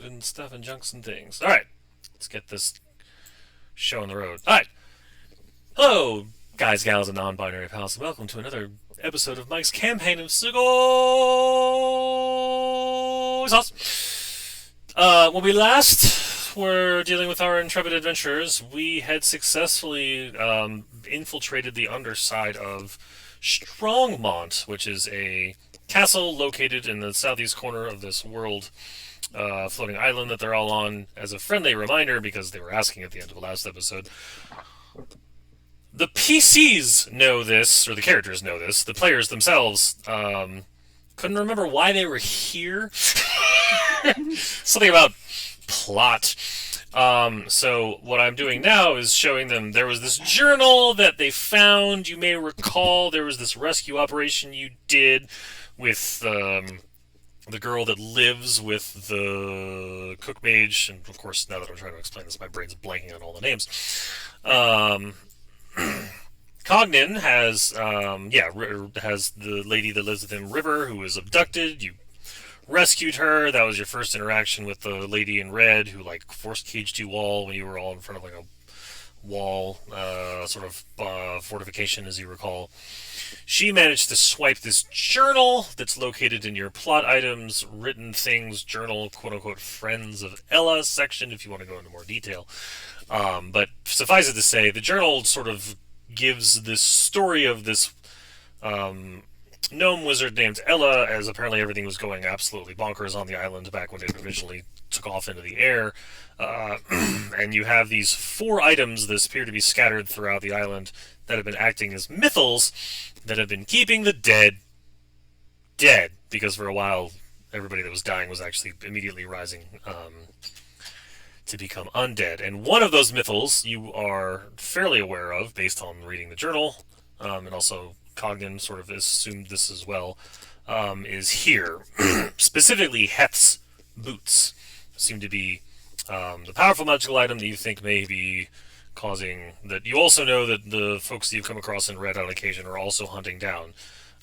and stuff and junks and things. All right, let's get this show on the road. All right, hello, guys, gals, and non-binary pals. Welcome to another episode of Mike's campaign of Sugoi sauce. When we last were dealing with our intrepid adventurers, we had successfully infiltrated the underside of Strongmont, which is a castle located in the southeast corner of this world floating island that they're all on. As a friendly reminder, because they were asking at the end of the last episode, the PCs know this, or the characters know this. The players themselves couldn't remember why they were here. Something about plot. So what I'm doing now is showing them there was this journal that they found. You may recall there was this rescue operation you did with the girl that lives with the cook mage, and of course now that I'm trying to explain this, my brain's blanking on all the names. Cognin has, has the lady that lives with him, River, who was abducted. You rescued her. That was your first interaction with the lady in red, who force caged you all when you were all in front of a wall, fortification, as you recall. She managed to swipe this journal that's located in your plot items, written things, journal, quote-unquote, Friends of Ella section, if you want to go into more detail. But suffice it to say, the journal sort of gives this story of this gnome wizard named Ella, as apparently everything was going absolutely bonkers on the island back when it originally took off into the air. And you have these 4 items that appear to be scattered throughout the island that have been acting as mythals that have been keeping the dead, because for a while everybody that was dying was actually immediately rising to become undead. And one of those mythals you are fairly aware of based on reading the journal, and also Cognin sort of assumed this as well, is here. Specifically, Heth's boots seem to be the powerful magical item that you think may be causing that. You also know that the folks that you've come across in Red on occasion are also hunting down.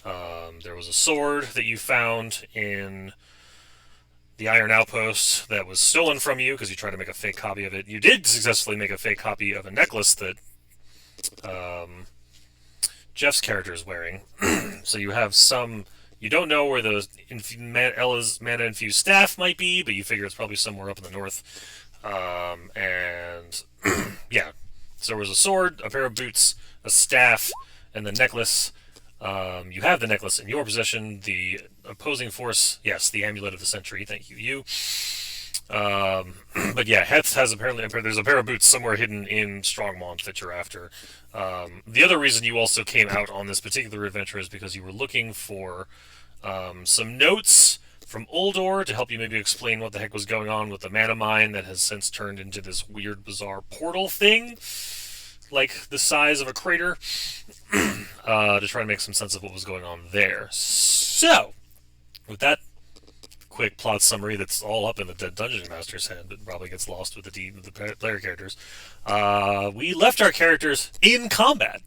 There was a sword that you found in the Iron Outpost that was stolen from you because you tried to make a fake copy of it. You did successfully make a fake copy of a necklace that Jeff's character is wearing. So you have some. You don't know where the Ella's mana-infused staff might be, but you figure it's probably somewhere up in the north. And yeah, so there was a sword, a pair of boots, a staff, and the necklace. You have the necklace in your possession. The opposing force, yes, the amulet of the century. Thank you. But yeah, Heth has apparently there's a pair of boots somewhere hidden in Strongmont that you're after. The other reason you also came out on this particular adventure is because you were looking for some notes from Uldor to help you maybe explain what the heck was going on with the mana mine that has since turned into this weird, bizarre portal thing, like the size of a crater, to try to make some sense of what was going on there. So, with that quick plot summary that's all up in the Dungeon Master's head, but probably gets lost with the player characters, we left our characters in combat.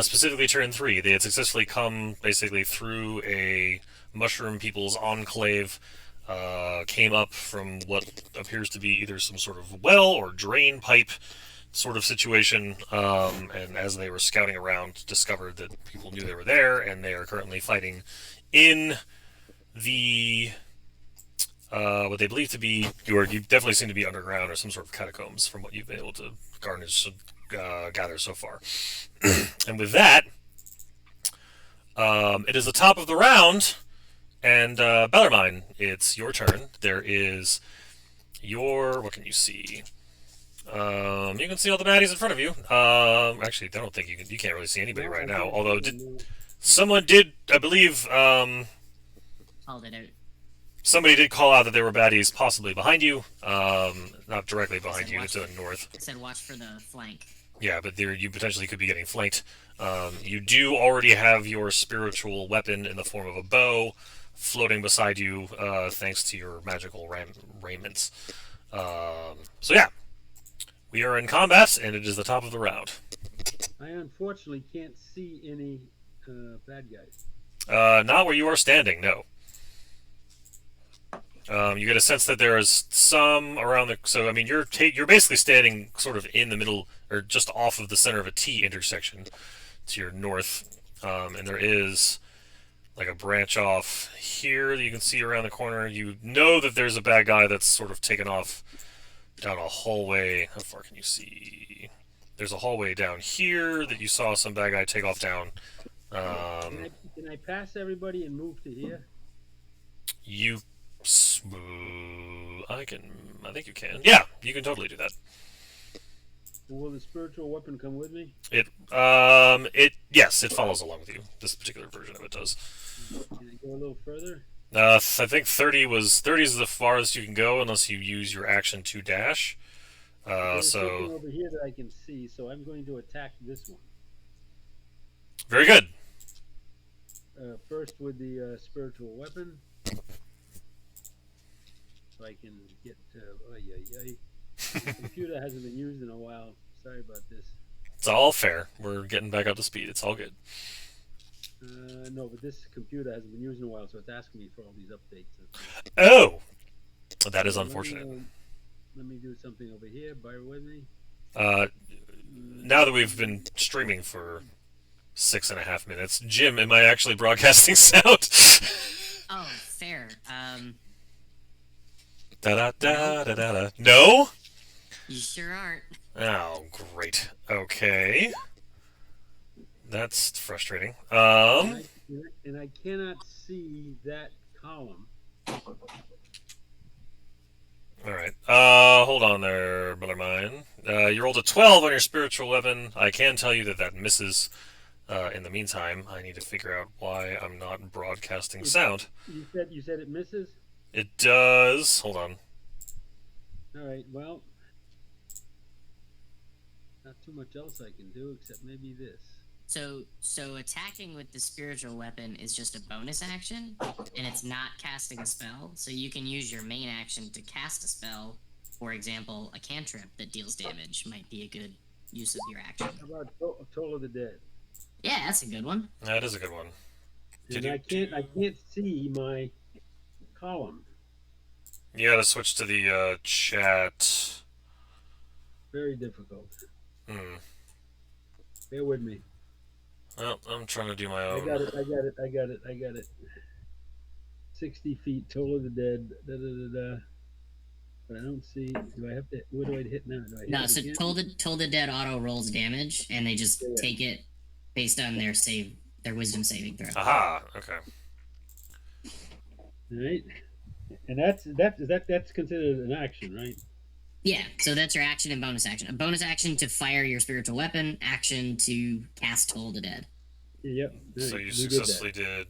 Specifically turn 3. They had successfully come basically through a mushroom people's enclave, came up from what appears to be either some sort of well or drain pipe sort of situation, and as they were scouting around, discovered that people knew they were there, and they are currently fighting in the what they believe to be, you definitely seem to be underground or some sort of catacombs from what you've been able to gather so far. And with that, it is the top of the round, and Bellarmine, it's your turn. There is what can you see? You can see all the baddies in front of you. Actually, I don't think you can't really see anybody right now. Although someone did, I believe, called it out. Somebody did call out that there were baddies possibly behind you. Not directly behind you, to the north. It said watch for the flank. Yeah, but you potentially could be getting flanked. You do already have your spiritual weapon in the form of a bow floating beside you, thanks to your magical raiments. So yeah, we are in combat, and it is the top of the round. I unfortunately can't see any bad guys. Not where you are standing, no. You get a sense that there is some around the. So I mean, you're basically standing sort of in the middle, or just off of the center of a T intersection to your north, and there is like a branch off here that you can see around the corner. You know that there's a bad guy that's sort of taken off down a hallway. How far can you see? There's a hallway down here that you saw some bad guy take off down. Can I pass everybody and move to here? You, I think you can. Yeah, you can totally do that. Will the spiritual weapon come with me? Yes, it follows along with you. This particular version of it does. Can I go a little further? I think 30 is the farthest you can go unless you use your action to dash. There's something So over here that I can see, so I'm going to attack this one. very good. First with the spiritual weapon. So I can get. The computer hasn't been used in a while. Sorry about this. It's all fair. We're getting back up to speed. It's all good. No, but this computer hasn't been used in a while, so it's asking me for all these updates. Oh, that is unfortunate. Let me do something over here. Bear with me. Now that we've been streaming for 6.5 minutes, Jim, am I actually broadcasting sound? Oh, fair. Da da da da da da. No? You sure aren't. Oh, great. Okay. That's frustrating. And I cannot see that column. Alright. Hold on there, brother mine. You rolled a 12 on your spiritual weapon. I can tell you that misses. In the meantime, I need to figure out why I'm not broadcasting sound. You said it misses? It does. Hold on. All right. Well, not too much else I can do except maybe this. So attacking with the spiritual weapon is just a bonus action, and it's not casting a spell. So you can use your main action to cast a spell. For example, a cantrip that deals damage might be a good use of your action. How about Toll of the Dead? Yeah, that's a good one. That is a good one. And I can't see my column. You gotta switch to the chat. Very difficult. Hmm. Bear with me. Well, I'm trying to do my own. I got it. 60 feet, Toll of the Dead. Da, da, da, da. But I don't see. Do I have to? What do I hit now? Do I hit No, it so again? Toll the Dead auto rolls damage, and they just take it based on their wisdom saving throw. Aha. Okay. All right. And that's considered an action, right? Yeah, so that's your action and bonus action. A bonus action to fire your spiritual weapon, action to cast Toll the Dead. Yep. So Right, you we successfully did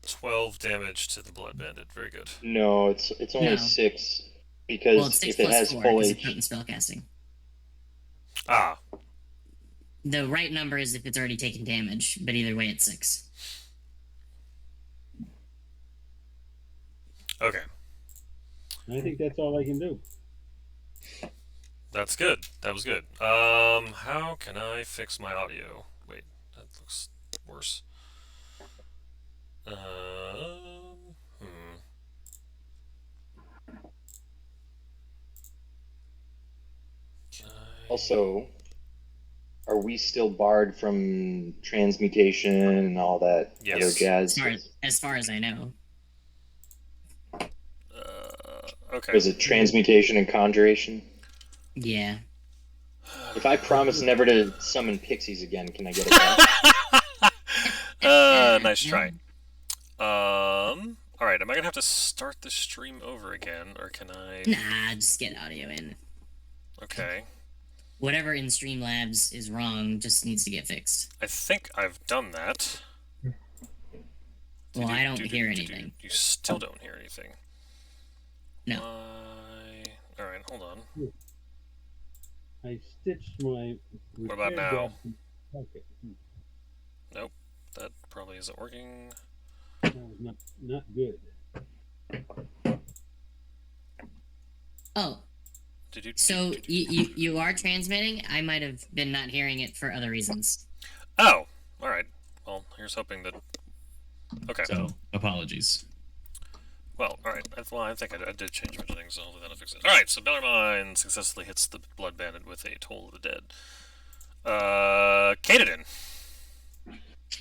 12 damage to the Blood Bandit. Very good. No, it's only No. 6 because Well, it's 6 if it plus has 4 full because it's H, in spellcasting. Ah. The right number is if it's already taken damage, but either way, it's 6. Okay. I think that's all I can do. That's good. That was good. How can I fix my audio? Wait, that looks worse. Can I... also, are we still barred from transmutation and all that Yes. other jazz? As far as I know. Okay. Was it transmutation and conjuration? Yeah. If I promise never to summon pixies again, can I get it back? Nice try. Alright, am I gonna have to start the stream over again, or can I... Nah, just get audio in. Okay. Whatever in Streamlabs is wrong just needs to get fixed. I think I've done that. Well, I don't hear anything. You still don't hear anything. No. Alright, hold on. I stitched my. What about now? job. Okay. Nope, that probably isn't working. That was not good. Oh, so you are transmitting? I might have been not hearing it for other reasons. Oh, alright. Well, here's hoping that... Okay. So, apologies. Well, all right. I think I did change my things, so hopefully that'll fix it. All right, so Bellarmine successfully hits the Blood Bandit with a Toll of the Dead. Canadan.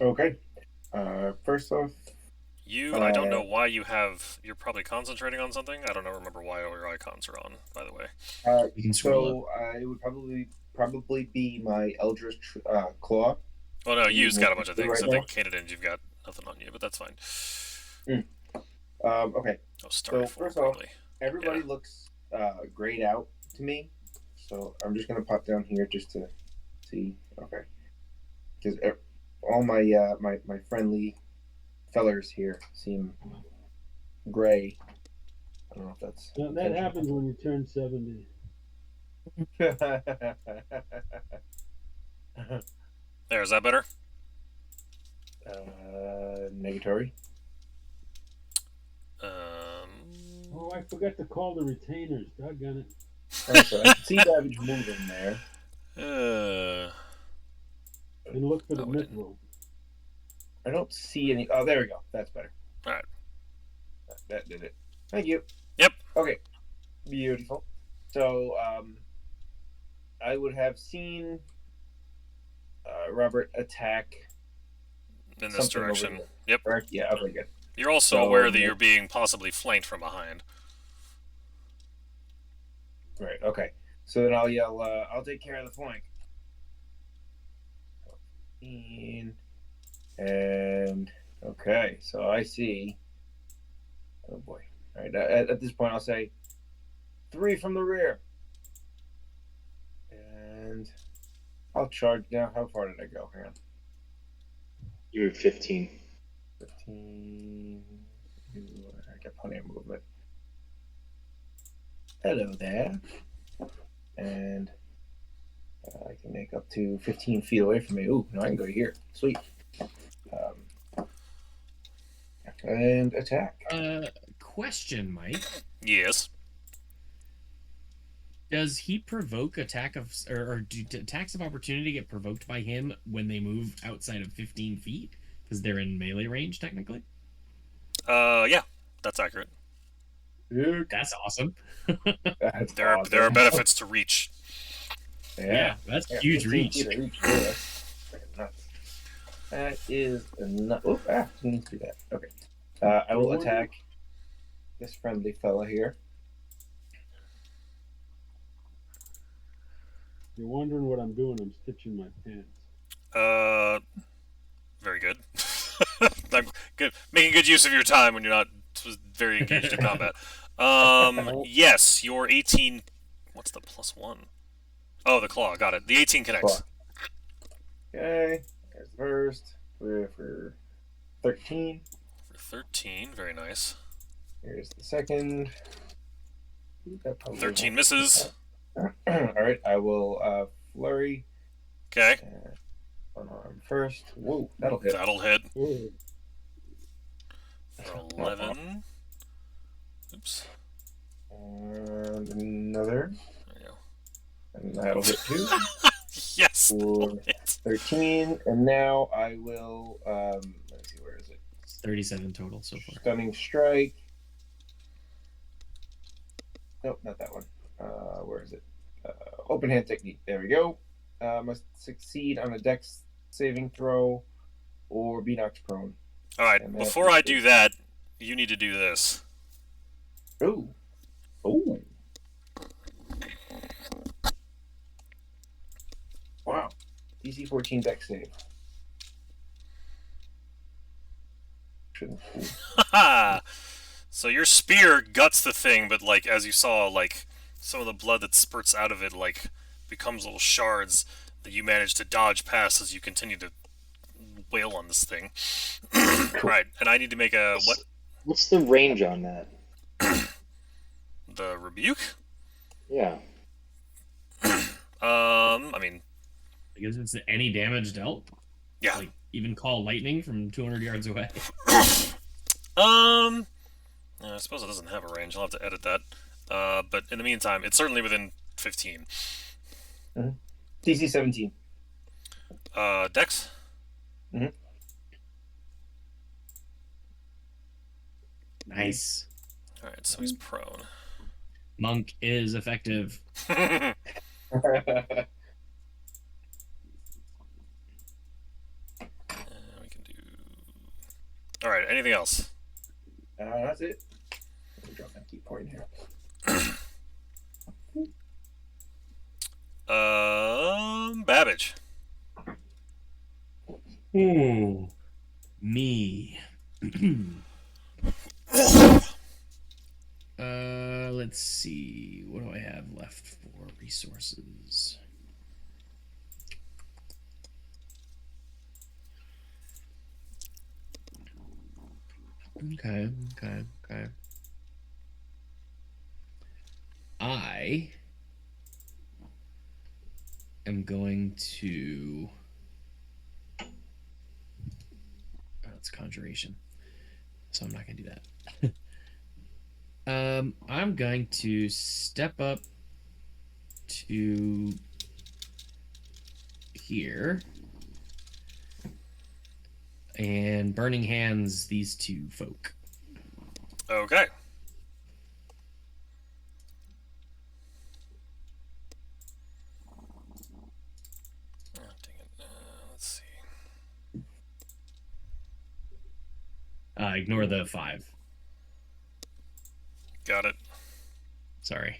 Okay. First off, I don't know why you're probably concentrating on something. I don't remember why all your icons are on, by the way. You can scroll it would probably be my Eldritch Claw. Well, no, you've got a bunch of things. Right I think Canadan, you've got nothing on you, but that's fine. Okay. Oh, Starry So, first probably. Everybody looks grayed out to me, so I'm just gonna pop down here just to see. Okay, because all my my friendly fellers here seem gray. I don't know if that's. No, that happens when you turn 70. There, is that better? Negatory. Oh, I forgot to call the retainers. Doggone it. Okay, I can see Savage moving there. And look for the Oh, we didn't. mithril. I don't see any. Oh, there we go. That's better. All right. That did it. Thank you. Yep. Okay. Beautiful. So, I would have seen Robert attack In this something over direction. there, Yep. correct? Yeah. Okay. Good. You're also So, aware that yeah. you're being possibly flanked from behind. Right. Okay. So then I'll yell. I'll take care of the flank. And okay. So I see. Oh boy. All right. At this point, I'll say 3 from the rear. And I'll charge now. How far did I go? Hang on. You have 15. 15. I got plenty of movement. Hello there. And I can make up to 15 feet away from me. Ooh, no, I can go here. Sweet. And attack. Question, Mike. Yes. Does he provoke or do attacks of opportunity get provoked by him when they move outside of 15 feet? Because they're in melee range, technically? Yeah, that's accurate. That's awesome. That's There awesome. are benefits to reach. Yeah, that's Yeah, huge 15 reach. feet of reach. Yeah, that's freaking nuts. That is enough. Oh, didn't need to do that. Okay. I will attack this friendly fella here. You're wondering what I'm doing. I'm stitching my pants. Very good. I'm good. Making good use of your time when you're not very engaged in combat. Yes, your 18. What's the +1? Oh, the claw. Got it. The 18 connects. Claw. Okay. There's the first. For 13. For 13, very nice. Here's the second. Ooh, that probably 13 won't- misses. Alright, I will flurry. Okay, Unarmed first. Whoa, that'll hit. that'll hit Oh, for 11. Oops. And another. There you go. And that'll hit too. Yes. For that'll hit. 13. And now I will let's see, where is it? It's 37 total so far. Stunning strike. Nope, not that one. Where is it? Open hand technique. There we go. Must succeed on a dex saving throw or be knocked prone. All right. And Before I do that, you need to do this. Ooh. Ooh. Wow. DC 14 dex save. Shouldn't. Ooh. Haha. So your spear guts the thing, but like as you saw, like some of the blood that spurts out of it, like becomes little shards that you manage to dodge past as you continue to wail on this thing. Right, and I need to make a what? What's the range on that? The rebuke? Yeah. I mean, Because it's any damage dealt. yeah. Like, even call lightning from 200 yards away. I suppose it doesn't have a range. I'll have to edit that. But in the meantime, it's certainly within 15. DC 17. Dex? Nice. Alright, so he's prone. Monk is effective. We can do. Alright, anything else? That's it. Let me drop that key point here. Babbage. Ooh. Me. Let's see. What do I have left for resources? Okay. I am going to. Oh, it's conjuration, so I'm not going to do that. I'm going to step up to here and burning hands these two folk. Okay. Oh, dang it. Let's see. Ignore the 5. Got it. Sorry.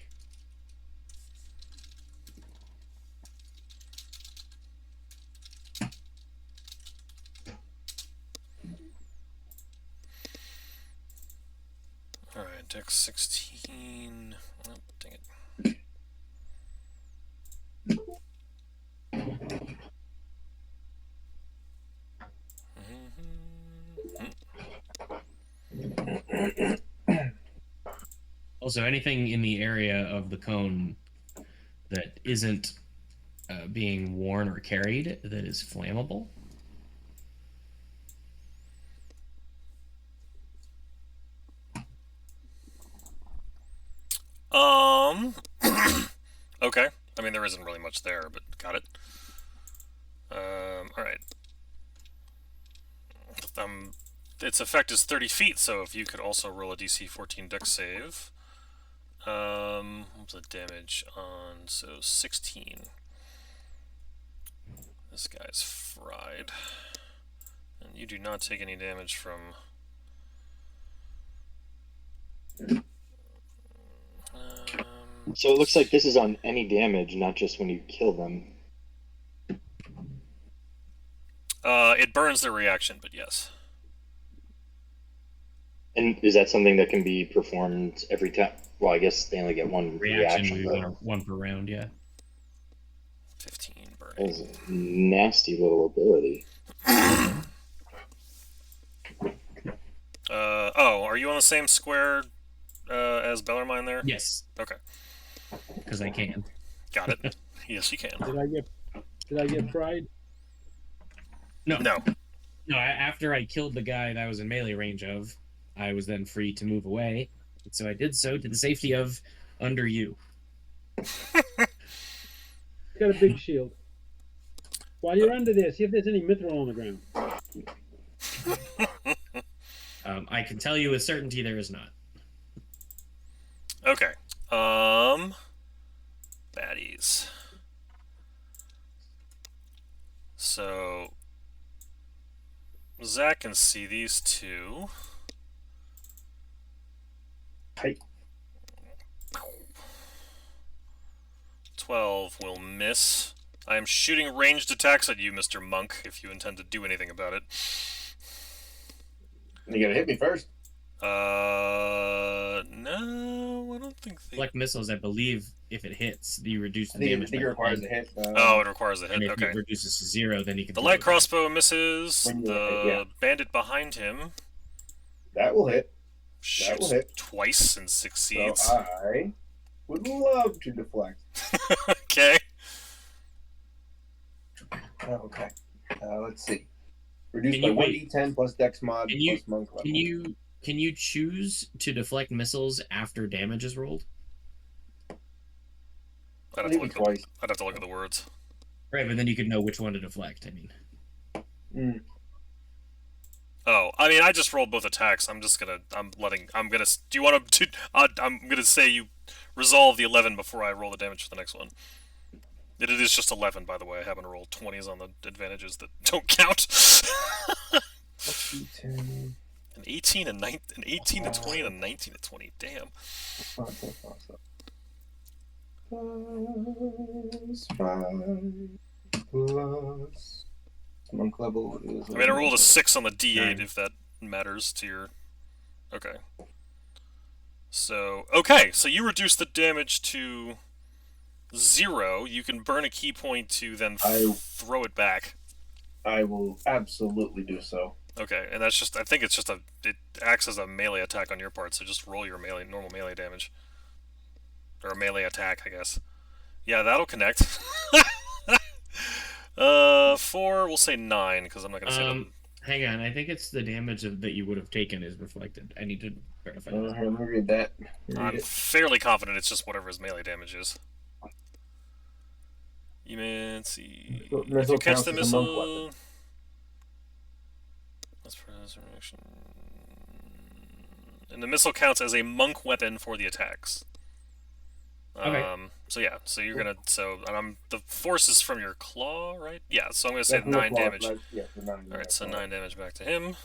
Alright, Dex 16. Oh, dang it. Also, anything in the area of the cone that isn't being worn or carried that is flammable. Okay. I mean, there isn't really much there, but got it. Alright. Its effect is 30 feet, so if you could also roll a DC 14 Dex save. What's the damage on? So 16. This guy's fried. And you do not take any damage from... So it looks like this is on any damage, not just when you kill them. It burns their reaction, but yes. And is that something that can be performed every time? Well, I guess they only get one Reaction reaction. would be But one per round, yeah. 15 that burning. is a nasty little ability. Oh, are you on the same square as Bellarmine there? Yes, Okay, because I can. got it. Yes, you can. Did I get fried? No. No. After I killed the guy that I was in melee range of, I was then free to move away. And so I did so to the safety of under you. Got a big shield. While you're under there, see if there's any mithril on the ground. I can tell you with certainty there is not. Okay. Baddies. So Zach can see these two. Hi. 12 will miss. I am shooting ranged attacks at you, Mr. Monk, if you intend to do anything about it. You gotta hit me first. No, I don't think they... Select missiles, I believe, if it hits, you reduce I the think, damage. it requires a hit. Oh, it requires a hit, And if okay. it reduces to 0, then you can... The throw light it back. crossbow misses. When you The hit, yeah. bandit behind him That will hit. shoots hit. twice and So succeeds. I would love to deflect. Okay. Okay. Let's see. Reduced Can by you 1d10 plus dex mod Can you- plus monk level. Can you choose to deflect missiles after damage is rolled? I'd have, to Maybe look at twice. I'd have to look at the words. Right, but then you could know which one to deflect. I mean, Oh, I mean, I just rolled both attacks. I'm gonna. Do you want to? I'm gonna say you resolve the 11 before I roll the damage for the next one. It is just 11, by the way. I happen to roll 20s on the advantages that don't count. D10. An 18 and 9, an 18 to 20 and a 19 to 20. Damn. Plus monk level is. I mean, I rolled a 6 on the D8 9. if that matters to your. Okay. So you reduce the damage to 0. You can burn a key point to then throw it back. I will absolutely do so. Okay, and that's just. I think it's just it acts as a melee attack on your part. So just roll your normal melee damage, or a melee attack, I guess. Yeah, that'll connect. 4. We'll say 9 because I'm not gonna say that. Hang on, I think it's the damage that you would have taken is reflected. I need to verify that. Let me read that. I'm fairly confident it's just whatever his melee damage is. You may see. Missile If you catch counts the as a monk missile. weapon. That's for resurrection. And the missile counts as a monk weapon for the attacks. Okay. So yeah, so you're gonna the force is from your claw, right? Yeah, so I'm gonna say That's from the 9 claw, damage. but- yeah, the 9 Alright, so damage. 9 damage back to him.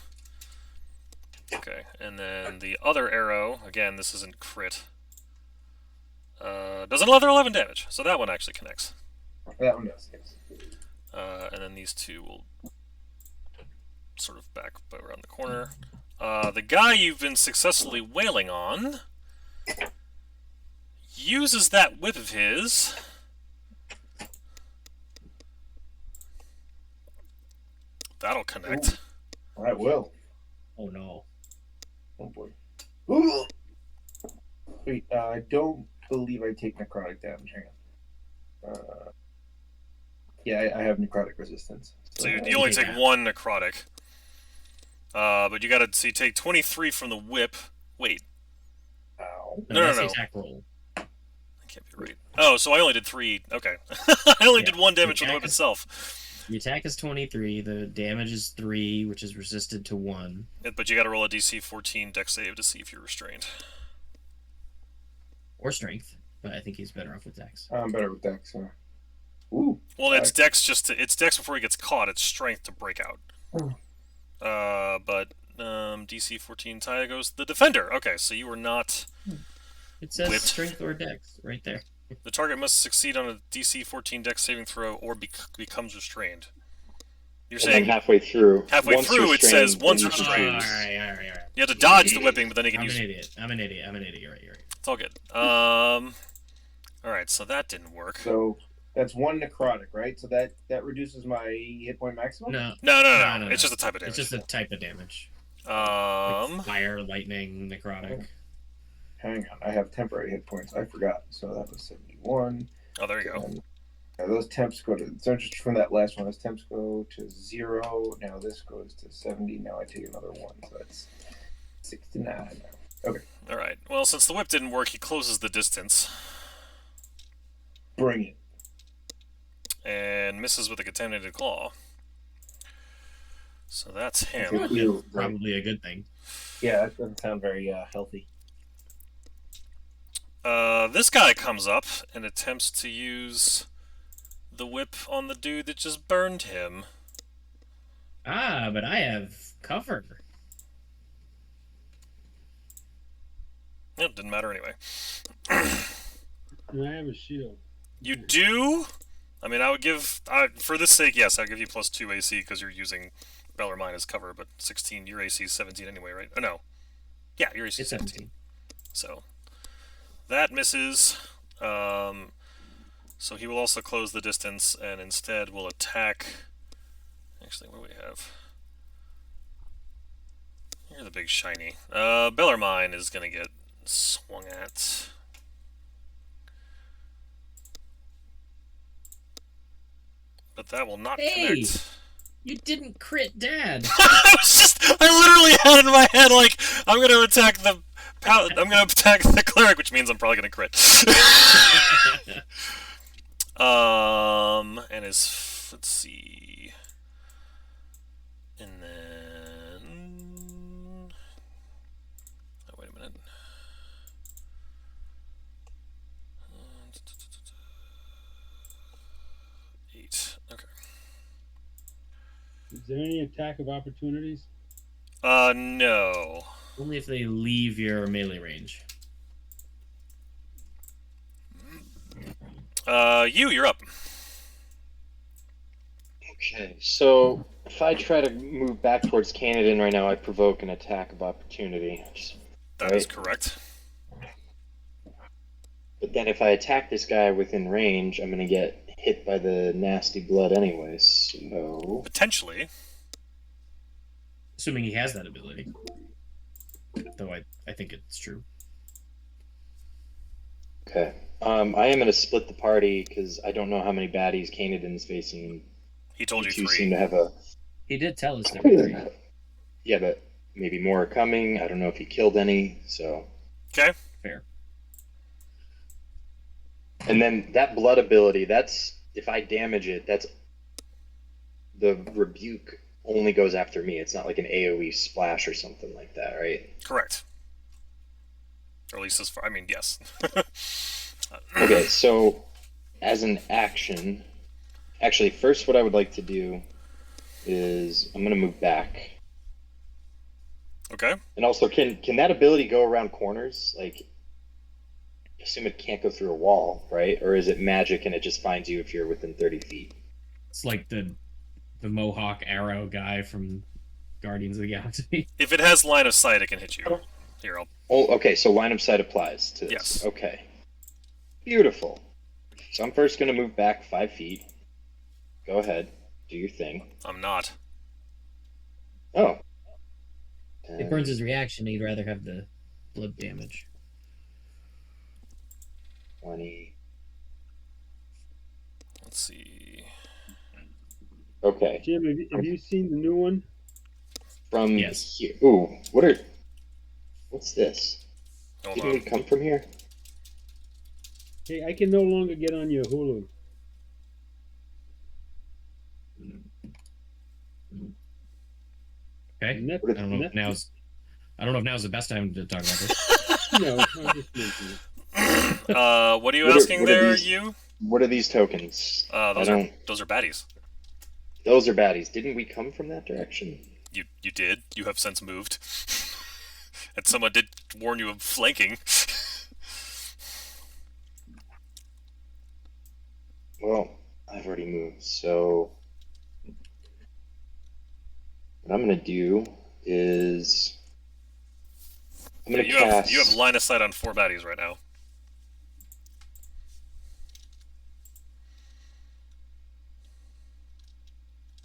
Okay, and then the other arrow, again, this isn't crit. Does another 11 damage, so that one actually connects. That one does, yes. And then these two will sort of back around the corner. The guy you've been successfully wailing on uses that whip of his. That'll connect. I will. Oh no. Oh boy. Ooh. Wait, I don't believe I take necrotic damage. Hang on. Yeah, I have necrotic resistance. So you only take 1 necrotic. But you you take 23 from the whip. Wait, Ow. No, that's no. the attack roll. I can't be right. Oh, so I only did 3. Okay. I only did 1 damage from the whip itself. The attack is 23, the damage is 3, which is resisted to 1. But you gotta roll a DC 14 dex save to see if you're restrained. Or strength, but I think he's better off with dex. I'm better with dex. Ooh. Well, it's dex it's dex before he gets caught. It's strength to break out. But DC 14 tie goes the defender. Okay, so you are not. It says Whipped. strength or dex right there. The target must succeed on a DC 14 dex saving throw or becomes restrained. You're And then saying halfway through. halfway once through it restrained, says then once you can restrained. All choose. right. you have to dodge the whipping, but then you can I'm use. an idiot. I'm an idiot. You're right. It's all good. All right, so that didn't work. So that's 1 necrotic, right? So that reduces my hit point maximum? No, No. It's just a type of damage. it's just a type of damage. Like fire, lightning, necrotic. Hang on, I have temporary hit points. I forgot. So that was 71. Oh, there you go. Those temps go to. So just from that last one, those temps go to 0. Now this goes to 70. Now I take another 1. So that's 69. Okay. All right. Well, since the whip didn't work, he closes the distance Bring it. and misses with a contaminated claw. So that's I him. think we'll- Probably a good thing. Yeah, that doesn't sound very healthy. This guy comes up and attempts to use the whip on the dude that just burned him. Ah, but I have cover. It didn't matter anyway. And I have a shield. You do? I mean, I would give... for this sake, yes, I'll give you plus 2 AC because you're using Bellarmine as cover, but 16, your AC is 17 anyway, right? Oh, no. Yeah, your AC is It's 17. So, that misses. So he will also close the distance and instead will attack... Actually, what do we have? You're the big shiny. Bellarmine is going to get swung at. But that will not Hey! connect. You didn't crit Dad. I literally had it in my head like I'm gonna attack the cleric, which means I'm probably gonna crit. And let's see, and then there any attack of opportunities? No. Only if they leave your melee range. You're up. Okay, so if I try to move back towards Canada right now, I provoke an attack of opportunity. That is Right. correct. But then if I attack this guy within range, I'm gonna get hit by the nasty blood anyway, so... Potentially. Assuming he has that ability. Though I think it's true. Okay. I am gonna split the party, because I don't know how many baddies Canadan's facing. He told you two 3. seem to have a... He did tell us there were 3. Yeah, but maybe more are coming. I don't know if he killed any, so... Okay. Fair. And then that blood ability, that's... If I damage it, that's... The rebuke only goes after me. It's not like an AoE splash or something like that, right? Correct. Or at least as far... I mean, yes. Okay, so as an action... Actually, first what I would like to do is... I'm going to move back. Okay. And also, can that ability go around corners? Like, I assume it can't go through a wall, right? Or is it magic and it just finds you if you're within 30 feet? It's like the Mohawk arrow guy from Guardians of the Galaxy. If it has line of sight, it can hit you. Here, I'll... Oh, okay, so line of sight applies to this. Yes. Okay. Beautiful. So I'm first going to move back 5 feet. Go ahead. Do your thing. I'm not. Oh. It burns his reaction. He'd rather have the blood damage. 20. Let's see. Okay. Jim, have you seen the new one? From Yes. here. Ooh, what's this? Hold Didn't we on. come from here? Hey, I can no longer get on your Hulu. Okay. Net- What I don't know if Net- now's the best time to talk about this. No, I'm just making it. What are you What are- asking what are there, these? you? What are these tokens? Those I are don't... those are baddies. Those are baddies. Didn't we come from that direction? You did. You have since moved. And someone did warn you of flanking. Well, I've already moved, so what I'm gonna do is I'm gonna you cast. have line of sight on 4 baddies right now.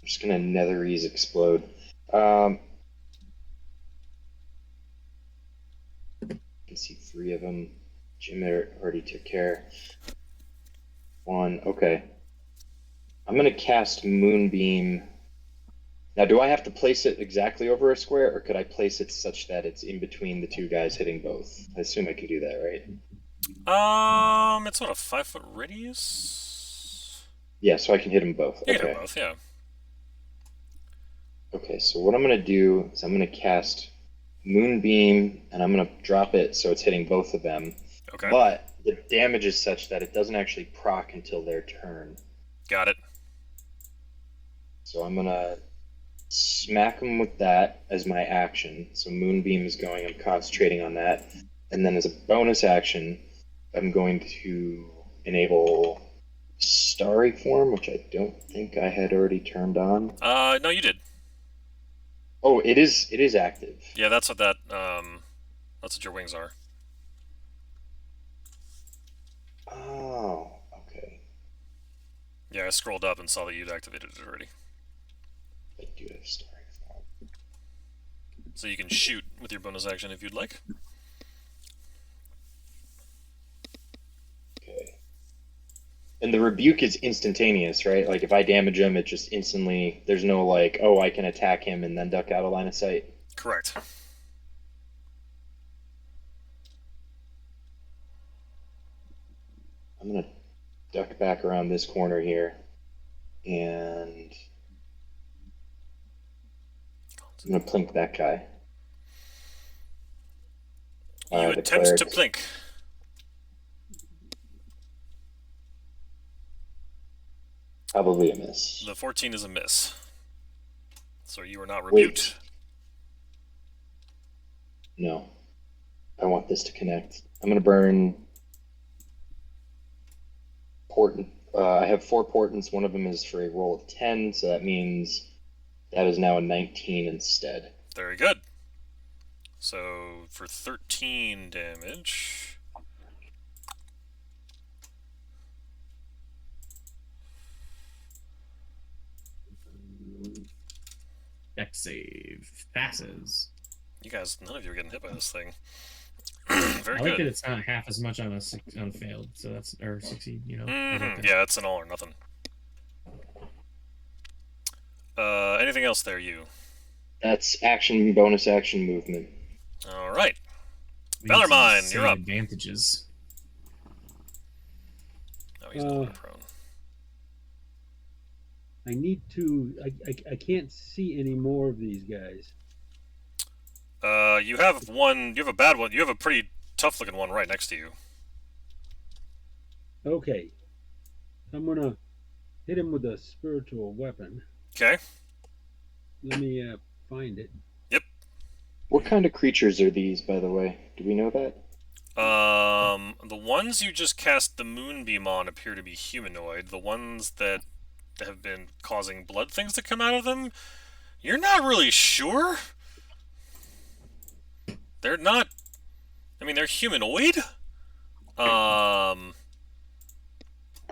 I'm just gonna Netherese explode. I can see 3 of them. Jim already took care. 1. Okay. I'm gonna cast Moonbeam. Now, do I have to place it exactly over a square, or could I place it such that it's in between the 2 guys hitting both? I assume I can do that, right? It's what, a 5-foot radius? Yeah, so I can hit them both. You can Okay. hit both, yeah. Okay, so what I'm going to do is I'm going to cast Moonbeam, and I'm going to drop it so it's hitting both of them. Okay. But the damage is such that it doesn't actually proc until their turn. Got it. So I'm going to smack them with that as my action. So Moonbeam is going, I'm concentrating on that. And then as a bonus action, I'm going to enable Starry Form, which I don't think I had already turned on. No, you did. Oh, it is active. Yeah, that's what that's what your wings are. Oh, okay. Yeah, I scrolled up and saw that you'd activated it already. I do have Starry Form. So you can shoot with your bonus action if you'd like. Okay. And the rebuke is instantaneous, right? Like if I damage him, it just instantly. There's no like, oh, I can attack him and then duck out of line of sight. Correct. I'm gonna duck back around this corner here, and I'm gonna plink that guy. You The attempt to cleric. blink. Probably a miss. The 14 is a miss. So you are not Wait. rebuked. No. I want this to connect. I'm going to burn portent. I have 4 portents. One of them is for a roll of 10, so that means that is now a 19 instead. Very good. So for 13 damage. Dex save passes. You guys, none of you are getting hit by this thing. I Very like that good. it's not half as much on a failed, so that's or succeed. You know. I like that. Yeah, it's an all or nothing. Anything else there, you? That's action, bonus action, movement. All right. We need some Bellarmine, you're save up. Advantages. Oh, he's not prone. I need to. I can't see any more of these guys. You have one. You have a bad one. You have a pretty tough-looking one right next to you. Okay. I'm gonna hit him with a spiritual weapon. Okay. Let me find it. What kind of creatures are these, by the way? Do we know that? The ones you just cast the moonbeam on appear to be humanoid. The ones that have been causing blood things to come out of them, you're not really sure. They're not. I mean, they're humanoid. I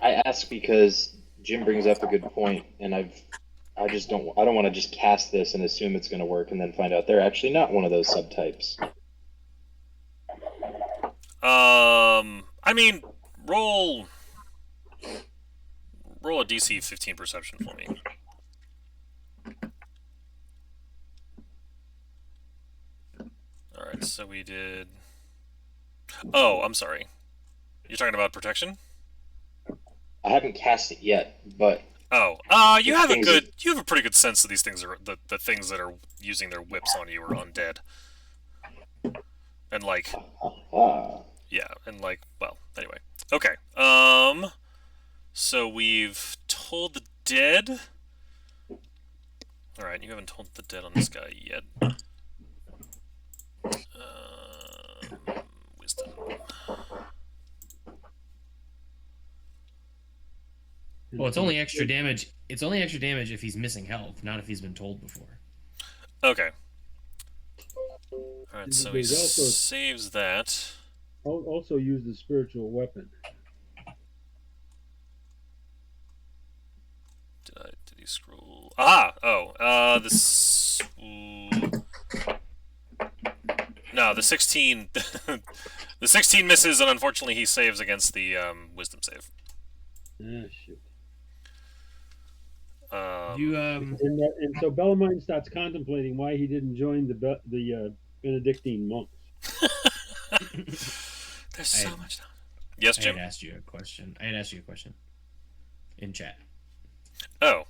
ask because Jim brings up a good point, and I don't want to just cast this and assume it's going to work and then find out they're actually not one of those subtypes. I mean, roll a DC 15 perception for me. All right, so we did. Oh, I'm sorry. You're talking about protection? I haven't cast it yet, but Oh, you have a pretty good sense that these things are the things that are using their whips on you are undead, and like, yeah, and like, well, anyway, okay. So we've told the dead. All right, you haven't told the dead on this guy yet. Wisdom. Well, it's only extra damage. It's only extra damage if he's missing health, not if he's been told before. Okay. All right, so he There's also- saves that. I'll also use the spiritual weapon. Did he scroll? Ah! Oh, this. No, the 16. The 16 misses, and unfortunately he saves against the wisdom save. Ah, shit. And so Bellarmine starts contemplating why he didn't join the Benedictine monks. There's so much time. Yes, Jim? I had asked you a question in chat. Oh,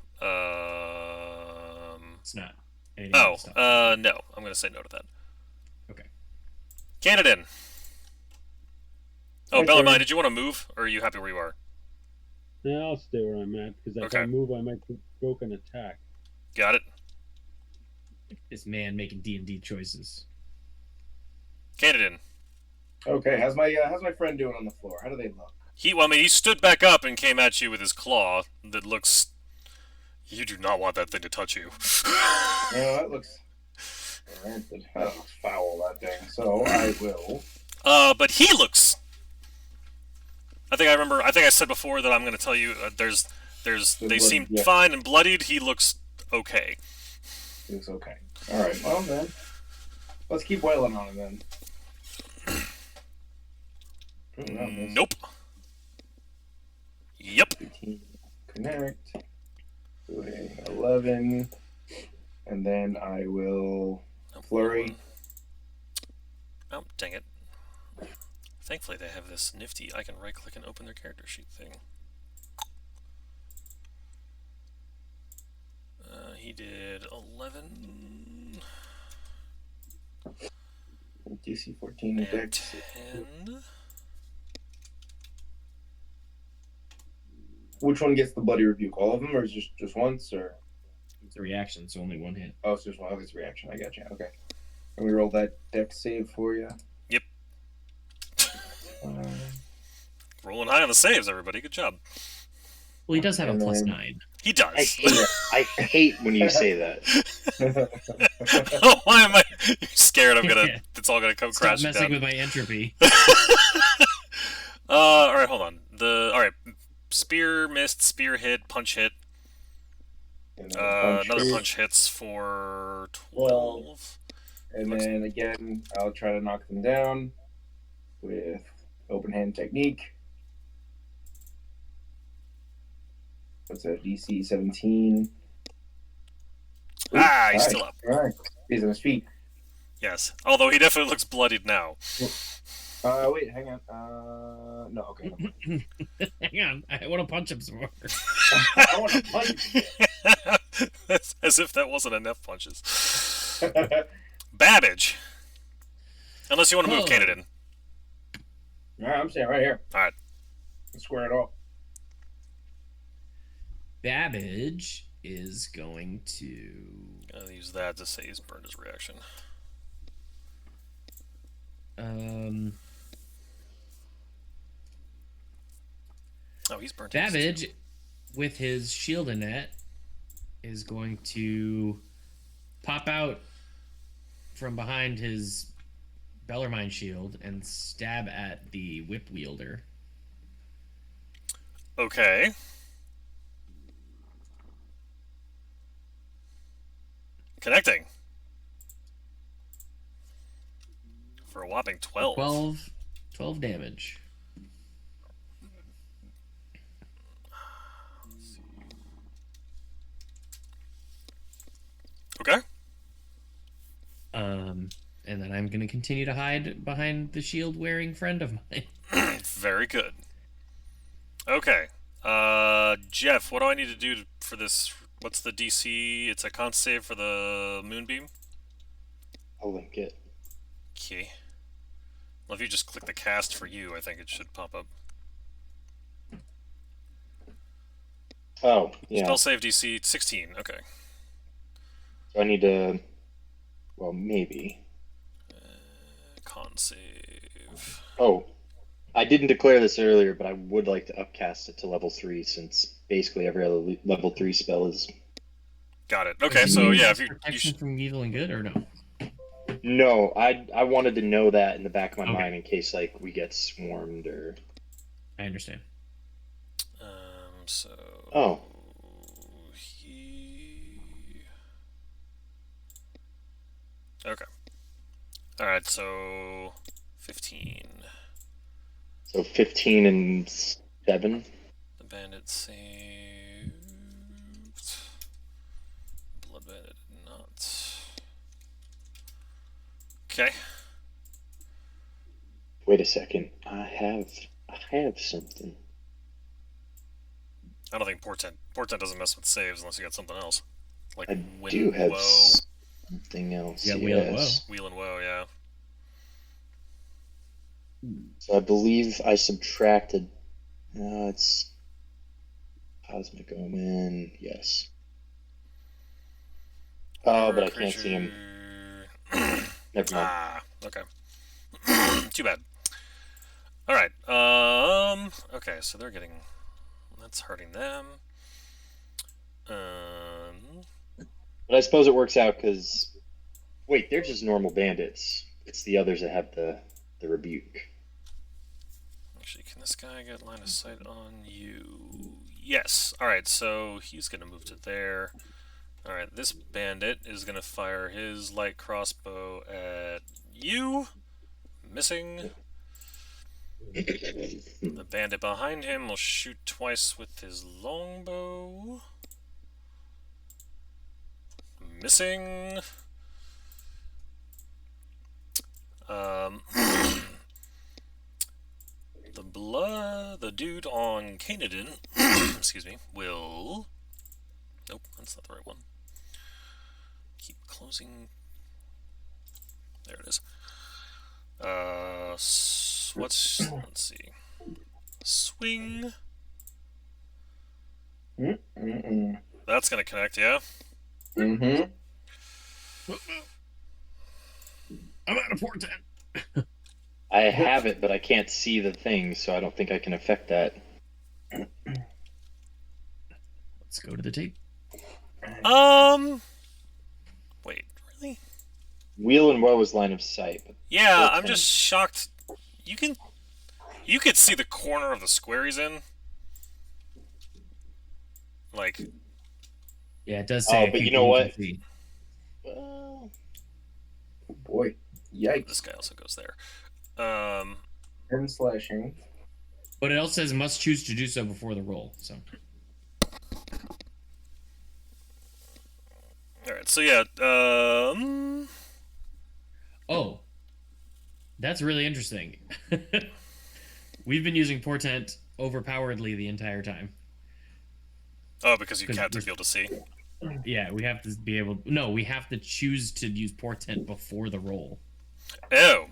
It's not. no. I'm going to say no to that. Okay. Canadin. Oh, Okay. Bellarmine, did you want to move, or are you happy where you are? Now I'll stay where I'm at because if I Okay. move, I might provoke an attack. Got it. This man making D&D choices. Canadin. Okay, how's my friend doing on the floor? How do they look? He stood back up and came at you with his claw that looks... You do not want that thing to touch you. No, that looks rancid. That looks foul, that thing. So I will. But he looks... I think I said before that I'm going to tell you they seem fine and bloodied. He looks okay. He looks okay. Alright, well then. Let's keep wailing on him then. Nope. Yep. 18. Connect. 11. And then I will flurry. Oh, dang it. Thankfully they have this nifty I can right click and open their character sheet thing. He did 11. DC 14 And dex. 10. Which one gets the bloody rebuke? All of them, or is it just once, or? It's a reaction, so only one hit. Oh, so there's one other reaction. I got you. Okay. Let me roll that deck save for you. Yep. Um, Rolling high on the saves, everybody. Good job. Well, he does have a And plus then- 9. He I does. hate it. I hate when you say that. Oh, why am I? You're scared I'm gonna. It's all gonna come Stop crashing messing down. with my entropy. All right, hold on. All right, spear missed, spear hit, punch hit. and then punch Another hit. punch hits for 12. 12. And Looks- then again, I'll try to knock them down with open hand technique. What's that? DC 17. Ah, he's Nice. still up. All right. He's on his feet. Yes, although he definitely looks bloodied now. Wait, hang on. No, okay. Hang on, I want to punch him some more. I want to punch As if that wasn't enough punches. you. Babbage. Unless you want to move Oh. Canaan. All right, I'm staying right here. All right. Square it off. Babbage is going to. I'll use that to say he's burned his reaction. Oh, he's burnt his Babbage, too. with his shield and net, is going to pop out from behind his Bellarmine shield and stab at the whip wielder. Okay. Connecting. For a whopping 12. 12 damage. Okay. And then I'm going to continue to hide behind the shield-wearing friend of mine. Very good. Okay. Jeff, what do I need to do for this? What's the DC? It's a con save for the Moonbeam? I'll link it. Okay. Well, if you just click the cast for you, I think it should pop up. Oh, yeah. Spell save DC 16. Okay. So I need to. Well, maybe. Con save. Oh, I didn't declare this earlier, but I would like to upcast it to level 3 since basically every other level 3 spell is. Got it. Okay, so yeah, if you Protection should, from evil and good, or no? No, I wanted to know that in the back of my Okay. mind in case like we get swarmed or. I understand. so. Oh. Okay. All right, so 15. So 15 and 7. The bandit saved. Blood bandit did not. Okay. Wait a second. I have something. I don't think Portent doesn't mess with saves unless you got something else. Like I Win do have Woe. something else. Yeah, Wheel and Woe. Wheel and Woe, yeah. So I believe I subtracted. It's Cosmic Omen. Yes. Oh, but I can't see him. Never mind. Ah, okay. Too bad. All right. Okay, so they're getting. That's hurting them. But I suppose it works out because. Wait, they're just normal bandits. It's the others that have the rebuke. Actually, can this guy get line of sight on you? Yes. All right, so he's gonna move to there. All right, this bandit is gonna fire his light crossbow at you. Missing. The bandit behind him will shoot twice with his longbow. Missing. The dude on Canaan, excuse me, will. Nope, that's not the right one. Keep closing. There it is. Let's see. Swing. Mm-mm. That's gonna connect, yeah. Mm-hmm. I'm out of portent. I have it, but I can't see the thing, so I don't think I can affect that. Let's go to the tape. Wait, really? Wheel and woe is line of sight. But Yeah, I'm portent- just shocked. You could see the corner of the square he's in. Like, Yeah, it does say Oh, but you people know you what? can see. Well, Boy, this yikes. guy also goes there. 10 slashing. But it also says must choose to do so before the roll. So All right, so yeah, oh, that's really interesting. We've been using portent overpoweredly the entire time. oh, because you 'Cause have to we're- be able to see. Yeah, we have to be able. No, we have to choose to use portent before the roll. Oh,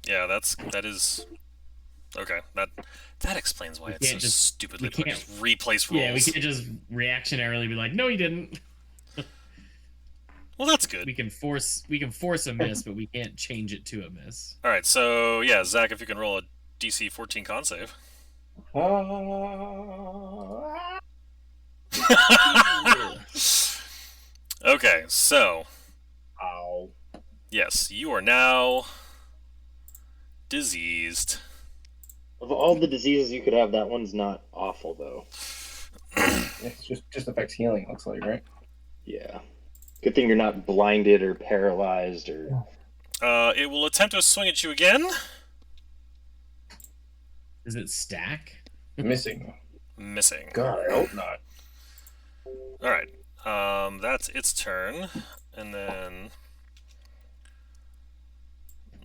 yeah, that is okay. That explains why We it's so can't just- stupidly we can't- just replace rolls. Yeah, we can't just reactionarily be like, no, you didn't. Well, that's good. We can force a miss, but we can't change it to a miss. All right, so yeah, Zach, if you can roll a DC 14 con save. Okay, so Ow. yes, you are now diseased. of all the diseases you could have, that one's not awful though. It's just affects healing, looks like, right? Yeah. Good thing you're not blinded or paralyzed or. It will attempt to swing at you again. Does it stack? Missing. Missing. God, I hope not. All right. That's its turn, and then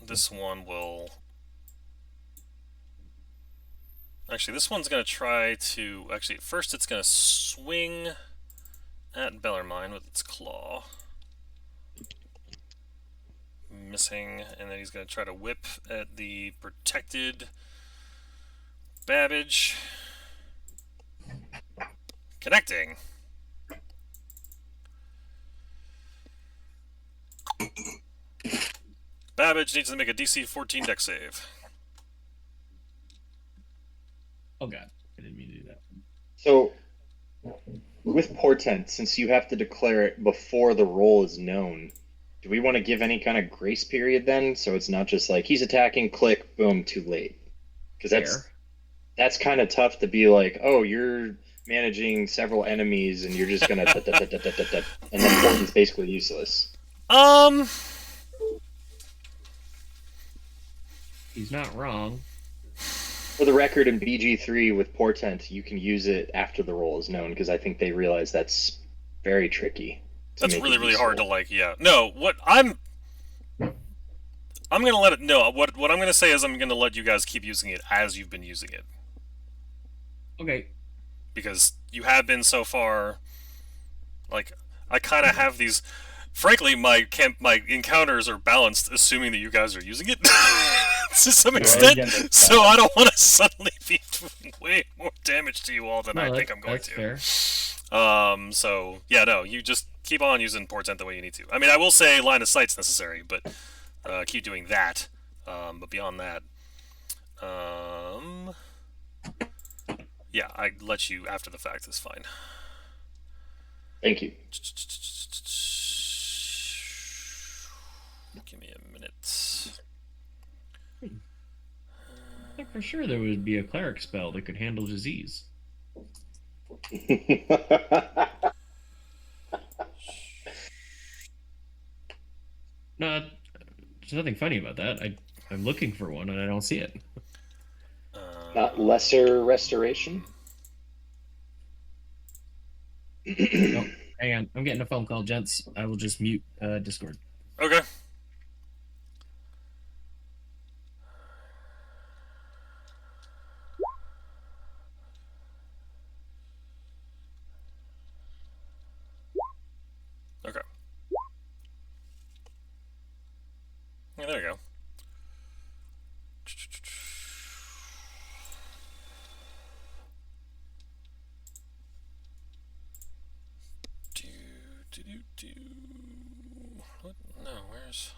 this one will. Actually, this one's gonna try to. Actually, first it's gonna swing at Bellarmine with its claw. Missing, and then he's gonna try to whip at the protected Babbage. Connecting. Babbage needs to make a DC 14 dex save. Oh god, I didn't mean to do that. So, with portent, since you have to declare it before the roll is known, do we want to give any kind of grace period then? So it's not just like he's attacking, click, boom, too late. Because that's kind of tough to be like, oh, you're managing several enemies and you're just gonna and then portent's basically useless. He's not wrong. For the record, in BG3 with portent, you can use it after the roll is known because I think they realize that's very tricky. That's really, really hard to like. Yeah. No. What I'm gonna let it. No. What I'm gonna say is I'm gonna let you guys keep using it as you've been using it Okay. because you have been so far. Like I kind of have these. Frankly, my encounters are balanced, assuming that you guys are using it to some extent. So I don't want to suddenly be doing way more damage to you all than I think I'm going to. That's fair. So yeah, no, you just keep on using portent the way you need to. I mean, I will say line of sight's necessary, but keep doing that. But beyond that, yeah, I let you after the fact is fine. Thank you. Give me a minute. I thought for sure there would be a cleric spell that could handle disease. No, there's nothing funny about that. I'm looking for one and I don't see it. Not lesser restoration? Nope. Hang on, I'm getting a phone call, gents. I will just mute Discord. Okay. Okay. Yeah, there you go. Do, do, do, do. What? No, where's.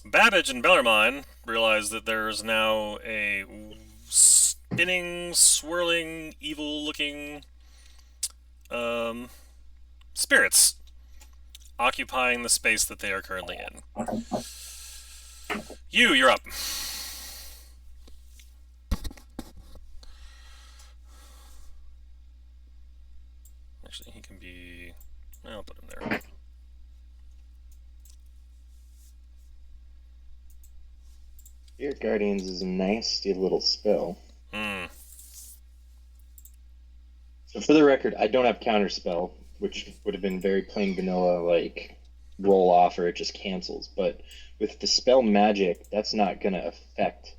Babbage and Bellarmine realize that there's now a spinning, swirling, evil-looking spirits occupying the space that they are currently in. You're up. Actually, he can be... I'll put him there. Spirit Guardians is a nasty little spell. So for the record, I don't have Counterspell, which would have been very plain vanilla, like roll off or it just cancels. But with Dispel Magic, that's not going to affect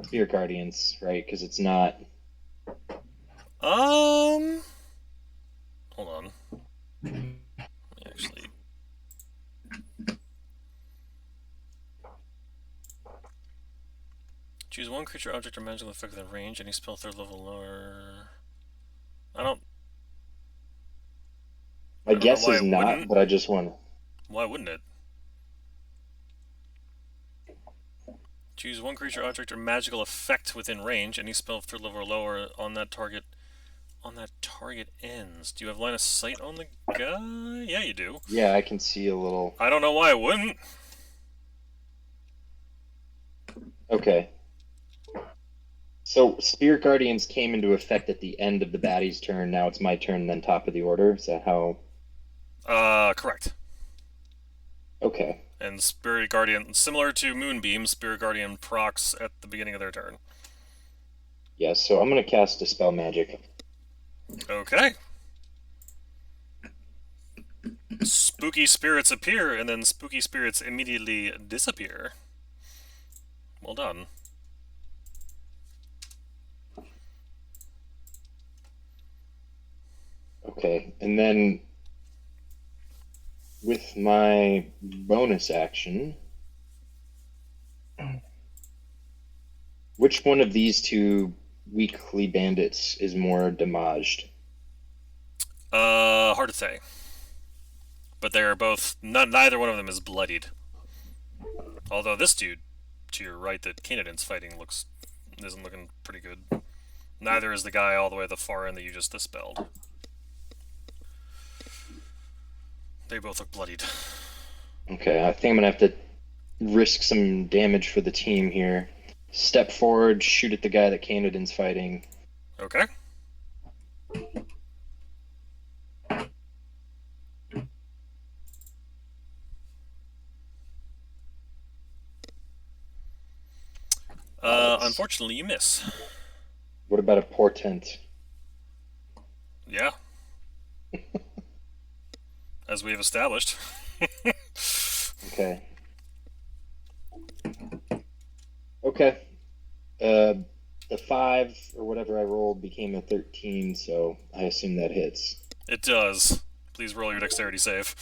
Spirit Guardians, right? Because it's not... Hold on. Let me actually... Choose one creature, object, or magical effect within range. Any spell 3rd level lower. My guess why is it not, wouldn't. but I just want to... Why wouldn't it? Choose one creature, object, or magical effect within range. Any spell 3rd level or lower on that target. Ends. Do you have line of sight on the guy? Yeah, you do. Yeah, I can see a little... I don't know why it wouldn't. Okay. So, Spirit Guardians came into effect at the end of the baddie's turn. Now it's my turn, then top of the order. Is that how... Correct. Okay. And Spirit Guardian, similar to Moonbeam, Spirit Guardian procs at the beginning of their turn. Yeah, so I'm going to cast Dispel Magic. Okay. Spooky spirits appear, and then spooky spirits immediately disappear. Well done. Okay, and then with my bonus action, which one of these two weekly bandits is more damaged? Hard to say. But they are both... neither one of them is bloodied. Although this dude, to your right, that Kanadin's fighting isn't looking pretty good. Neither is the guy all the way at the far end that you just dispelled. They both look bloodied. Okay, I think I'm going to have to risk some damage for the team here. Step forward, shoot at the guy that Kanadin's fighting. Okay. Unfortunately, you miss. What about a portent? Yeah. As we have established. Okay. Okay. The 5 or whatever I rolled became a 13, so I assume that hits. It does. Please roll your dexterity save.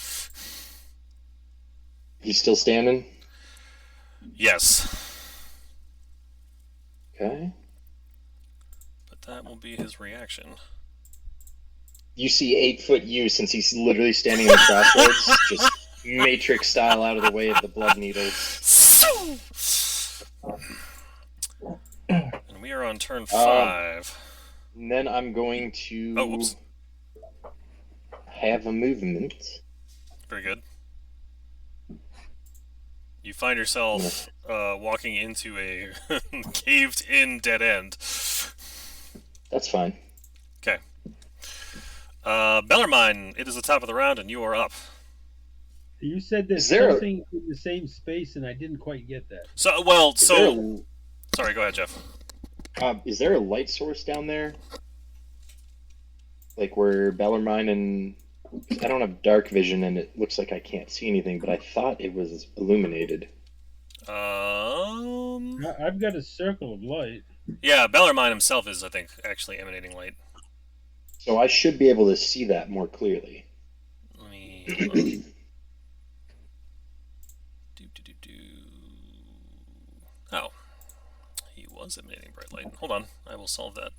He's still standing? Yes. Okay. But that will be his reaction. You see 8-foot you, since he's literally standing in the crossroads, just Matrix style out of the way of the blood needles. And we are on turn 5. And then I'm going to Oh, whoops. have a movement. Very good. You find yourself walking into a caved-in dead end. That's fine. Okay. Bellarmine, it is the top of the round, and you are up. You said there's Is there something in the same space, and I didn't quite get that. So, sorry, go ahead, Jeff. Is there a light source down there? Like where Bellarmine and... I don't have dark vision, and it looks like I can't see anything, but I thought it was illuminated. I've got a circle of light. Yeah, Bellarmine himself is, I think, actually emanating light. So I should be able to see that more clearly. Let me. Hold on. Oh, he was emitting bright light. Hold on, I will solve that.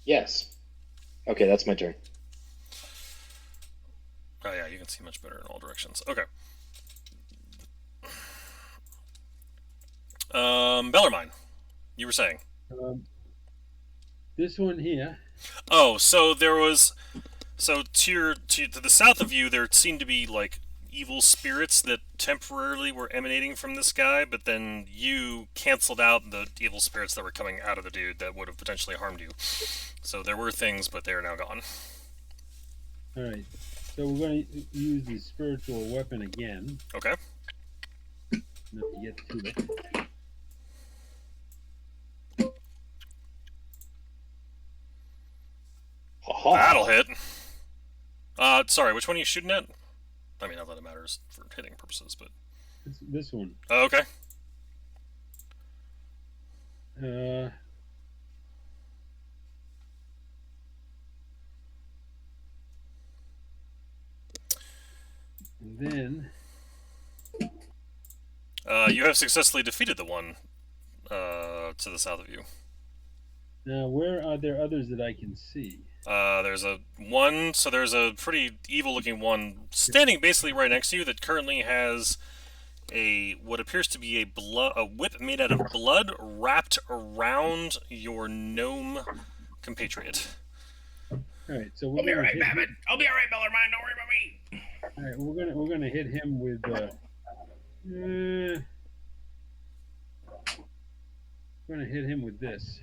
Yes. Okay, that's my turn. Oh yeah, you can see much better in all directions. Okay. Bellarmine, you were saying. This one here. Oh, so there was, so to the south of you, there seemed to be like evil spirits that temporarily were emanating from this guy, but then you canceled out the evil spirits that were coming out of the dude that would have potentially harmed you. So there were things, but they are now gone. All right. So we're going to use the spiritual weapon again. Okay. Let me get to it. That'll hit. Sorry, which one are you shooting at? I mean, not that it matters for hitting purposes, but... It's this one. Oh, okay. And then... You have successfully defeated the one to the south of you. Now, where are there others that I can see? There's a one, so there's a pretty evil-looking one standing basically right next to you that currently has what appears to be a whip made out of blood wrapped around your gnome compatriot. All right, so we're I'll be gonna alright, hit Babbitt. I'll be alright, Bellarmine. Don't worry about me. All right, we're gonna hit him with. We're gonna hit him with this.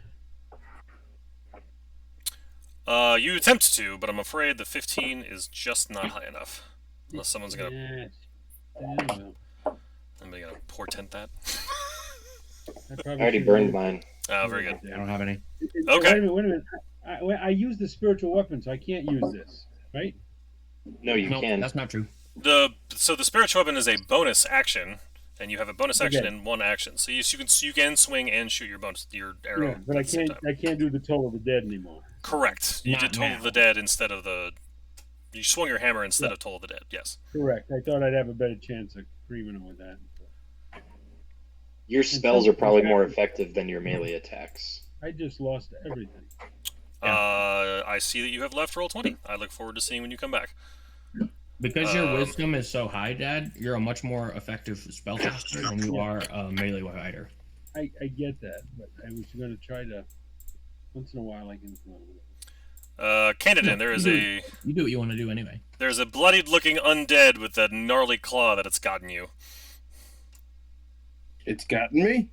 You attempt to, but I'm afraid the 15 is just not high enough. Unless someone's gonna... Yeah, well, Somebody gonna portent that? I I already burned mine. Oh, very good. I don't have any. Okay. Wait a minute. I use the spiritual weapon, so I can't use this, right? No, you No, can. that's not true. So the spiritual weapon is a bonus action, and you have a bonus action Okay. and one action. So you can swing and shoot your arrow. Yeah, but I at the same can't. time. I can't do the toll of the dead anymore. Correct. You Not did Toll now. of the Dead instead of the. You swung your hammer instead Yeah. of Toll of the Dead. Yes. Correct. I thought I'd have a better chance of screaming with that. Your spells are probably more effective than your melee attacks. I just lost everything. I see that you have left roll 20. I look forward to seeing when you come back. Because your wisdom is so high, Dad, you're a much more effective spellcaster than you are a melee fighter. I get that, but I was going to try to. Once in a while, I can. Candidan, there is You do what you want to do anyway. there's a bloodied-looking undead with that gnarly claw that it's gotten you. It's gotten me.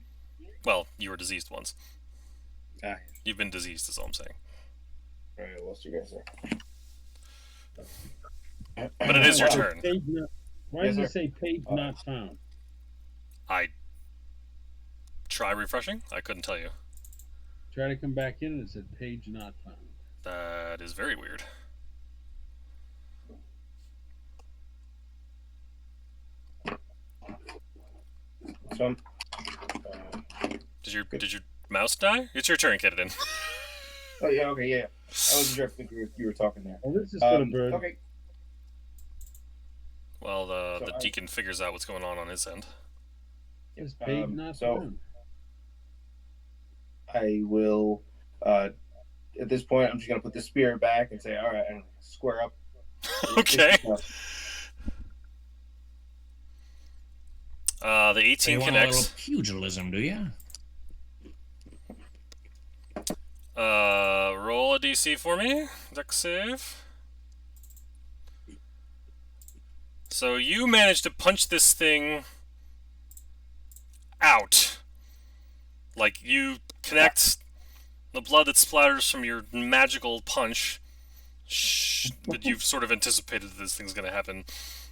Well, you were diseased once. Ah, You've been diseased, is all I'm saying. all right, I lost you guys there. But it is your turn. Why Yes, does it sir. say page not found? I try refreshing. I couldn't tell you. Try to come back in and it said page not found. That is very weird. So, Did your mouse die? It's your turn, Candidan. oh yeah, okay, yeah. I wasn't sure if you were talking there. Oh, this is for the bird. Okay. Well, So the deacon figures out what's going on his end. It's page not so found. I will. At this point, I'm just gonna put the spear back and say, "All right, and square up." Okay. The So you 18 want a little connects. pugilism, do you? Roll a DC for me. Dex save. So you managed to punch this thing out. Like, you connect the blood that splatters from your magical punch. But you've sort of anticipated that this thing's gonna happen.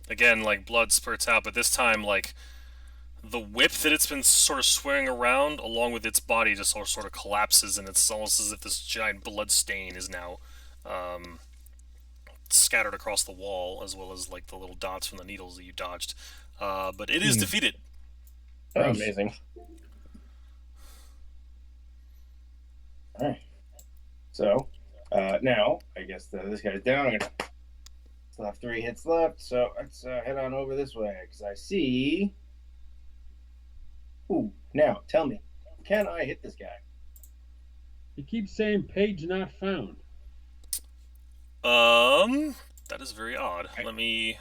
Again, like, blood spurts out, but this time, like, the whip that it's been sort of swinging around, along with its body, just sort of collapses, and it's almost as if this giant blood stain is now scattered across the wall, as well as like the little dots from the needles that you dodged. But it is defeated. Oh, Gross. amazing. All right. So now I guess this guy's down. I'm gonna still have 3 hits left, so let's head on over this way because I see. Ooh, now tell me, can I hit this guy? He keeps saying page not found. That is very odd. Let me.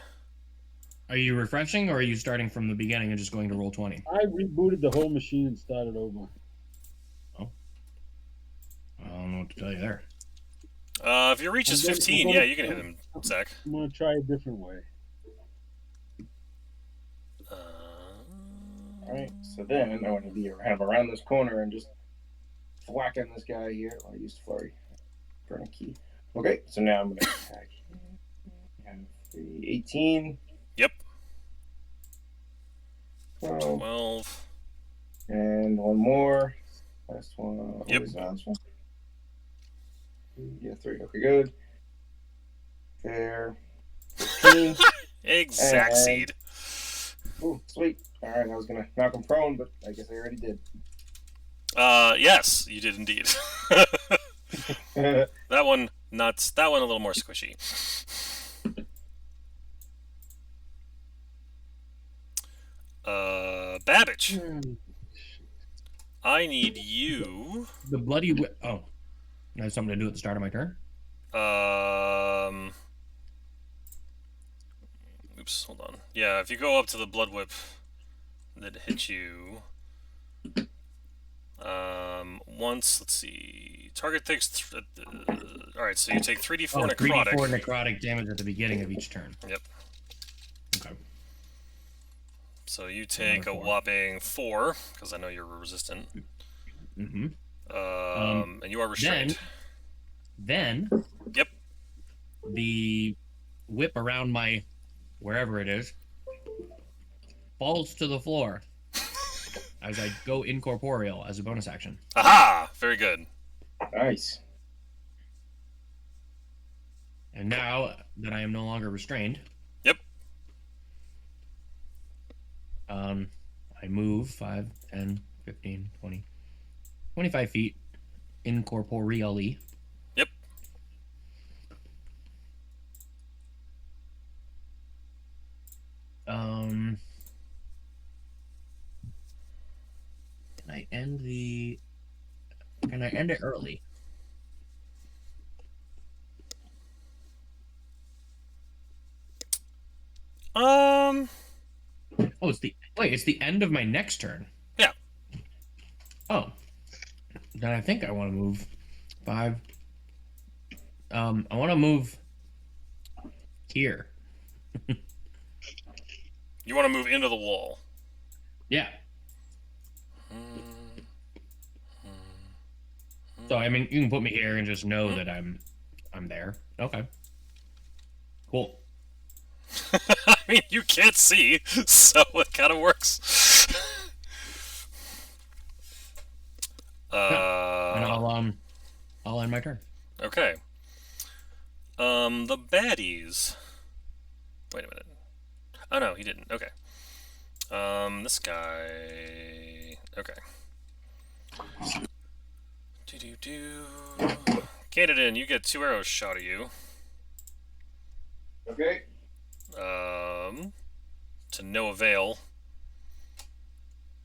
Are you refreshing, or are you starting from the beginning and just going to roll 20? I rebooted the whole machine and started over. Oh. I don't know what to tell you there. If your reach is I'm gonna- 15, I'm yeah, gonna- you can hit him, Zach. I'm gonna try a different way. All right. So then I want to be around this corner and just whacking this guy here. I used flurry. Burn a key. Okay. So now I'm gonna attack. I have 18. Yep. 12. 12. And one more. Last one. Yep. What is that? This one? Yeah, 3. Okay, good. Fair. 15. Exact And- seed. Ooh, sweet. All right, I was gonna knock him prone, but I guess I already did. Yes, you did indeed. That one nuts. That one a little more squishy. Babbage. I need you. The bloody whip. Oh. I have something to do at the start of my turn? Oops, hold on. Yeah, if you go up to the blood whip that hit you. Once, let's see. Target takes. Alright, so you take 3d4 necrotic. 3d4 necrotic damage at the beginning of each turn. Yep. Okay. So you take a Another 4. whopping 4, because I know you're resistant. Mm-hmm. And you are restrained. Then. Yep. The whip around my wherever it is falls to the floor as I go incorporeal as a bonus action. Aha! Very good. Nice. And now that I am no longer restrained. Yep. I move 5, 10, 15, 20, 25 feet incorporeally. Yep. Can I end it early? Oh, it's the end of my next turn. Yeah. Oh. Then I think I want to move 5. I want to move here. You want to move into the wall. Yeah. So I mean, you can put me here and just know that I'm there. Okay. Cool. I mean, you can't see, so it kind of works. And I'll end my turn. Okay. The baddies. Wait a minute. Oh no, he didn't. Okay. This guy. Okay. Do. Canadan, you get 2 arrows shot at you. Okay. To no avail.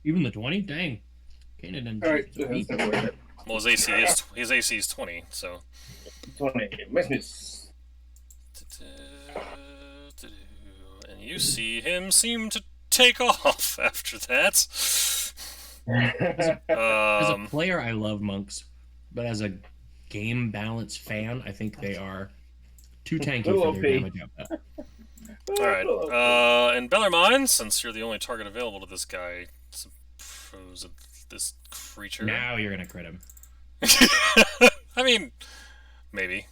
Even the 20? Dang. Kanan All right. That's not worth it. Well, his AC is 20, so. 20. Business. And you see him seem to take off after that. As a player, I love monks, but as a game balance fan, I think they are too tanky for their damage output. Alright, and Bellarmine, since you're the only target available to this guy, this creature. Now you're gonna crit him. I mean, maybe.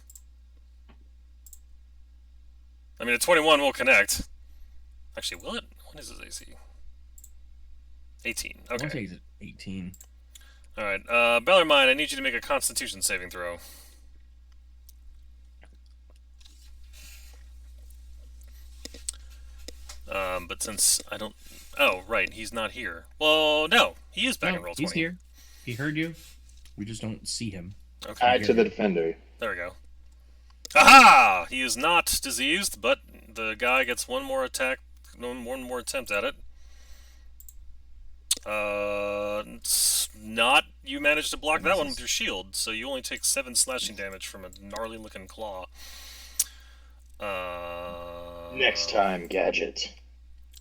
I mean, a 21 will connect. Actually, will it? What is his AC? 18. I want to say Okay. he's at 18. Alright, Bellarmine, I need you to make a Constitution saving throw. But since I don't... Oh, right, he's not here. Well, no, he is back in roll 20. He's here. He heard you. We just don't see him. Okay, Add to the defender. there we go. Aha! He is not diseased, but the guy gets one more attack, one more attempt at it. It's not... You managed to block that one with your shield, so you only take 7 slashing damage from a gnarly-looking claw. Next time, Gadget.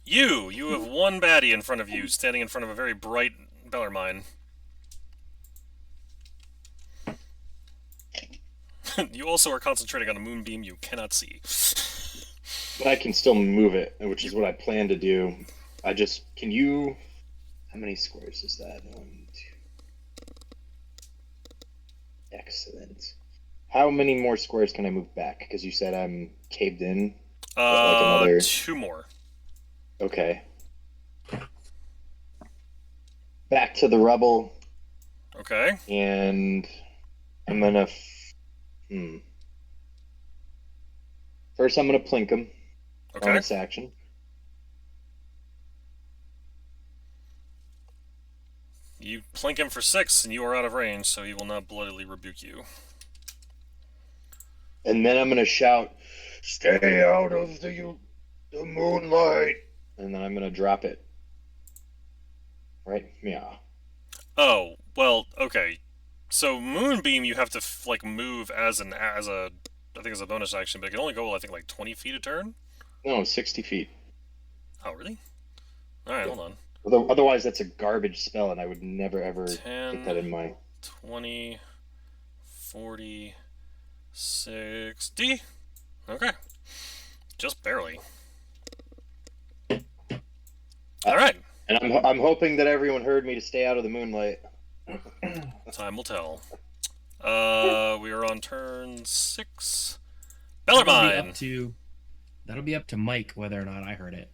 You have one baddie in front of you, standing in front of a very bright Bellarmine. You also are concentrating on a moonbeam you cannot see. But I can still move it, which is what I plan to do. Can you... How many squares is that? 1, 2... Excellent. How many more squares can I move back? Because you said I'm caved in. Another... 2 more. Okay. Back to the rubble. Okay. And I'm gonna... First, I'm gonna plink him. Okay. Bonus action. You plink him for 6, and you are out of range, so he will not bloodily rebuke you. And then I'm gonna shout, "Stay out of the moonlight!" And then I'm gonna drop it. Right? Yeah. Oh, well, okay. So Moonbeam, you have to move as a bonus action, but it can only go I think like 20 feet a turn. No, 60 feet. Oh, really? All right, hold on. Otherwise, that's a garbage spell, and I would never ever 10, get that in my... 20, 40, 60. Okay. Just barely. All right. And I'm hoping that everyone heard me to stay out of the moonlight. Time will tell. We are on turn 6. That'll Bellarmine! That'll be up to Mike whether or not I heard it.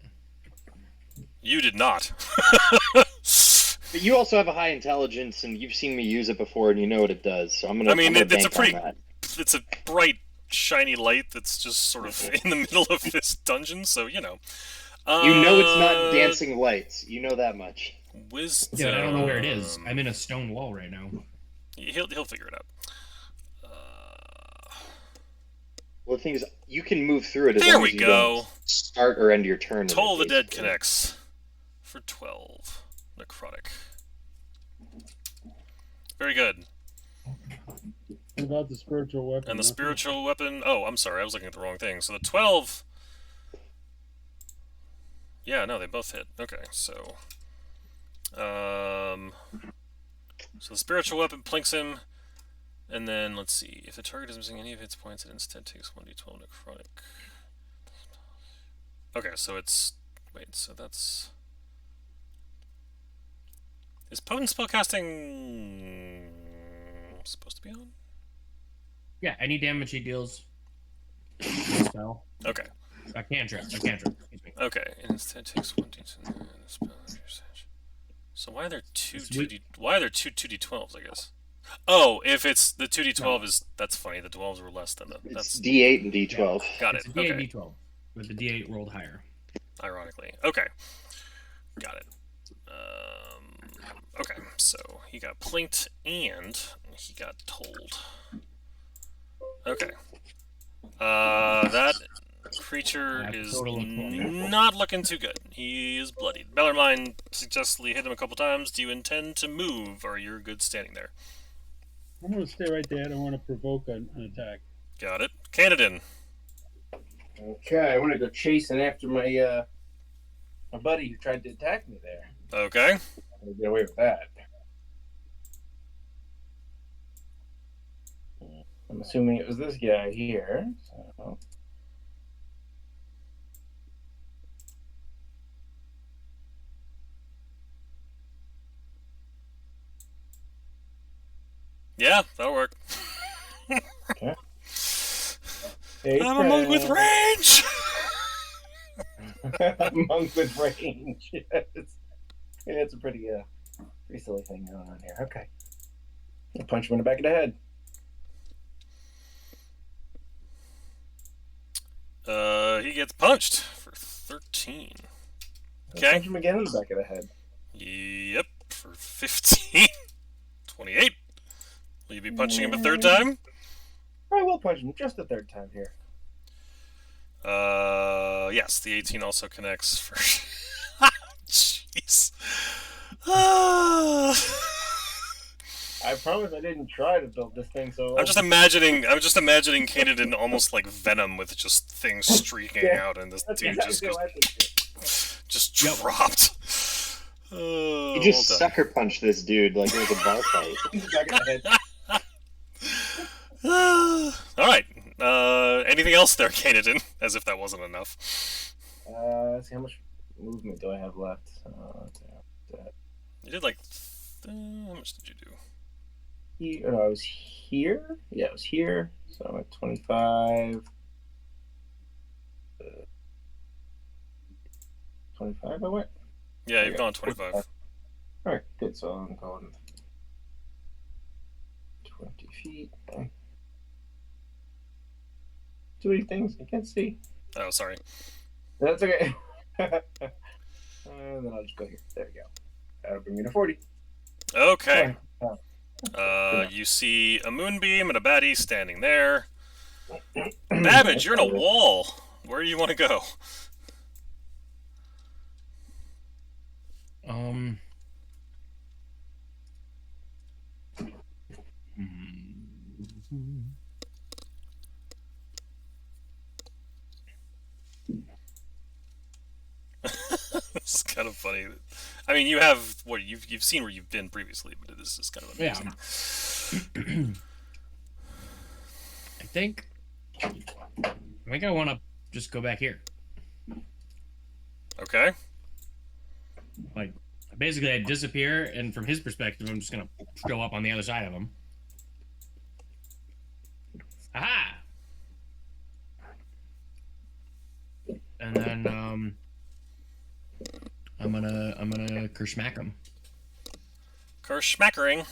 You did not. But you also have a high intelligence, and you've seen me use it before, and you know what it does. So I'm gonna. It's a bright, shiny light that's just sort of in the middle of this dungeon. So You know it's not dancing lights. You know that much. Wisdom. Yeah, I don't know where it is. I'm in a stone wall right now. He'll figure it out. Well, the thing is, you can move through it as There long we as you go. don't start or end your turn. Toll of the Dead connects for 12. Necrotic. Very good. What about the spiritual weapon? And the spiritual weapon... Oh, I'm sorry, I was looking at the wrong thing. So the 12... Yeah, no, they both hit. Okay, so... So the spiritual weapon plinks him, and then, let's see, if the target is missing any of its points, it instead takes 1d12 necrotic. Okay, so it's... Wait, so that's... Is potent spellcasting supposed to be on? Yeah, any damage he deals. Spell. Okay. A cantrip. Excuse me. Okay, and instead takes 1d12 spell. So why are there two 2d12s, I guess? Oh, if it's the 2d12 is... That's funny, the 12s were less than the... It's D8 and D12. Yeah, got it. It's a D8, Okay. D12, with the D8 rolled higher. Ironically. Okay. Got it. Okay, so he got plinked and he got told. Okay. That creature is not looking too good. He is bloodied. Bellarmine successfully hit him a couple times. Do you intend to move, or you're good standing there? I'm going to stay right there. I don't want to provoke an attack. Got it. Canadin. Okay, I want to go chasing after my my buddy who tried to attack me there. Okay. I'm gonna get away with that. I'm assuming it was this guy here. So. Yeah, that'll work. Okay. I'm a monk with range! Monk with range. Yes. Yeah, it's a pretty silly thing going on here. Okay. I'll punch him in the back of the head. He gets punched for 13 14. I'll Okay. punch him again in the back of the head. Yep, for 15. 28. Will you be punching him a third time? I will punch him just a third time here. Yes, the 18 also connects for. Jeez. Ah. I promise I didn't try to build this thing so. I'm just imagining Kanedin almost like Venom with just things streaking Yeah, out, and this That's dude exactly what I think. just dropped. Oh, You just well done. sucker punched this dude like it was a bar fight. In the back of the head. All right. Anything else there, Kanedin? As if that wasn't enough. Let's see, how much movement do I have left? You did like. How much did you do? I was here. Yeah, I was here. So I'm at 25. 25 I went? Yeah, you've gone 25. Alright, good. So I'm going 20 feet. Too many things I can't see. Oh, sorry. That's okay. And then I'll just go here. There we go. That'll bring me to 40. Okay. Oh. You see a moonbeam and a baddie standing there. Babbage, you're in a wall. Where do you want to go? It's kind of funny. I mean, you have what you've seen where you've been previously, but this is kind of amazing. Yeah. I think I want to just go back here. Okay. Like, basically, I disappear, and from his perspective, I'm just gonna show up on the other side of him. Aha! And then I'm gonna kerschmack him. Kerschmackering.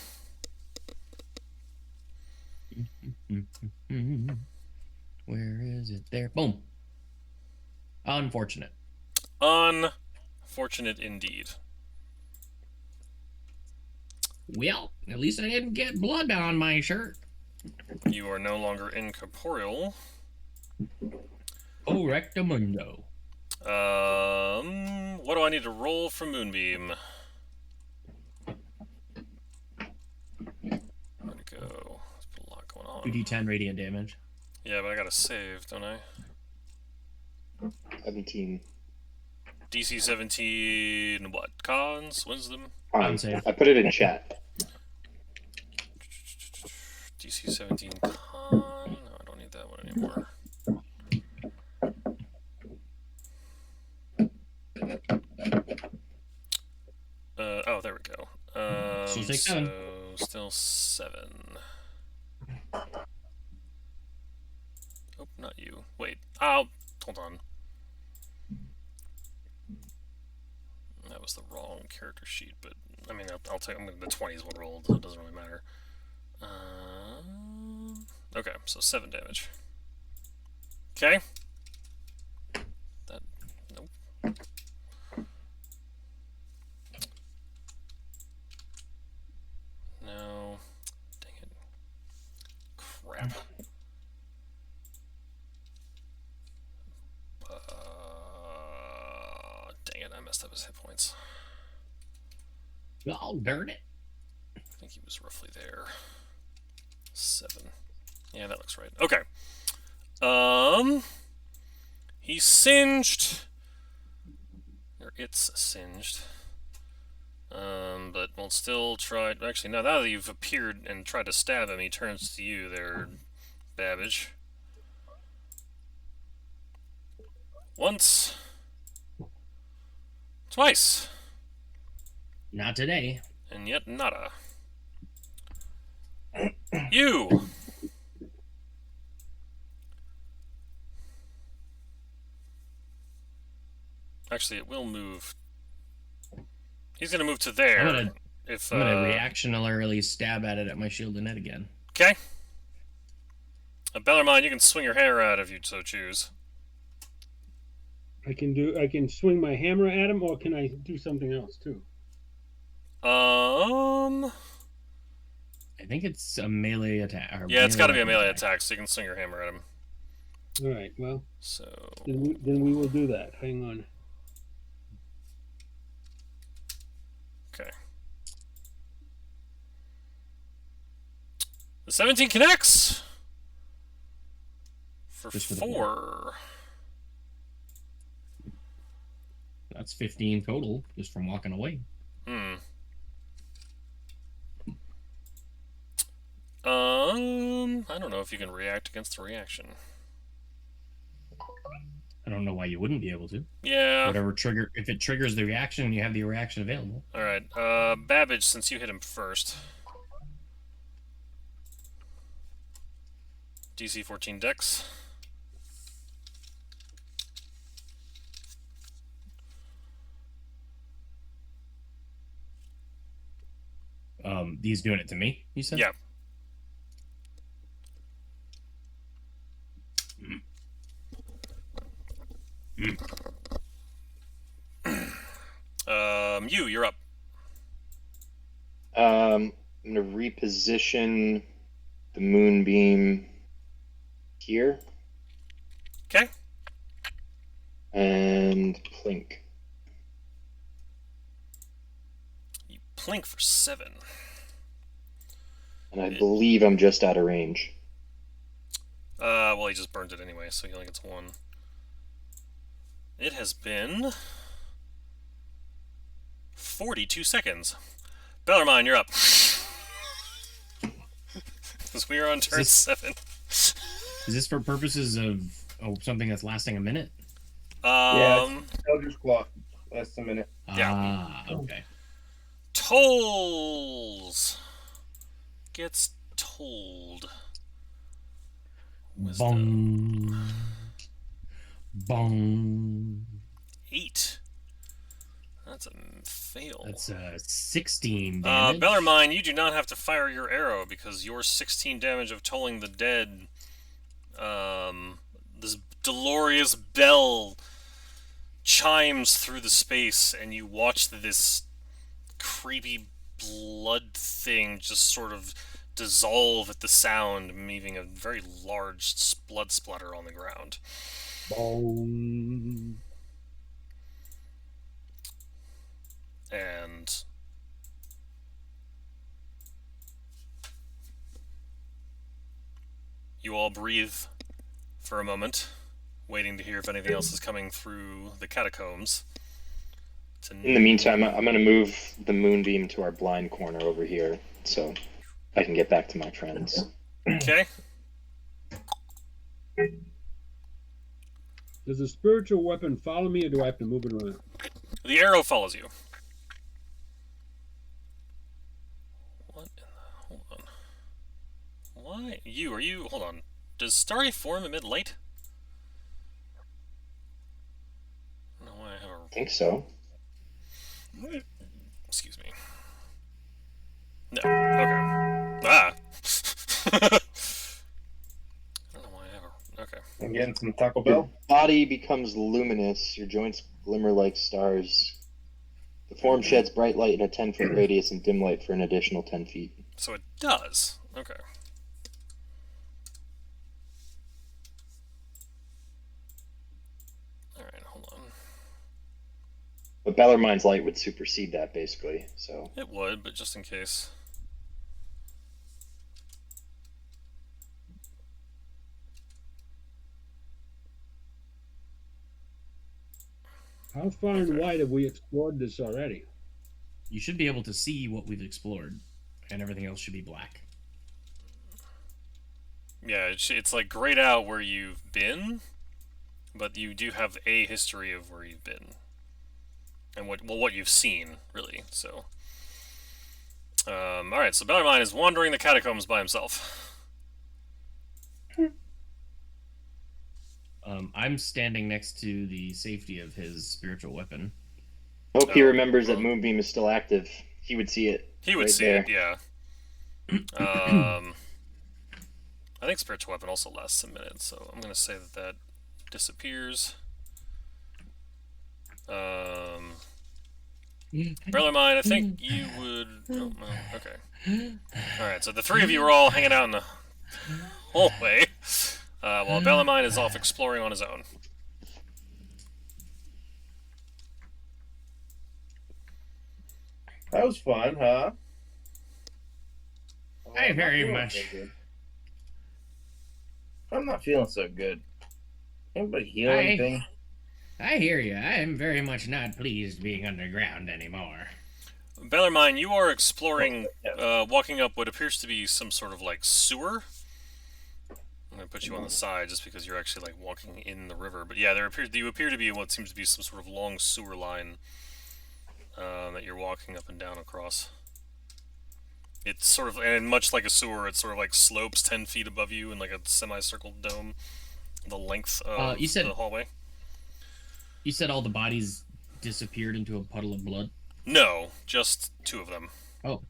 Where is it? There. Boom. Unfortunate. Unfortunate indeed. Well, at least I didn't get blood on my shirt. You are no longer incorporeal. Oh, rectamundo. What do I need to roll for Moonbeam? Where'd it go? There's been a lot going on. 2d10 radiant damage. Yeah, but I gotta save, don't I? 17. DC 17, what? Cons? Wisdom? Con save. I put it in chat. DC 17 con? No, I don't need that one anymore. Oh, there we go. So take 7. So still 7. Oh, not you. Wait. Oh, hold on. That was the wrong character sheet, but I mean, I'll take. I'm gonna the 20s one rolled. So it doesn't really matter. Okay, so 7 damage. Okay. That nope. No. Dang it. Crap. Dang it, I messed up his hit points. Oh, darn it. I think he was roughly there. 7. Yeah, that looks right. Okay. He's singed. Or it's singed. But we'll still try. Actually, no, now that you've appeared and tried to stab him, he turns to you there, Babbage. Once. Twice. Not today. And yet nada. You! Actually, it will move. He's gonna move to there. I'm gonna if reactionarily stab at it at my shield and net again. Okay. Bellarmine, you can swing your hair out if you so choose. I can swing my hammer at him, or can I do something else too? Um. I think it's a melee attack. Or Yeah, it's got to be a weapon melee attack, so you can swing your hammer at him. All right. Well, So. then we will do that. Hang on. Okay. The 17 connects for Just for the 4. That's 15 total just from walking away. I don't know if you can react against a reaction. I don't know why you wouldn't be able to. Yeah. Whatever trigger, if it triggers the reaction, you have the reaction available. All right. Babbage, since you hit him first. DC 14 Dex. He's doing it to me, you said? Yeah. You're up. I'm gonna reposition the moonbeam here. Okay. And plink. You plink for 7. And I believe I'm just out of range. Well, he just burned it anyway, so he only gets 1. It has been 42 seconds. Bellarmine, you're up. Because we are on turn 7. Is this for purposes of something that's lasting a minute? Yeah, it's Eldritch Claw. Last a minute. Yeah. Ah, okay. Tolls. Gets told. Bong. Bong. 8. That's a fail. That's 16 damage. Bellarmine, you do not have to fire your arrow because your 16 damage of tolling the dead, this dolorous bell chimes through the space, and you watch this creepy blood thing just sort of dissolve at the sound, leaving a very large blood splatter on the ground. Boom. And you all breathe for a moment, waiting to hear if anything else is coming through the catacombs. In the meantime, I'm going to move the moonbeam to our blind corner over here, so I can get back to my friends. Okay. Does the spiritual weapon follow me, or do I have to move it around? The arrow follows you. What in the... Hold on. Why? Are you... Hold on. Does starry form emit light? I don't know why I have a... I think so. Excuse me. No. Okay. Ah! I don't know why I have a... Okay. I'm getting some Taco Your Bell. body becomes luminous, your joints glimmer like stars. The form sheds bright light in a 10-foot radius and dim light for an additional 10 feet. So it does. Okay. Alright, hold on. But Bellarmine's light would supersede that, basically, so... It would, but just in case. How far and wide have we explored this already? You should be able to see what we've explored, and everything else should be black. Yeah, it's like grayed out where you've been, but you do have a history of where you've been. And what you've seen, really, so... Alright, so Bellarmine is wandering the catacombs by himself. I'm standing next to the safety of his spiritual weapon. Hope he remembers that Moonbeam is still active. He would see it. He would right see there. it, yeah. I think Spiritual Weapon also lasts a minute, so I'm going to say that disappears. Bellarmine, I think you would. Oh, well, okay. All right. So the three of you are all hanging out in the hallway, while Bellarmine is off exploring on his own. That was fun, huh? Well, I I'm not very feeling much. so good. I'm not feeling so good. Anybody heal anything? I hear you. I am very much not pleased being underground anymore. Bellarmine, you are exploring, Yeah. walking up what appears to be some sort of like sewer. I'm gonna put you on the side just because you're actually like walking in the river. But yeah, you appear to be what seems to be some sort of long sewer line that you're walking up and down across. It's sort of, and much like a sewer, it sort of like slopes 10 feet above you in like a semicircle dome, the length of You said the hallway. you said all the bodies disappeared into a puddle of blood. No, just two of them. Oh,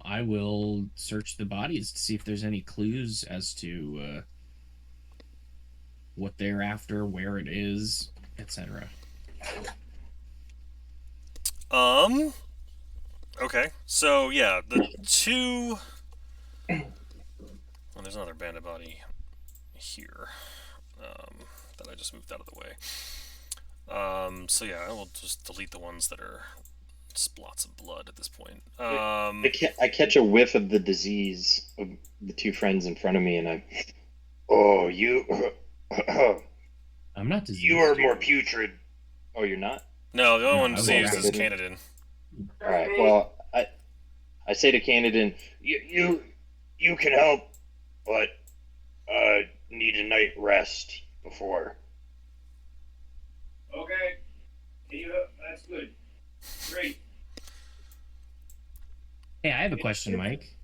I will search the bodies to see if there's any clues as to what they're after, where it is, etc. Okay, so yeah, the two. Well, there's another bandit body here that I just moved out of the way. So yeah, I will just delete the ones that are splots of blood at this point. I catch a whiff of the disease of the two friends in front of me, and I. Oh, you. I'm not diseased. You are more putrid. Oh, you're not? No, the only No, one I was diseased is Canadin. Canadin. All right. Well, I say to Canadin, you can help, but need a night rest before. Okay. That's good. Great. Hey, I have a question, Mike.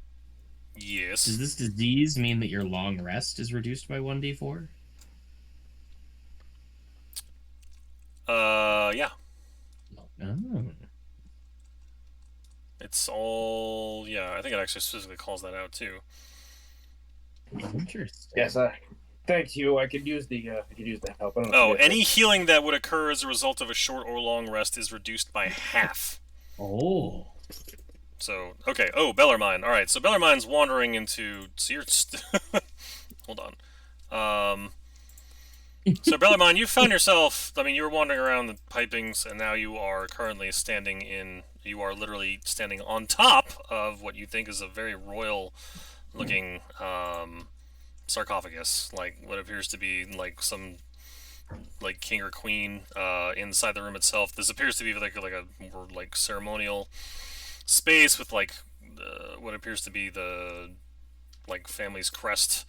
Yes. Does this disease mean that your long rest is reduced by 1d4? Yeah. Oh. It's all, yeah, I think it actually specifically calls that out too. Interesting. Yes, thank you. I could use the help. I don't know Oh, if you any healing that would occur as a result of a short or long rest is reduced by half. Oh. So, okay. Oh, Bellarmine. All right. So Bellarmine's wandering into. So you're. Hold on. So Bellarmine, you found yourself. I mean, you were wandering around the pipings, and now you are currently standing in. You are literally standing on top of what you think is a very royal-looking sarcophagus, like what appears to be like some like king or queen inside the room itself. This appears to be like a more like ceremonial space with like what appears to be the like family's crest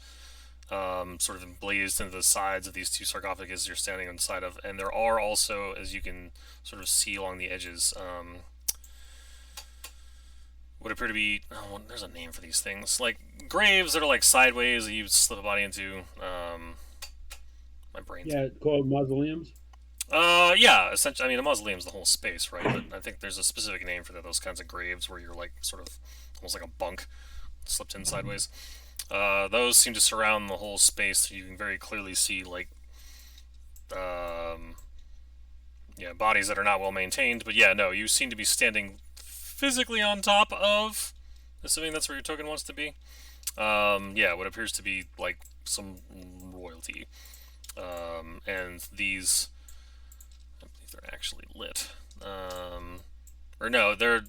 sort of emblazed into the sides of these two sarcophagus you're standing inside of, and there are also, as you can sort of see along the edges, what appear to be, oh, there's a name for these things, like graves that are like sideways that you slip a body into. My brain's Yeah, called mausoleums. yeah, essentially. I mean, a mausoleum's the whole space, right? But I think there's a specific name for that. Those kinds of graves where you're like sort of almost like a bunk slipped in sideways. Those seem to surround the whole space. You can very clearly see like, yeah, bodies that are not well maintained. But yeah, no, you seem to be standing physically on top of. Assuming that's where your token wants to be. Yeah, what appears to be like some royalty. And these. If they're actually lit. Or no, they're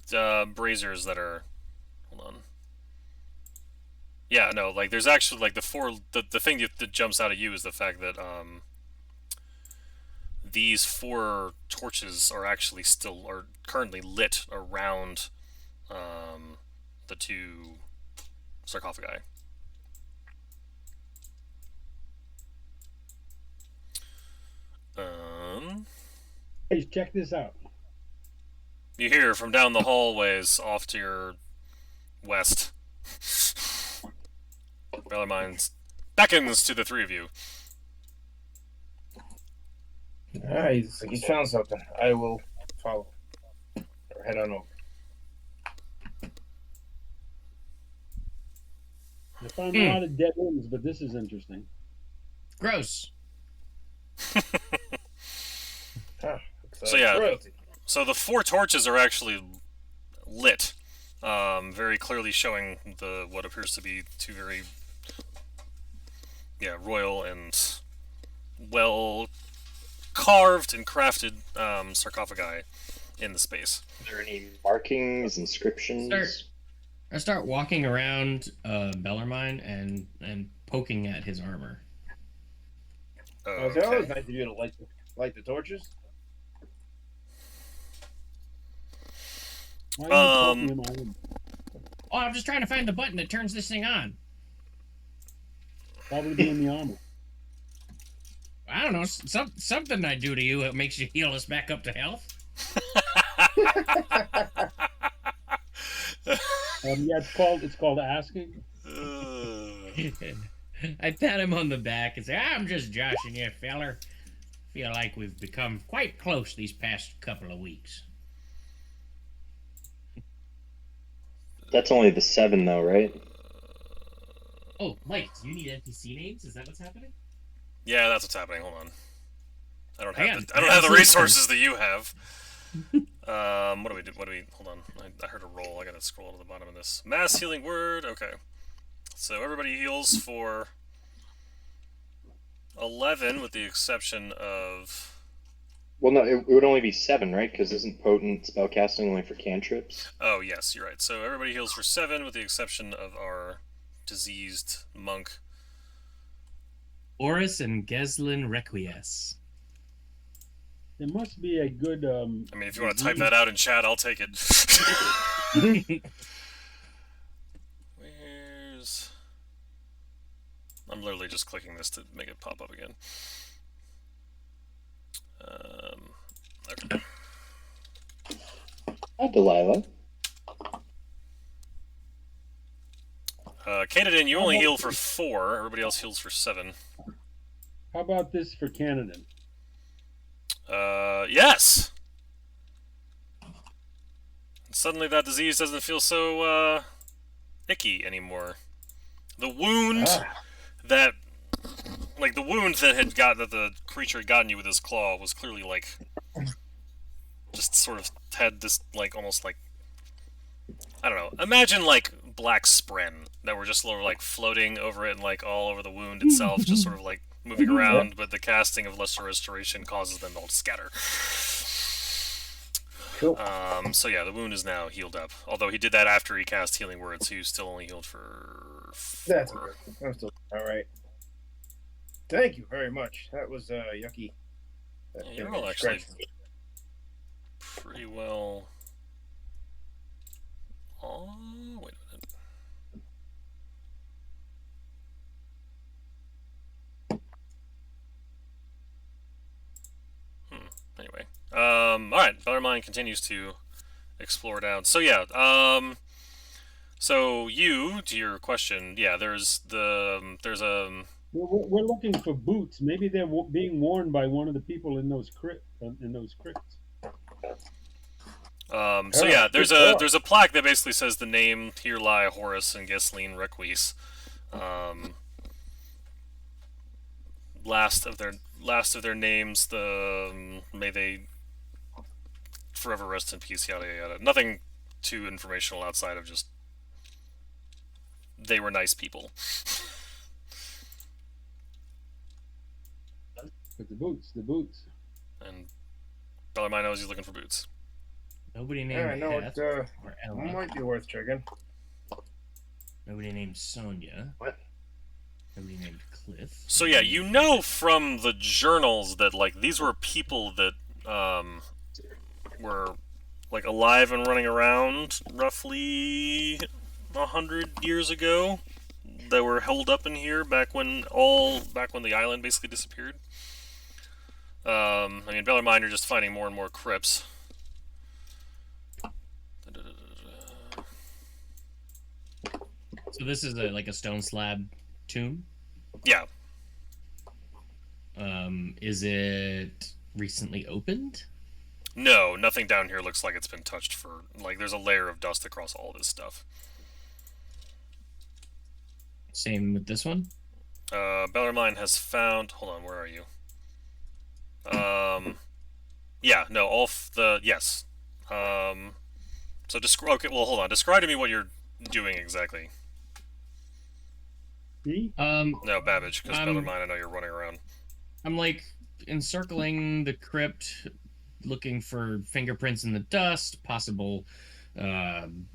braziers that are. Hold on. Yeah, no, like there's actually like the thing that jumps out at you is the fact that these 4 torches are actually are currently lit around the 2 sarcophagi. Hey, check this out. You hear from down the hallways off to your west. Bellarmine beckons to the 3 of you. Alright, he's found something. I will follow. Or head on over. I found a lot of dead ends, but this is interesting. Gross. Looks So yeah, royalty. so the 4 torches are actually lit, very clearly showing what appears to be 2 very royal and well carved and crafted sarcophagi in the space. Are there any markings, inscriptions? I start walking around Bellarmine and poking at his armor. It's always nice of you to light the torches. Why are you poking him on? Oh, I'm just trying to find the button that turns this thing on. Probably be in the armor. I don't know, something I do to you that makes you heal us back up to health. Yeah, it's called asking. I pat him on the back and say, I'm just joshing you, feller. Feel like we've become quite close these past couple of weeks. That's only the 7, though, right? Oh, Mike, do you need NPC names? Is that what's happening? Yeah, that's what's happening. Hold on. I don't have I the resources that you have. What do we do? Hold on. I heard a roll. I gotta scroll to the bottom of this. Mass healing word. Okay. So everybody heals for 11, with the exception of. Well, no, it would only be 7, right? Because isn't potent spellcasting only for cantrips? Oh yes, you're right. So everybody heals for 7, with the exception of our diseased monk. Oris and Geslin Requies. There must be a good. I mean, if you want to type that out in chat, I'll take it. Where's? I'm literally just clicking this to make it pop up again. Okay. Hi, Delilah. Canadin, you only heal for 4. Everybody else heals for 7. How about this for Canada? Yes! Suddenly that disease doesn't feel so, icky anymore. The wound that... Like, the wound that the creature had gotten you with his claw was clearly, like... Just sort of had this, like, almost like... I don't know. Imagine, like, black spren that were just sort of, like, floating over it and, like, all over the wound itself, just sort of, like, moving around, but the casting of Lesser Restoration causes them all to scatter. Cool. So yeah, the wound is now healed up. Although he did that after he cast Healing Word, so he was still only healed for 4. That's good. I'm still alright. Thank you very much. That was yucky. Yeah, you're all actually pretty well... Oh, wait a minute. Anyway. Alright, Bellarmine continues to explore down. So yeah, so you, to your question, yeah, there's a... We're looking for boots. Maybe they're being worn by one of the people in those crypts. So yeah, there's a plaque that basically says the name "Here lie Horus and Gesline Requies." Last of their names. May they forever rest in peace. Yada yada. Nothing too informational outside of just they were nice people. But the boots. And Bellarmine knows he's looking for boots. Nobody named Yeah, I know Heth it or Ella. might be worth checking. Nobody named Sonia. What? Nobody named Cliff. So yeah, you know from the journals that like these were people that were like alive and running around roughly 100 years ago, that were held up in here back when the island basically disappeared. I mean, Bellarmine are just finding more and more crypts. So this is like a stone slab tomb? Yeah. Is it recently opened? No, nothing down here looks like it's been touched for... Like, there's a layer of dust across all this stuff. Same with this one? Bellarmine has found... Hold on, where are you? Yeah, no, yes. So describe. Okay, well, hold on. Describe to me what you're doing exactly. Me? No, Babbage, because Um, Bellarmine, I know you're running around. I'm like encircling the crypt, looking for fingerprints in the dust, possible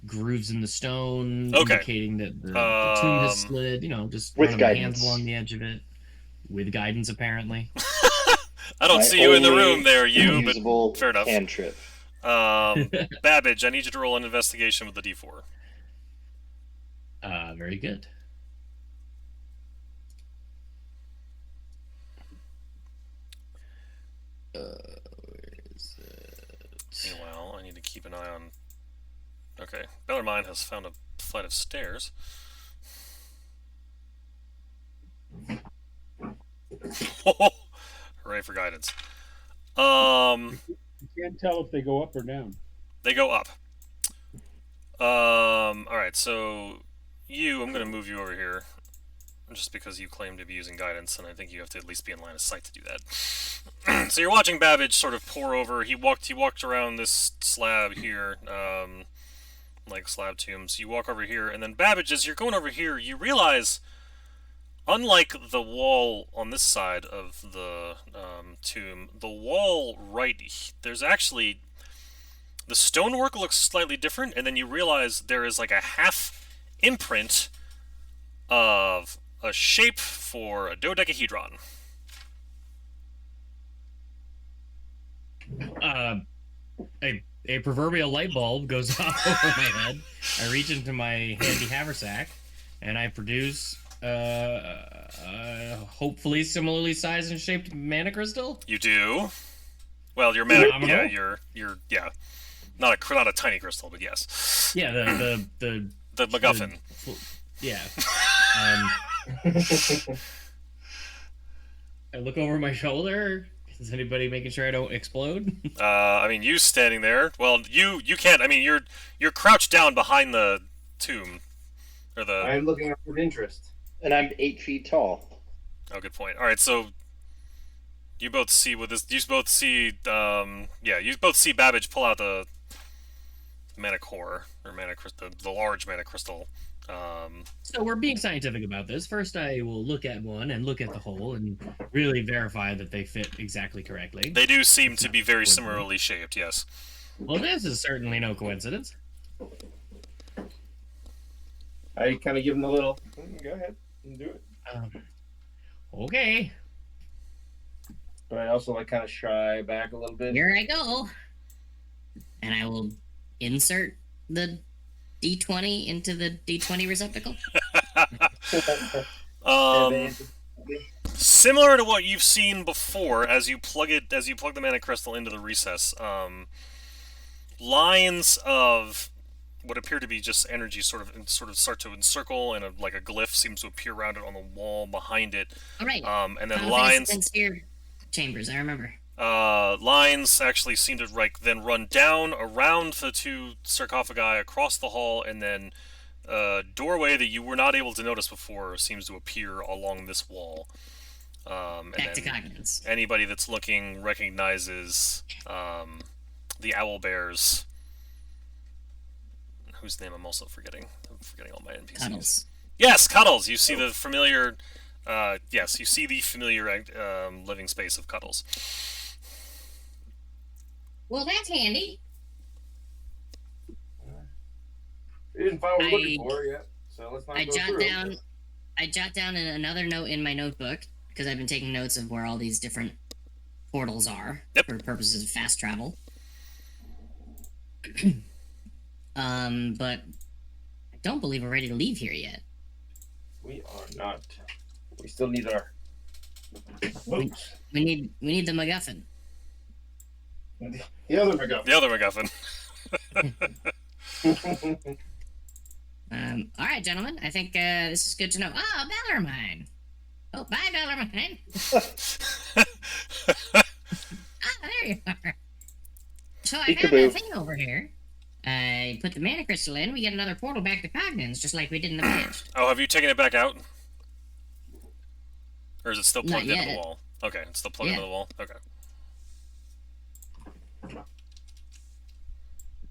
grooves in the stone, Okay. indicating that the tomb has Um, slid. Just With running my hands guidance. along the edge of it, with guidance apparently. I don't My see you in the only room there, you, but usable fair enough. cantrip. Babbage, I need you to roll an investigation with the D4. Very good. Where is it? Meanwhile, I need to keep an eye on. Okay, Bellarmine has found a flight of stairs. Hooray for guidance. You can't tell if they go up or down. They go up. All right, so I'm going to move you over here, just because you claim to be using guidance, and I think you have to at least be in line of sight to do that. So you're watching Babbage sort of pour over. He walked around this slab here, like slab tombs. You walk over here, and then Babbage, as you're going over here, you realize, unlike the wall on this side of the tomb, the wall there's actually, the stonework looks slightly different, and then you realize there is like a half imprint of a shape for a dodecahedron. A proverbial light bulb goes off over my head. I reach into my handy haversack, and I produce hopefully similarly sized and shaped mana crystal. You do. Well, your mana, Phenomenal. yeah, not a tiny crystal, but yes. Yeah, the MacGuffin. Yeah. I look over my shoulder. Is anybody making sure I don't explode? I mean, you standing there. Well, you can't. I mean, you're crouched down behind the tomb, or the. I'm looking up with interest. And I'm 8 feet tall. Oh, good point. All right, so you both see with this. You both see. You both see Babbage pull out the mana core or mana crystal, the large mana crystal. So we're being scientific about this. First, I will look at one and look at the whole and really verify that they fit exactly correctly. They do seem to be very similarly shaped. Yes. Well, this is certainly no coincidence. I kind of give him a little. Go ahead and do it. Okay. But I also like kind of shy back a little bit. Here I go. And I will insert the D20 into the D20 receptacle. Similar to what you've seen before, as you plug the mana crystal into the recess, lines of what appear to be just energy sort of start to encircle, and like a glyph seems to appear around it on the wall behind it. All right. And then lines. Sphere chambers. I remember. Lines actually seem to then run down around the two sarcophagi across the hall, and then a doorway that you were not able to notice before seems to appear along this wall. Back to cognizance. Anybody that's looking recognizes the owlbears, whose name I'm also forgetting. I'm forgetting all my NPCs. Cuddles. Yes, Cuddles. You see the familiar. Yes, you see the familiar living space of Cuddles. Well, that's handy. We didn't find what we're looking for yet, so let's not go through. I jot down another note in my notebook because I've been taking notes of where all these different portals are for purposes of fast travel. But I don't believe we're ready to leave here yet. We are not. We still need our boots. We need the MacGuffin. The other MacGuffin. The other MacGuffin. All right, gentlemen. I think this is good to know. Ah, Bellarmine. Oh, bye, Bellarmine. There you are. So I found a thing over here. I put the mana crystal in. We get another portal back to Cognins, just like we did in the pitch. Oh, have you taken it back out? Or is it still plugged Not into the yet. wall? Okay, it's still plugged into the wall. Okay.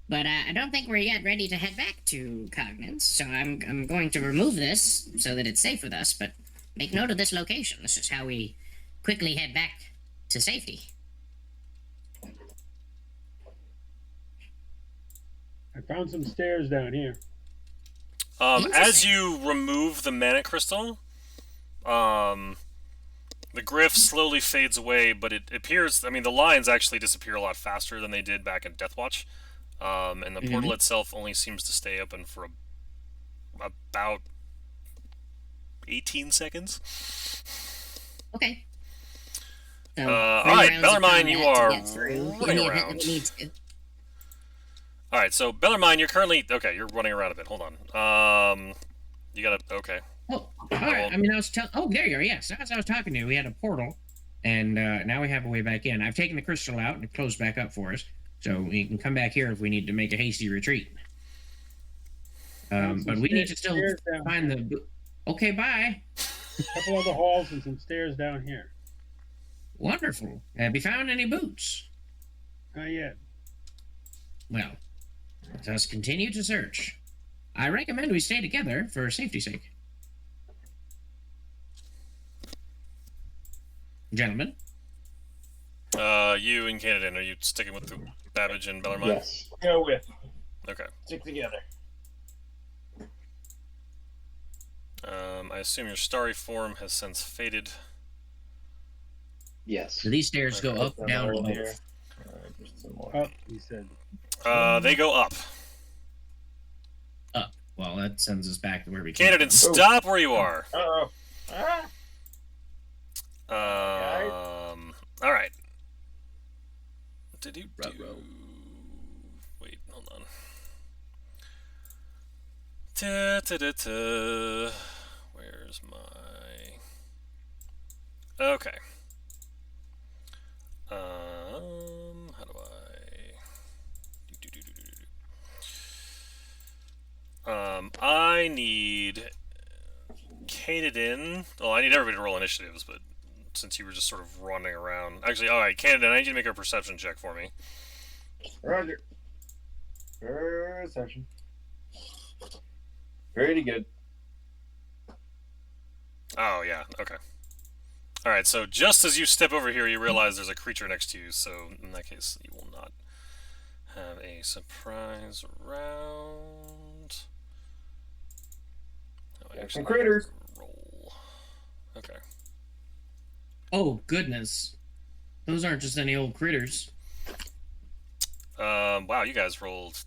But I don't think we're yet ready to head back to Cognance, so I'm going to remove this so that it's safe with us, but make note of this location. This is how we quickly head back to safety. I found some stairs down here. As Interesting. you remove the mana crystal, the glyph slowly fades away, but it appears. I mean, the lines actually disappear a lot faster than they did back in Deathwatch, and the portal itself only seems to stay open for about 18 seconds. Okay. So, all 3 right, rounds of Bellarmine, you combat to are get through running in the event around. that we need to. All right, so Bellarmine, you're currently okay. You're running around a bit. Hold on. You gotta okay. Oh, all right. I mean, I was telling. Oh, there you are. Yes, as I was talking to you, we had a portal, and now we have a way back in. I've taken the crystal out and it closed back up for us, so we can come back here if we need to make a hasty retreat. Found some But we need to still stairs down find here. the. Okay, bye. A couple other halls and some stairs down here. Wonderful. Have you found any boots? Not yet. Well, let us continue to search. I recommend we stay together for safety's sake. Gentlemen, You and Canada, are you sticking with the Babbage and Bellarmine? Yes. Go with. Okay. Stick together. I assume your starry form has since faded. Yes. do these stairs go up, down, or here. both? Just some more. Up, he said. They go up. Up. Well, that sends us back to where we came Canada, from. stop where you are. Uh-oh. All right. Did you do? Ruh-roh. Wait, hold on. Ta-ta-ta-ta. Where's my? Okay. How do I? I need Canadin. Well, I need everybody to roll initiatives, but since you were just sort of running around, actually, all right, Canadin, I need you to make a perception check for me. Roger. Perception. Pretty good. Oh yeah, okay. All right, so just as you step over here, you realize there's a creature next to you. So in that case, you will not have a surprise round. Oh, I Got actually some critters. roll. Okay. Oh, goodness. Those aren't just any old critters. Wow, you guys rolled.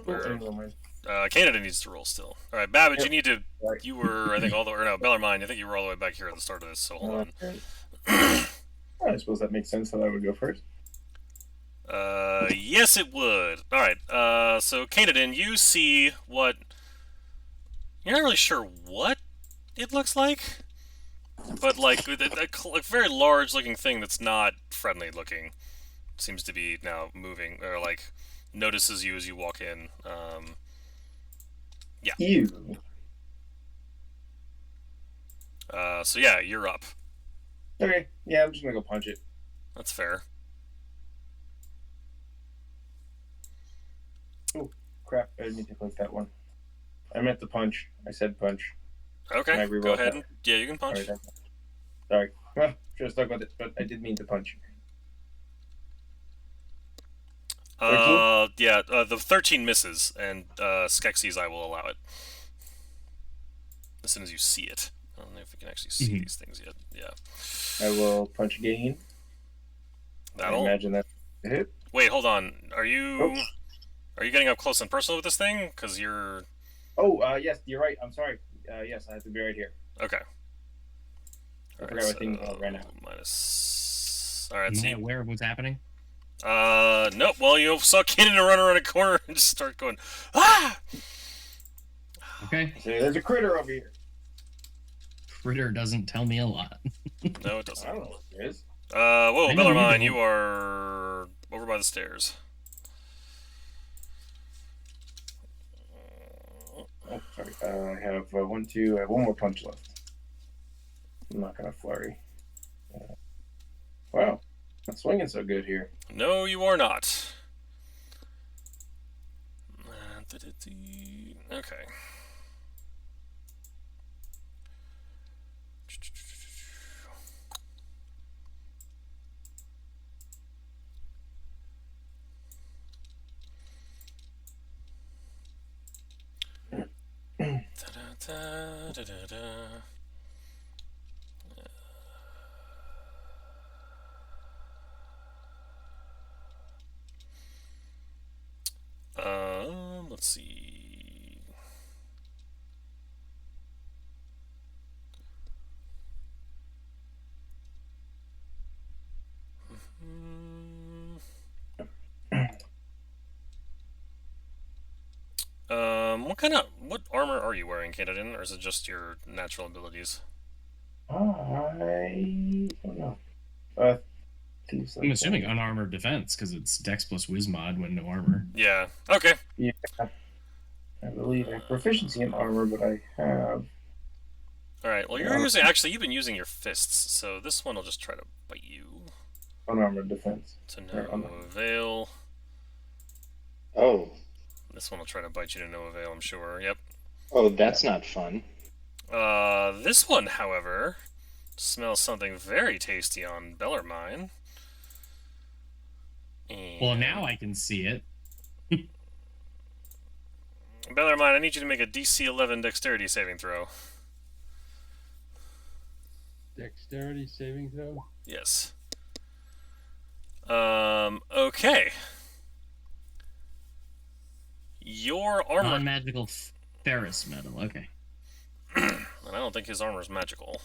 Where- Oh, mind. Canada needs to roll still. All right, Babbage, Yep. you need to. Right. You were, I think, all the or no, Bellarmine. I think you were all the way back here at the start of this. So hold on. Okay. I suppose that makes sense that I would go first. Yes, it would. All right. So Canadin, you see what? You're not really sure what it looks like, but like a very large-looking thing that's not friendly-looking seems to be now moving, or like notices you as you walk in. You. So yeah, you're up. Okay. Yeah, I'm just gonna go punch it. That's fair. Crap, I didn't need to click that one. I meant the punch. I said punch. Can I Okay, reroll go ahead. that? Yeah, you can punch. Sorry. Well, should have stuck with it, but I did mean to punch. 13? Yeah, the 13 misses, and Skeksis, I will allow it. As soon as you see it. I don't know if you can actually see these things yet. Yeah. I will punch again. I That'll. imagine that hit. Wait, hold on. Are you Oops. getting up close and personal with this thing? Because you're Oh, yes, you're right. I'm sorry. Yes, I have to be right here. okay. I forgot my thing ran out. Minus. All right. Am So I you, aware of what's happening? nope. Well, you saw Kenan run around a corner and just start going, ah! Okay. So there's a critter over here. Critter doesn't tell me a lot. No, it I doesn't. don't know what it is. Whoa, I know you Bellarmine, don't. you are over by the stairs. Oh, sorry. I have one, two. I have one more punch left. I'm not gonna flurry. Wow, not swinging so good here. No, you are not. Okay. Da-da-da-da-da-da. Let's see. What armor are you wearing, Kanadin, or is it just your natural abilities? I don't know. Things like I'm assuming that. unarmored defense because it's Dex plus Wismod when no armor. Yeah. Okay. Yeah, I believe I have proficiency in armor, but I have. All right. Well, you're using. Actually, you've been using your fists, so this one will just try to bite you. Unarmored defense. To Or no unarmored. avail. Oh, This one will try to bite you to no avail, I'm sure. Yep. oh, that's not fun. This one, however, smells something very tasty on Bellarmine. Well, now I can see it. Bellarmine, I need you to make a DC 11 dexterity saving throw. Dexterity saving throw. Yes. Okay. Your armor... Non-magical ferrous metal. Okay. And I don't think his armor is magical.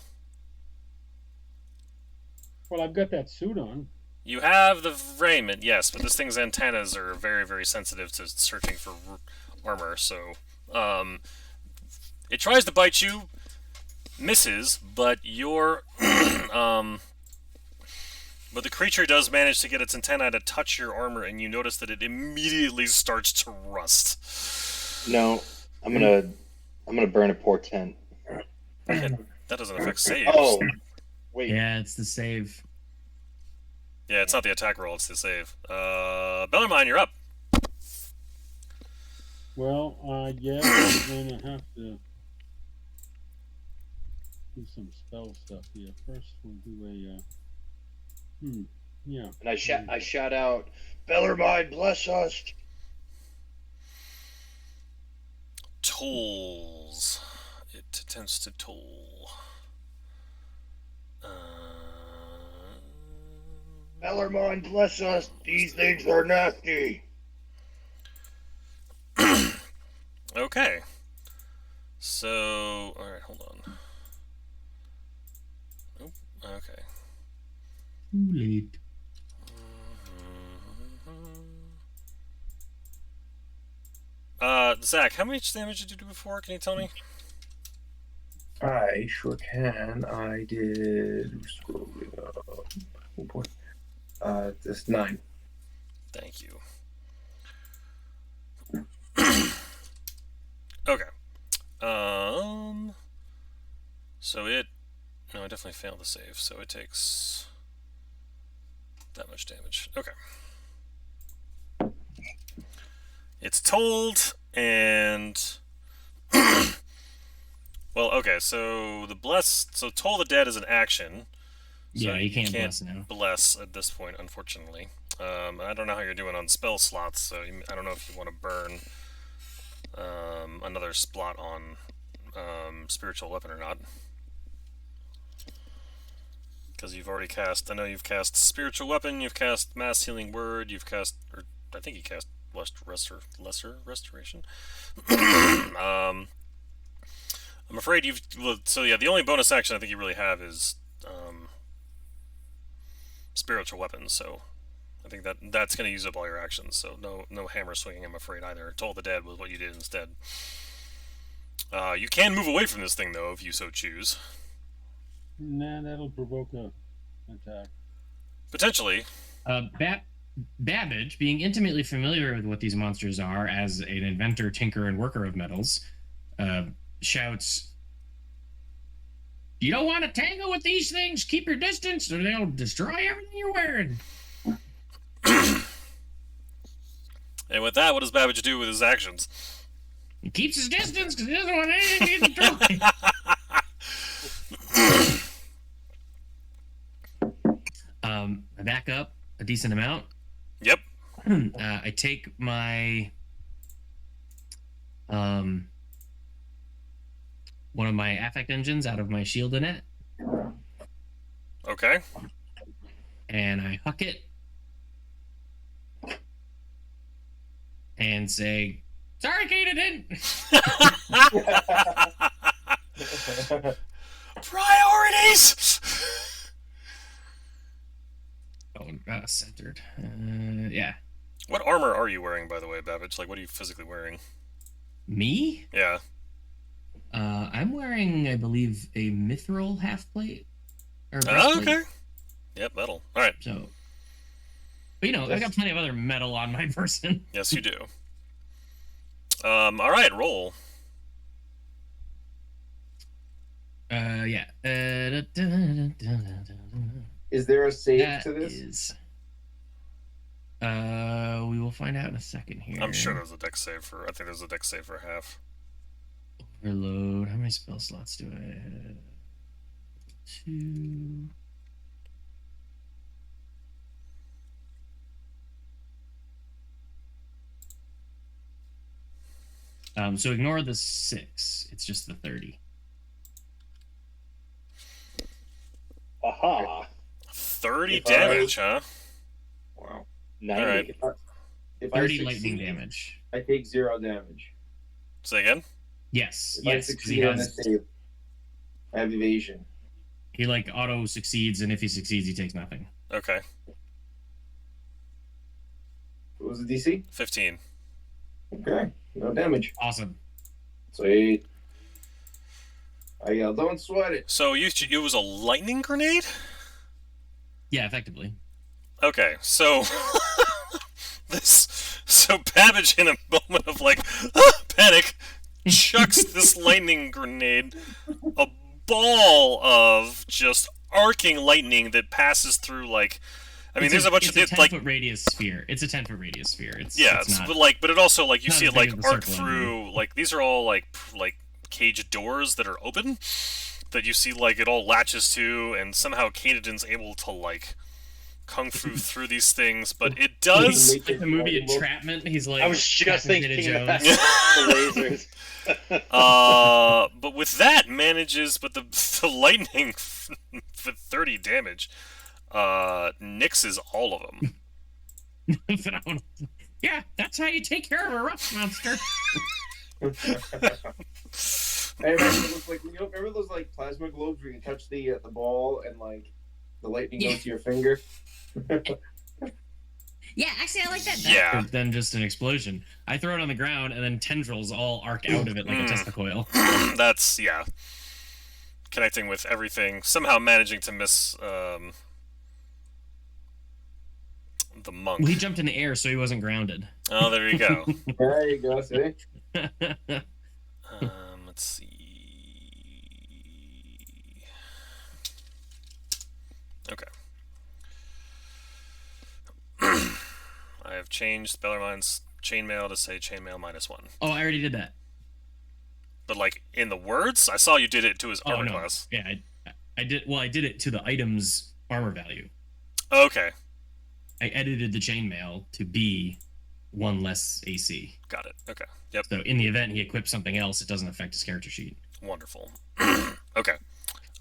Well, I've got that suit on. You have the raiment, yes, but this thing's antennas are very, very sensitive to searching for armor, so... it tries to bite you, misses, but your... But the creature does manage to get its antenna to touch your armor, and you notice that it immediately starts to rust. No, I'm gonna burn a portent. That doesn't affect saves. Oh, wait. Yeah, it's the save. Yeah, it's not the attack roll, it's the save. Bellarmine, you're up. Well, I guess I'm gonna have to do some spell stuff here. First, we'll do a. Yeah. And I shout out, Bellarmine, bless us. Tolls. It attempts to toll. Bellarmine, bless us. These things are nasty. Okay. So, alright, hold on. Nope. Okay. Too late. Zach, how much damage did you do before? Can you tell me? I sure can. I did. Scrolling up. Oh boy. Just 9. Thank you. Okay. So it... No, I definitely failed the save, so it takes that much damage. Okay. It's told, and... Well, okay, so the bless... So toll the dead is an action. So Yeah, you can't bless now. Bless at this point, unfortunately. I don't know how you're doing on spell slots, so I don't know if you want to burn another slot on spiritual weapon or not. Because you've already cast... I know you've cast spiritual weapon, you've cast mass healing word, you've cast... Or I think you cast lesser restoration. I'm afraid you've... Well, so yeah, the only bonus action I think you really have is spiritual weapons, so I think that's going to use up all your actions, so no hammer swinging, I'm afraid, either. Toll the Dead was what you did instead. You can move away from this thing, though, if you so choose. Nah, that'll provoke a attack. Potentially. Babbage, being intimately familiar with what these monsters are as an inventor, tinker, and worker of metals, shouts, "You don't want to tangle with these things? Keep your distance, or they'll destroy everything you're wearing." And with that, what does Babbage do with his actions? He keeps his distance because he doesn't want anything to get I back up a decent amount. Yep. I take my one of my affect engines out of my shield in it, Okay. and I huck it and say, "Sorry, Kate, I didn't." Priorities. Oh, centered. Yeah. What armor are you wearing, by the way, Babbage? Like, what are you physically wearing? Me? Yeah. I'm wearing, I believe, a mithril half plate. Or Oh, breastplate. okay. Yep, metal. All right. So, but you know, I got plenty of other metal on my person. Yes, you do. All right, roll. Yeah. Is there a save That to this? is. We will find out in a second here. I'm sure there's a deck save for. I think there's a deck save for half. Overload. How many spell slots do I have? 2. So ignore the 6. It's just the 30. Aha. 30 If I- damage, huh? Wow. 90. Alright. If I 30 lightning succeed, damage. I take 0 damage. Say again. Yes. If I Yes. 'Cause he succeed on has. this save, I have evasion. He like auto succeeds, and if he succeeds, he takes nothing. Okay. What was the DC? 15. Okay, no damage. Awesome. Sweet. I yell, don't sweat it. So it was a lightning grenade? Yeah, effectively. Okay, so so Babbage in a moment of like panic chucks this lightning grenade, a ball of just arcing lightning that passes through like. I mean, there's a bunch of it's a 10 like foot radius sphere. It's a 10 foot radius sphere. It's it's not, but it also like you not see as it like big of a arc circle through like these are all like cage doors that are open that you see like it all latches to, and somehow Katadin's able to like kung fu through these things, but it does. like the movie Entrapment. He's like I was just Captain thinking Indiana about Jones. the lasers. But with that manages, but the lightning for 30 damage, nixes all of them. Phenomenal. Yeah, that's how you take care of a rust monster. I remember it looks like, remember those like plasma globes where you touch the ball and like the lightning goes to your finger? Yeah, actually, I like that. Yeah. Then just an explosion. I throw it on the ground, and then tendrils all arc out of it like a Tesla coil. That's connecting with everything, somehow managing to miss the monk. Well, he jumped in the air, so he wasn't grounded. Oh, there you go. There you go, see? Let's see. Okay. I have changed Bellarmine's chainmail to say chainmail -1. Oh, I already did that. But like in the words, I saw you did it to his armor no. class. Yeah, I did. Well, I did it to the item's armor value. Okay, I edited the chainmail to be 1 less AC. got it. Okay, yep, So in the event he equips something else, it doesn't affect his character sheet. wonderful. Okay,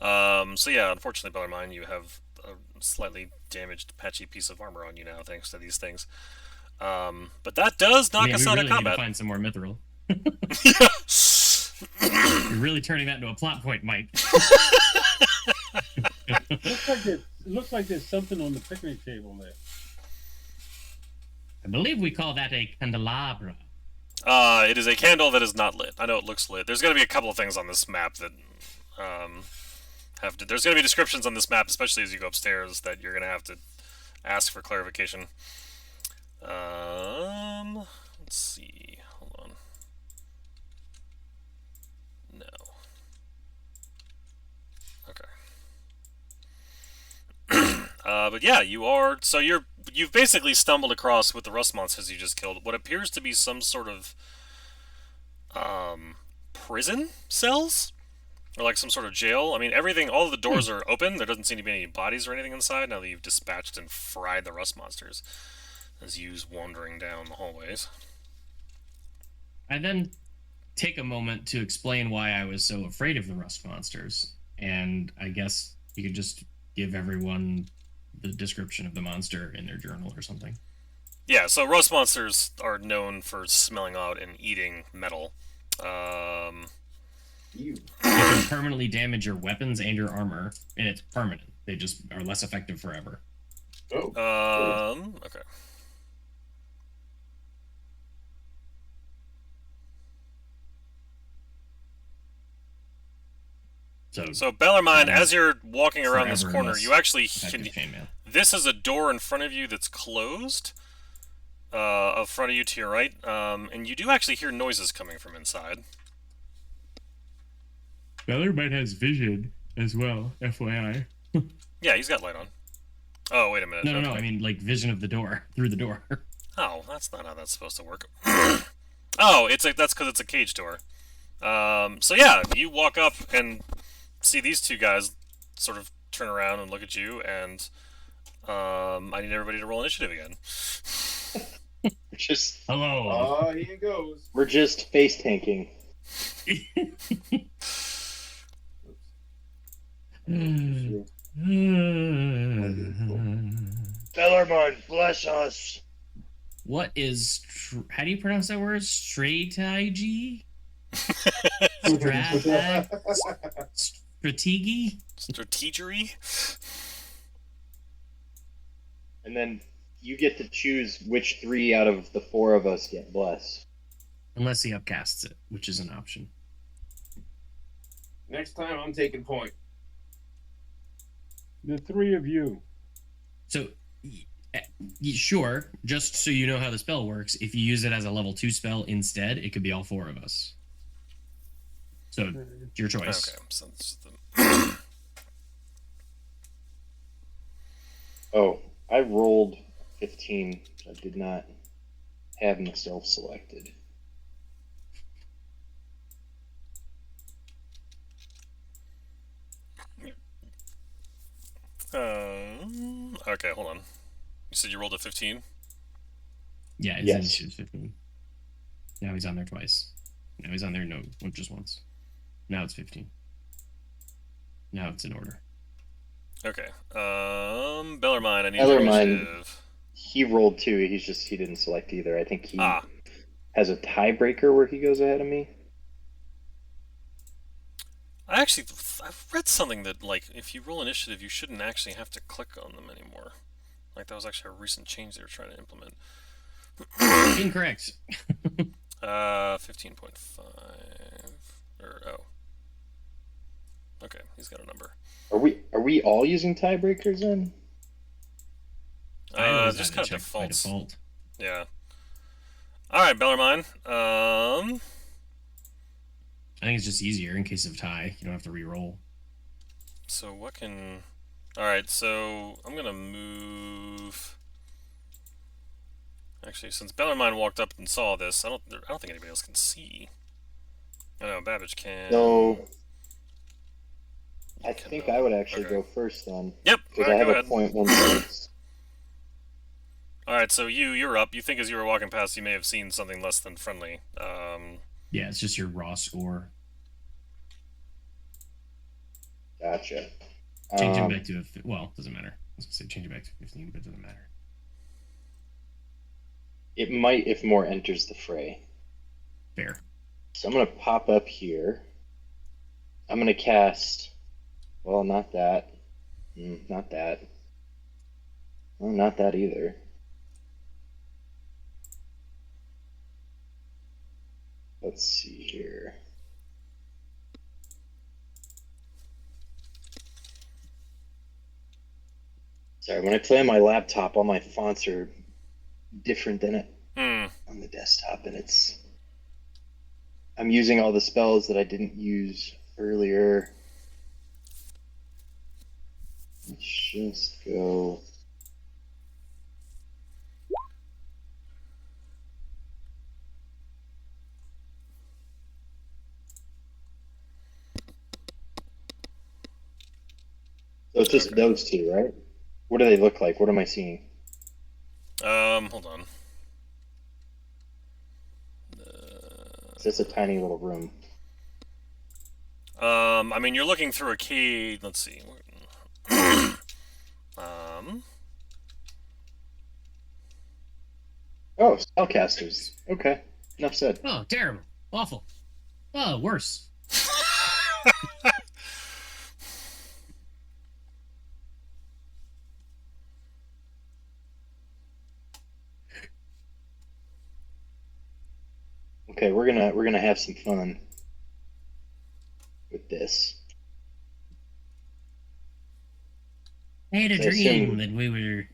so yeah, unfortunately, Bellarmine, you have a slightly damaged, patchy piece of armor on you now, thanks to these things. But that does knock us we out really of need to combat. find some more mithril. Yeah. You're really turning that into a plot point, Mike. It looks like there's something on the picnic table there. I believe we call that a candelabra. It is a candle that is not lit. I know it looks lit. There's going to be a couple of things on this map that there's going to be descriptions on this map, especially as you go upstairs, that you're going to have to ask for clarification. Let's see. Hold on. No. Okay. But yeah, you've basically stumbled across with the rust monsters you just killed what appears to be some sort of prison cells or like some sort of jail. I mean, everything, all of the doors are open. There doesn't seem to be any bodies or anything inside now that you've dispatched and fried the rust monsters as you's wandering down the hallways. I then take a moment to explain why I was so afraid of the rust monsters, and I guess you could just give everyone the description of the monster in their journal or something. Yeah, so rust monsters are known for smelling out and eating metal. Um, You. They can permanently damage your weapons and your armor, and it's permanent. They just are less effective forever. Oh. Okay. So Bellarmine, as you're walking around this forever corner, less you actually effective chainmail. This is a door in front of you that's closed. In front of you to your right, and you do actually hear noises coming from inside. Bellarmine has vision as well, FYI. Yeah, he's got light on. Oh, wait a minute. No, I mean, like, vision of the door, through the door. Oh, that's not how that's supposed to work. Oh, that's because it's a cage door. So yeah, you walk up and see these two guys sort of turn around and look at you, and I need everybody to roll initiative again. Just Hello. Here it goes. we're just face tanking. Bellarmine, bless us. What is... how do you pronounce that word? Strategy? Strategy? Strategery? And then you get to choose which 3 out of the 4 of us get blessed. Unless he upcasts it, which is an option. Next time, I'm taking point. The 3 of you. So, sure, just so you know how the spell works, if you use it as a level 2 spell instead, it could be all 4 of us. So, it's your choice. Okay, so it's the... Oh, I rolled 15. I did not have myself selected. Okay, hold on. You said you rolled a 15? Yeah, his Yes. initiative's 15. Now he's on there twice. Now he's on there just once. Now it's 15. Now it's in order. Okay. Bellarmine, I need Bellarmine. your initiative. He rolled 2. He didn't select either. I think he Ah. has a tiebreaker where he goes ahead of me. I've read something that, like, if you roll initiative, you shouldn't actually have to click on them anymore. Like, that was actually a recent change they were trying to implement. Incorrect. 15.5. Okay, he's got a number. Are we all using tiebreakers then? I always Just have kind to of check by defaults. default. Yeah. Alright, Bellarmine. I think it's just easier in case of tie. You don't have to re-roll. So what can... Alright, so I'm gonna move... Actually, since Bellarmine walked up and saw this, I don't think anybody else can see. I know, Babbage can... So I can, think I would actually okay. go first then. Yep, Because alright, I have go a ahead. 0.16. Alright, so you're up. You think as you were walking past, you may have seen something less than friendly. Yeah, it's just your raw score. Gotcha. Change it back to well, doesn't matter. I was gonna say change it back to 15, but it doesn't matter. It might if more enters the fray. Fair. So I'm gonna pop up here. I'm gonna cast. Well, not that. Not that. Well, not that either. Let's see here. Sorry, when I play on my laptop, all my fonts are different than it on the desktop, and I'm using all the spells that I didn't use earlier. Let's just go. So it's just Okay. those two, right? What do they look like? What am I seeing? Hold on. It's just a tiny little room. I mean, you're looking through a key. Let's see. Oh, spellcasters. Okay, enough said. Oh, terrible. Awful. Oh, worse. Okay, we're gonna have some fun with this. I had a So I dream assume- that we were.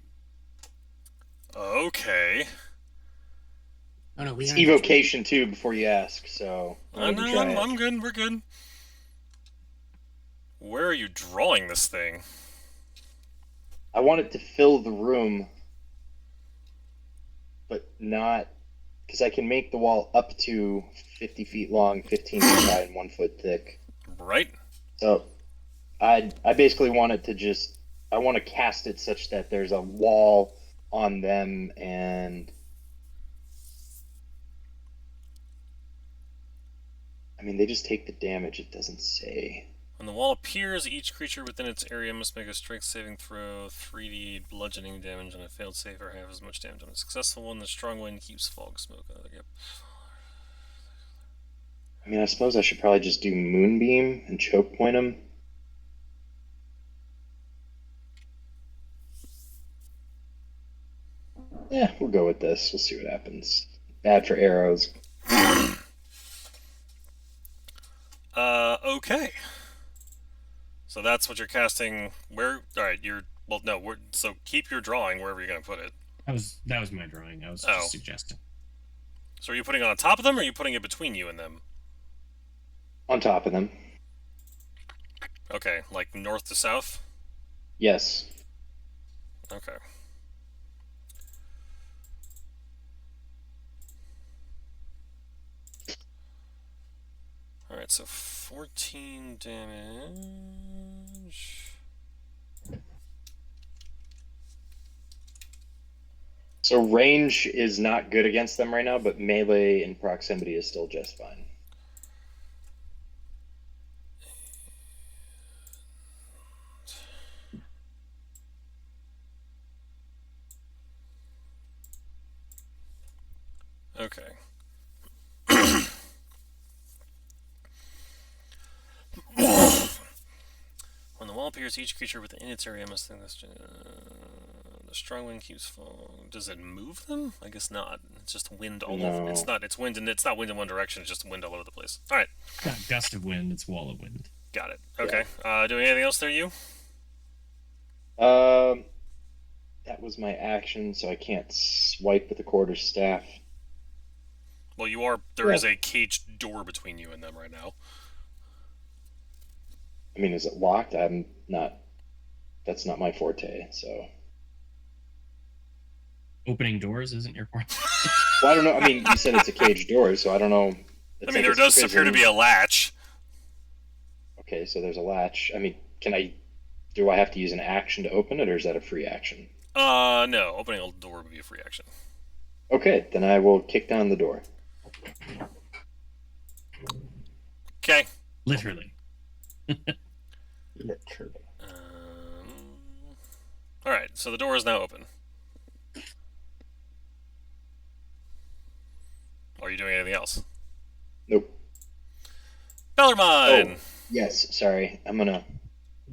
Okay. Oh no, we It's aren't. evocation too before you ask, so I I wanted to know, try it. I'm good. We're good. Where are you drawing this thing? I want it to fill the room, but not because I can make the wall up to 50 feet long, 15 feet high, and 1 foot thick. Right? So I basically want it to just I want to cast it such that there's a wall on them and I mean they just take the damage. It doesn't say. When the wall appears, each creature within its area must make a strength saving throw, 3d bludgeoning damage on a failed save, or half as much damage on a successful one. The strong wind keeps fog smoke. Yep. I mean I suppose I should probably just do moonbeam and choke point them. Yeah, we'll go with this. We'll see what happens. Bad for arrows. Okay. So that's what you're casting. Where? All right, you're. Well, no. So keep your drawing wherever you're going to put it. That was my drawing. I was Oh. just suggesting. So are you putting it on top of them, or are you putting it between you and them? On top of them. Okay, like north to south? Yes. Okay. Alright, so 14 damage. So range is not good against them right now, but melee and proximity is still just fine. Okay. When the wall appears, each creature within its area must think this. The strong wind keeps falling. Does it move them? I guess not. It's just wind all over. No. It's not. It's wind, and it's not wind in one direction. It's just wind all over the place. All right, Not gust of wind, it's wall of wind. got it. Okay. Doing anything else there, you? That was my action, so I can't swipe with the quarterstaff. Well, you are. There is a caged door between you and them right now. I mean, is it locked? I'm not. That's not my forte. So. Opening doors isn't your part. Well, I don't know. I mean, you said it's a caged door, so I don't know. I mean, there does appear to be a latch. Okay, so there's a latch. I mean, do I have to use an action to open it, or is that a free action? No. Opening a door would be a free action. Okay, then I will kick down the door. Okay. Literally. Literally. All right. So the door is now open. Are you doing anything else? Nope. Bellarmine! Yes, sorry. I'm gonna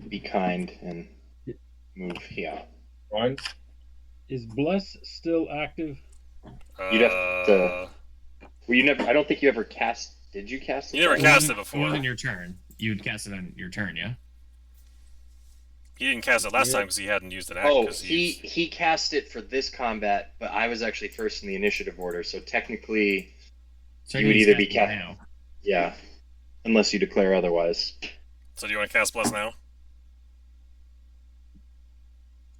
be kind and move here. One. Is Bless still active? You'd have to. Well, you never. I don't think you ever cast. Did you cast it? You never It cast wasn't- it before. It wasn't your turn. You'd cast it on your turn, yeah? He didn't cast it last Yeah. time because he hadn't used an action. Oh, he cast it for this combat, but I was actually first in the initiative order, so technically, So You would he's either be casting ca- now. yeah, unless you declare otherwise. So do you want to cast Bless now?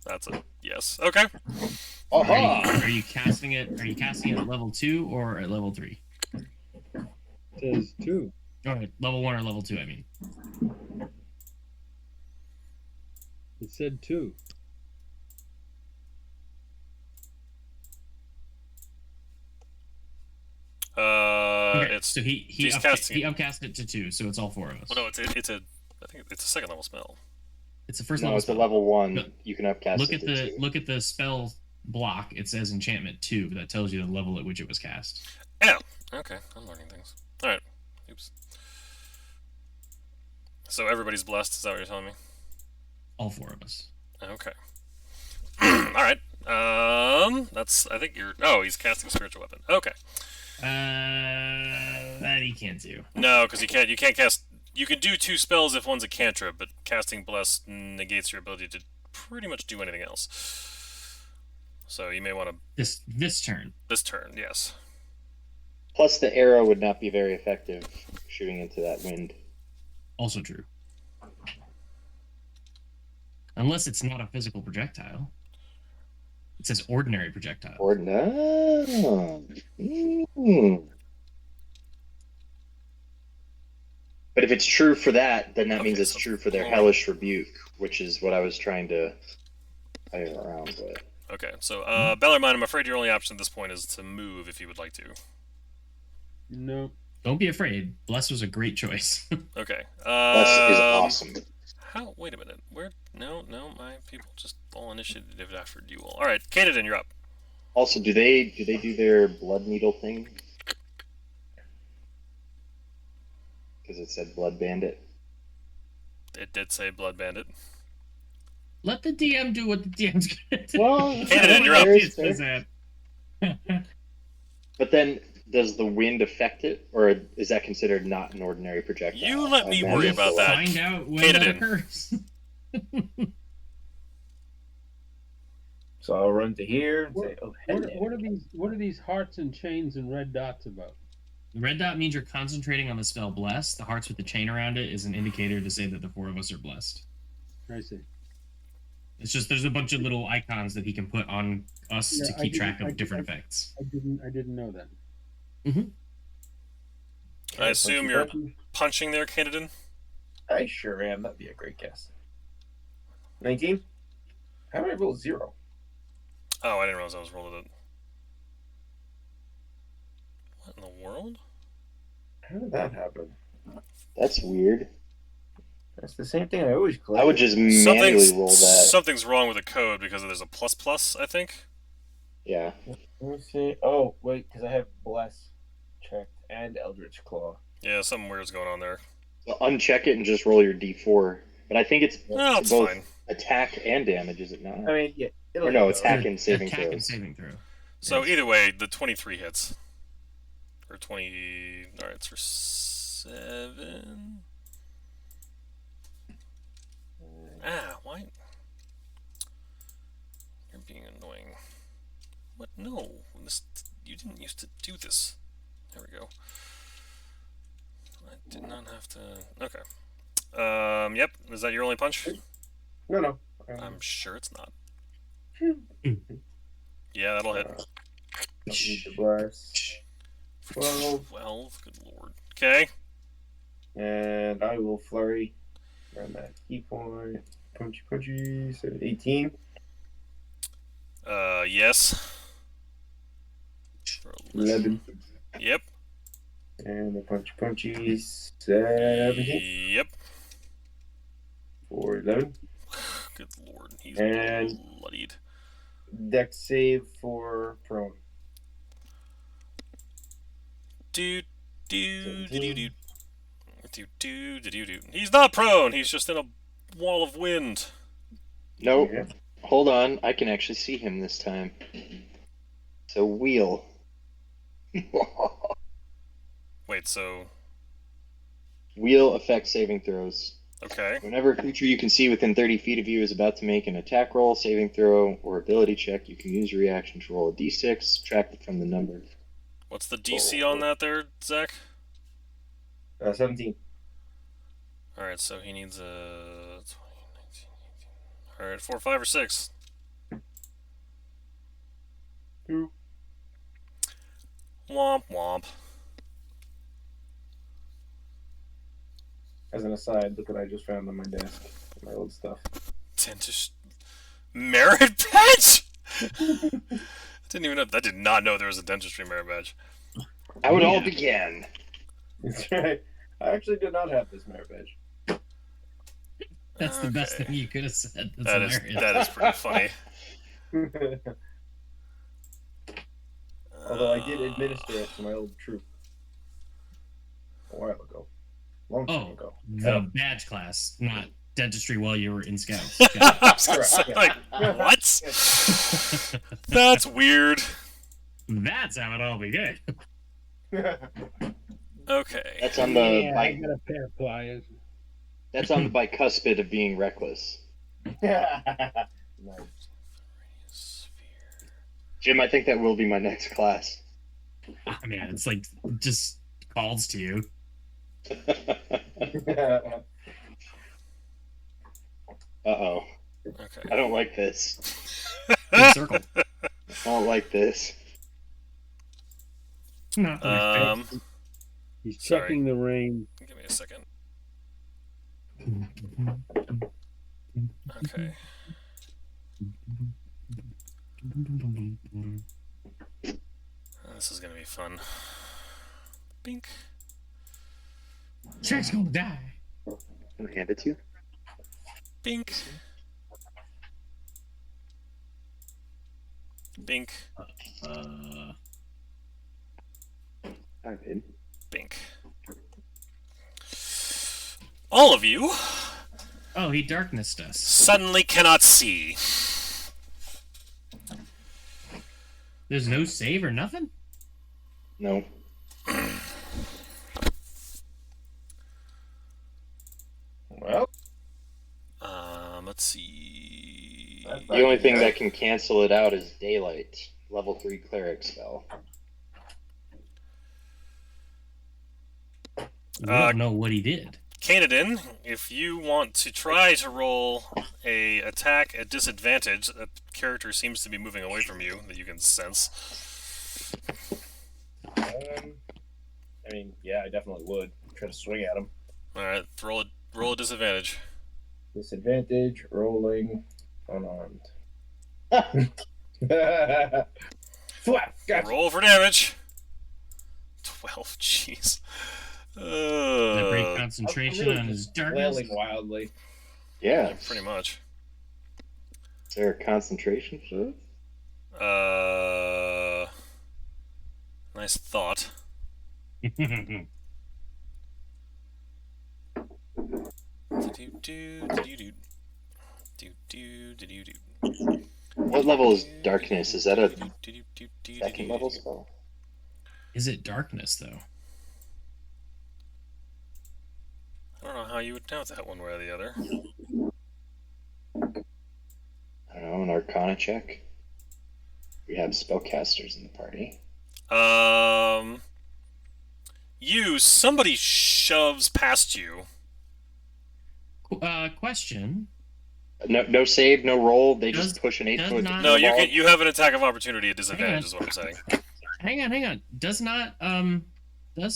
That's a yes. Okay. Are you casting it? Are you casting it at level 2 or at level 3? Says 2. Or level 1 or level 2? I mean. It said 2. Okay, It's so he's casting he it. upcast it to 2, so it's all 4 of us. Well, no, it's a. I think it's a second level spell. It's the first No, level it's a spell. level 1. No, You can upcast Look it at to the 2. look at the spell block. It says enchantment 2. That tells you the level at which it was cast. Yeah. Okay, I'm learning things. All right. Oops. So everybody's blessed. Is that what you're telling me? All 4 of us. Okay. All right. That's. I think you're. Oh, he's casting a spiritual weapon. Okay. That he can't do. No, because you can't. You can't cast. You can do 2 spells if one's a cantrip, but casting bless negates your ability to pretty much do anything else. So you may want to This turn. this turn. Yes. Plus, the arrow would not be very effective shooting into that wind. Also true. Unless it's not a physical projectile. It says ordinary projectile. Or no. But if it's true for that, then that Okay, means it's so true for their roll. hellish rebuke, which is what I was trying to play around with. Okay. So, Bellarmine, I'm afraid your only option at this point is to move if you would like to. No. Don't be afraid. Bless was a great choice. Okay. Bless is awesome. How? Wait a minute. Where? No, my people just all initiative after you all. All right, Canadian, you're up. Also, do they do their blood needle thing? Because it said blood bandit. It did say Blood Bandit. Let the DM do what the DM's gonna do. Well, Canada, you're up. It says that. But then, does the wind affect it, or is that considered not an ordinary projectile? You let me I worry imagine about so. that. Find out when Caden that in. occurs. So I'll run to here and say, "Oh, hello." What are these hearts and chains and red dots about? The red dot means you're concentrating on the spell bless. The hearts with the chain around it is an indicator to say that the 4 of us are blessed. I see. It's just there's a bunch of little icons that he can put on us Yeah, to I keep track didn't- of different effects. I didn't know that. I assume you're punching there, Canadian. I sure am. That'd be a great guess. 19? How did I roll 0? Oh, I didn't realize I was rolling it. What in the world? How did that happen? That's weird. That's the same thing I always collect. I would just manually roll that. Something's wrong with the code because there's a plus, I think. Yeah. Let me see. Oh, wait, because I have Bless checked and Eldritch Claw. Yeah, something weird's going on there. So uncheck it and just roll your d4. But I think it's No, it's both fine. attack and damage, is it not? I mean, yeah. Or no, attack and saving Attack and throws. saving throw. So Yes. either way, the 23 hits. Or 20... Alright, it's for 7... Ah, why? You're being annoying. What? No. You didn't used to do this. There we go. I did not have to... Okay. Yep. Is that your only punch? No. I'm sure it's not. Yeah, that'll hit. Need the Bless. 12. 12, good lord. Okay. And I will flurry. Run that key point. Punchy. So 18. Yes. 11. Yep. And the punchy. 17. Yep. For 11. Good lord. He's And- bloodied. Dex save for prone. Do. He's not prone. He's just in a wall of wind. Nope. Yeah. Hold on. I can actually see him this time. So wheel. Wait, so... Wheel affects saving throws. Okay. Whenever a creature you can see within 30 feet of you is about to make an attack roll, saving throw, or ability check, you can use your reaction to roll a d6, subtract it from the number. What's the DC on that there, Zach? 17. Alright, so he needs a... 20, 19, 18. Alright, 4, 5, or 6. 2. Womp womp. As an aside, look what I just found on my desk. My old stuff. Dentist merit badge. Didn't even know. I did not know there was a dentistry merit badge. How it all Yeah. began. That's right. I actually did not have this merit badge. That's the best Okay. thing you could have said. That's That is hilarious. pretty funny. Although I did administer it to my old troop a while ago. Long time Oh, ago. the badge class, not dentistry while you were in scouts. Got it. I was gonna say, like, what? That's weird. That's how it all began. Okay. That's on the Yeah, I got a pair of pliers. that's on the bicuspid of being reckless. Nice. Jim, I think that will be my next class. I mean, it's like just calls to you. Uh-oh. Okay. I don't like this. Big circle. I don't like this. Not my favorite. He's Sorry. checking the rain. Give me a second. Okay. This is gonna be fun. Bink. Jack's gonna die. Can I hand it to you? Bink. Bink. Hi, babe. Bink. All of you Oh, he darknessed us. suddenly cannot see. There's no save or nothing? No. Well, Let's see. that's The only thing that can cancel it out is daylight. Level 3 cleric spell. We don't know what he did. Kanadin, if you want to try to roll a attack at disadvantage, a character seems to be moving away from you that you can sense. I mean, yeah, I definitely would try to swing at him. All right, roll a disadvantage. Disadvantage, rolling, unarmed. Flap, gotcha. Roll for damage. 12. Jeez. That break concentration really on his darkness. Flailing wildly. Yeah. Pretty much. Is there a concentration for this? Nice thought. What level is darkness? Is that a second level spell? Is it darkness, though? I don't know how you would know that one way or the other. I don't know, an arcana check? We have spellcasters in the party. Somebody shoves past you. Question. No save, no roll. They Does- just push an 8 does foot. not- No, you wall. you have an attack of opportunity at disadvantage, Hang on. is what I'm saying. Hang on. Does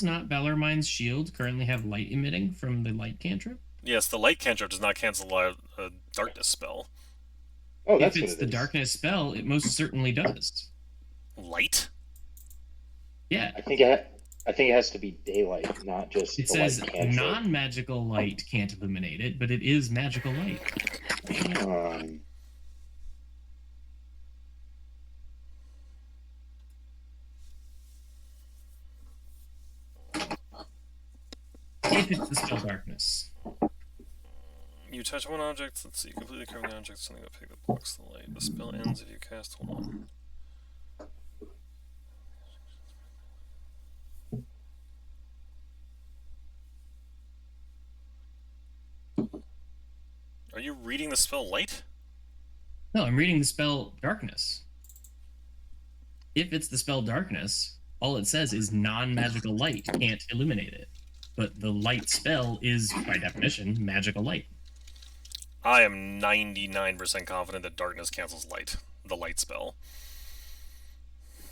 not Bellarmine's shield currently have light emitting from the light cantrip? Yes, the light cantrip does not cancel a darkness spell. Oh, that's If what it's it the is. darkness spell, it most certainly does. Light? Yeah. I think it has to be daylight, not just It the says light cantrip. non-magical light can't illuminate it, but it is magical light. If it's the spell darkness. You touch one object, let's see, completely covering the object, something that pick that blocks the light. The spell ends if you cast, hold on. Are you reading the spell light? No, I'm reading the spell darkness. If it's the spell darkness, all it says is non-magical light can't illuminate it. But the light spell is, by definition, magical light. I am 99% confident that darkness cancels light. The light spell.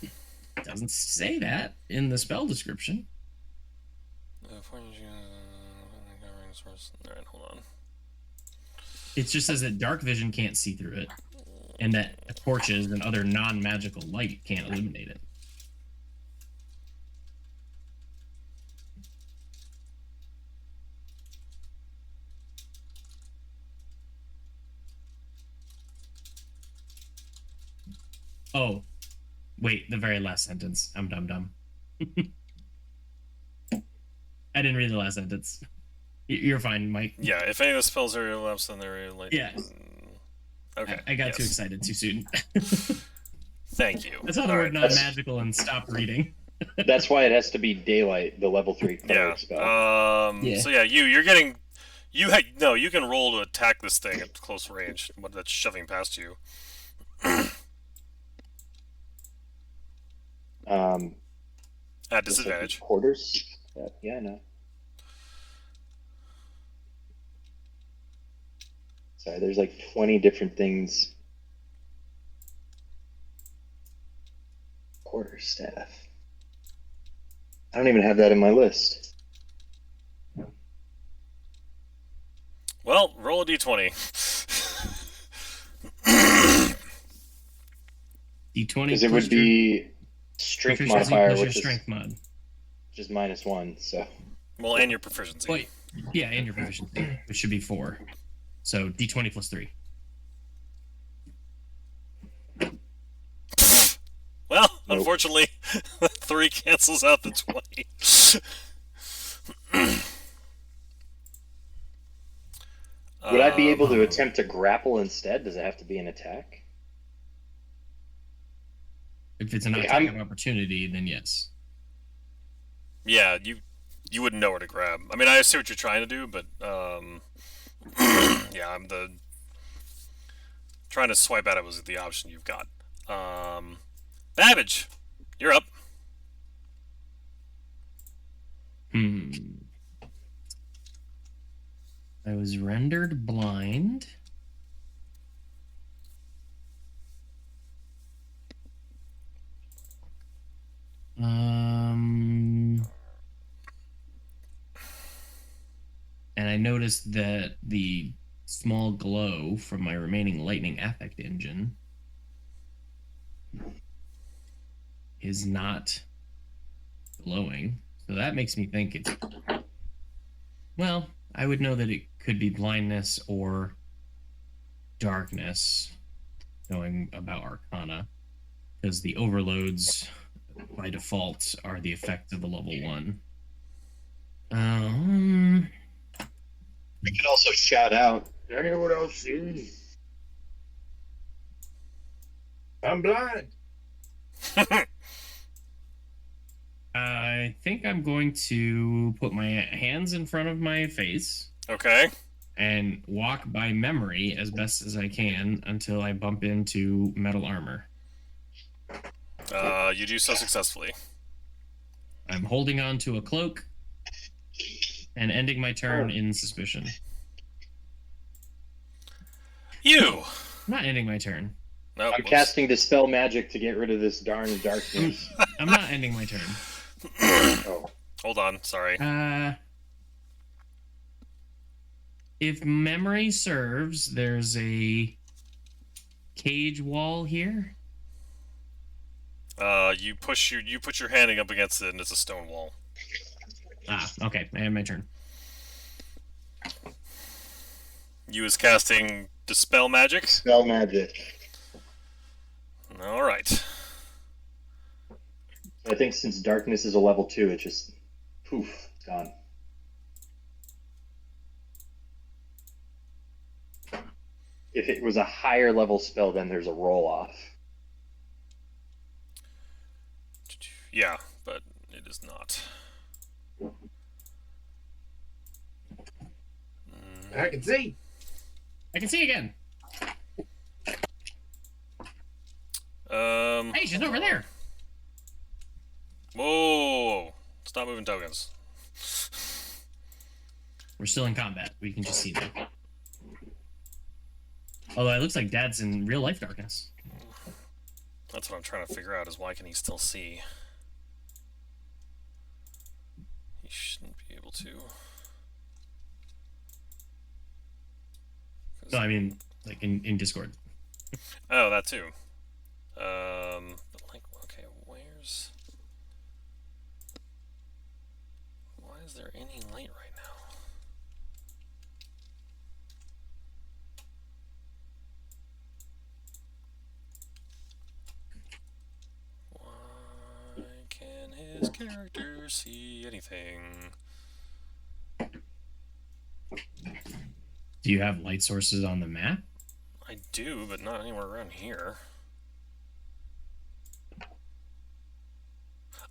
It doesn't say that in the spell description. Alright, hold on. It just says that dark vision can't see through it, and that torches and other non-magical light can't illuminate it. Oh, wait, the very last sentence. I'm dumb. I didn't read the last sentence. You're fine, Mike. Yeah, if any of the spells are elapsed, then they're like. Yeah. Okay. I got yes. too excited too soon. Thank you. I saw the All word right. non-magical and stopped reading. That's why it has to be daylight, the level 3 Yeah. cleric spell. Yeah. So yeah, you're getting. You can roll to attack this thing at close range. What that's shoving past you. At Just like disadvantage. quarters. Yeah, no. Sorry, there's like 20 different things. Quarter staff. I don't even have that in my list. Well, roll a d20. D20 Because it plus would be strength proficiency modifier, plus your which is strength mod. -1. So Well, and your proficiency. Wait, yeah, and your proficiency, which should be 4. So D20 plus 3. Well, Nope. unfortunately, 3 cancels out the 20. would I be able to attempt to grapple instead? Does it have to be an attack? If it's an Like, attack I'm- of opportunity, then yes. Yeah, you wouldn't know where to grab. I mean, I see what you're trying to do, but yeah, I'm the trying to swipe at it was the option you've got. Babbage, you're up. I was rendered blind. And I noticed that the small glow from my remaining lightning affect engine is not glowing. So that makes me think it's... Well, I would know that it could be blindness or darkness, knowing about Arcana, because the overloads by default are the effect of a level 1. We could also shout out. Anyone else see? I'm blind. I think I'm going to put my hands in front of my face Okay. and walk by memory as best as I can until I bump into metal armor. You do so successfully. I'm holding on to a cloak and ending my turn in suspicion. You. I'm not ending my turn. No. I'm casting Dispel Magic to get rid of this darn darkness. I'm not ending my turn. Oh. Hold on. Sorry. If memory serves, there's a cage wall here. You put your hand up against it, and it's a stone wall. Ah, okay. I end my turn. You is casting Dispel Magic. Dispel Magic. All right. I think since darkness is a level 2, it just poof, it's gone. If it was a higher level spell, then there's a roll off. Yeah, but it is not. I can see. I can see again. Hey, she's over there. Whoa! Stop moving tokens. We're still in combat. We can just see them. Although it looks like Dad's in real life darkness. That's what I'm trying to figure out, is why can he still see? He shouldn't be able to. No, I mean, like in Discord. Oh, that too. But like, okay, where's... Why is there any light right now? Why can his character see anything? Do you have light sources on the map? I do, but not anywhere around here.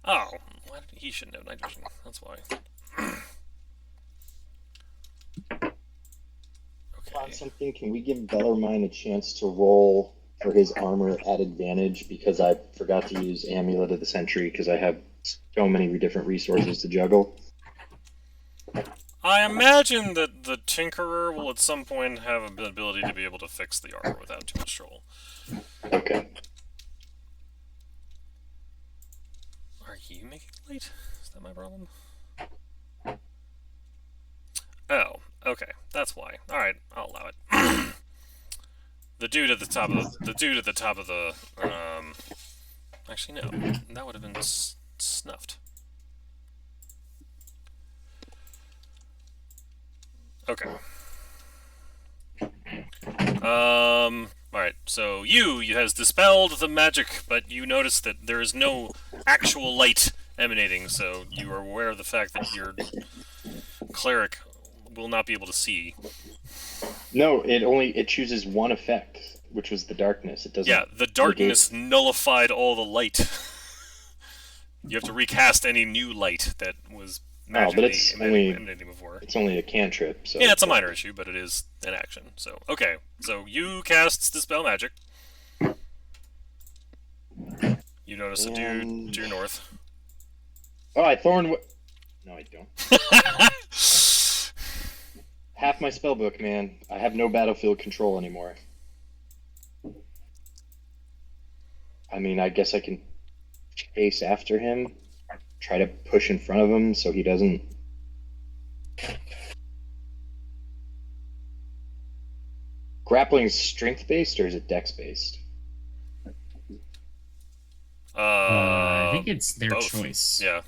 Oh, why did he shouldn't have night vision? That's why. On Okay. something, can we give Bellarmine a chance to roll for his armor at advantage because I forgot to use Amulet of the Century because I have so many different resources to juggle? I imagine that the Tinkerer will at some point have the ability to be able to fix the armor without too much trouble. Okay. Are you making light? Is that my problem? Oh, okay, that's why. All right, I'll allow it. The dude at the top of the actually no, that would have been snuffed. Okay. Alright, so you has dispelled the magic, but you notice that there is no actual light emanating, so you are aware of the fact that your cleric will not be able to see. No, it chooses one effect, which was the darkness. It doesn't. Yeah, the darkness nullified all the light. You have to recast any new light that was magically emanating before. It's only a cantrip, so... Yeah, it's a minor issue, but it is an action. So, okay. So, you cast Dispel Magic. You notice a dude to your north. Oh, I Thorn... No, I don't. Half my spellbook, man. I have no battlefield control anymore. I mean, I guess I can chase after him. Try to push in front of him so he doesn't... Grappling is strength-based, or is it dex-based? I think it's their both. choice. Yeah.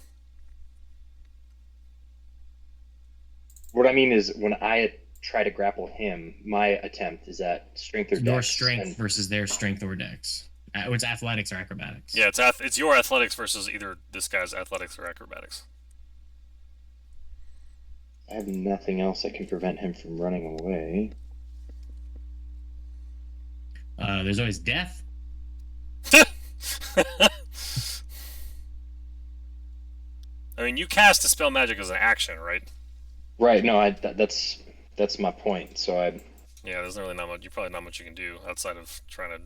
What I mean is, when I try to grapple him, my attempt is at strength or dex. Your strength versus their strength or dex. It's athletics or acrobatics. Yeah, it's your athletics versus either this guy's athletics or acrobatics. I have nothing else that can prevent him from running away. There's always death. I mean, you cast Dispel Magic as an action, right? Right. No, that's my point. So I. Yeah, there's really not much. You probably not much you can do outside of trying to.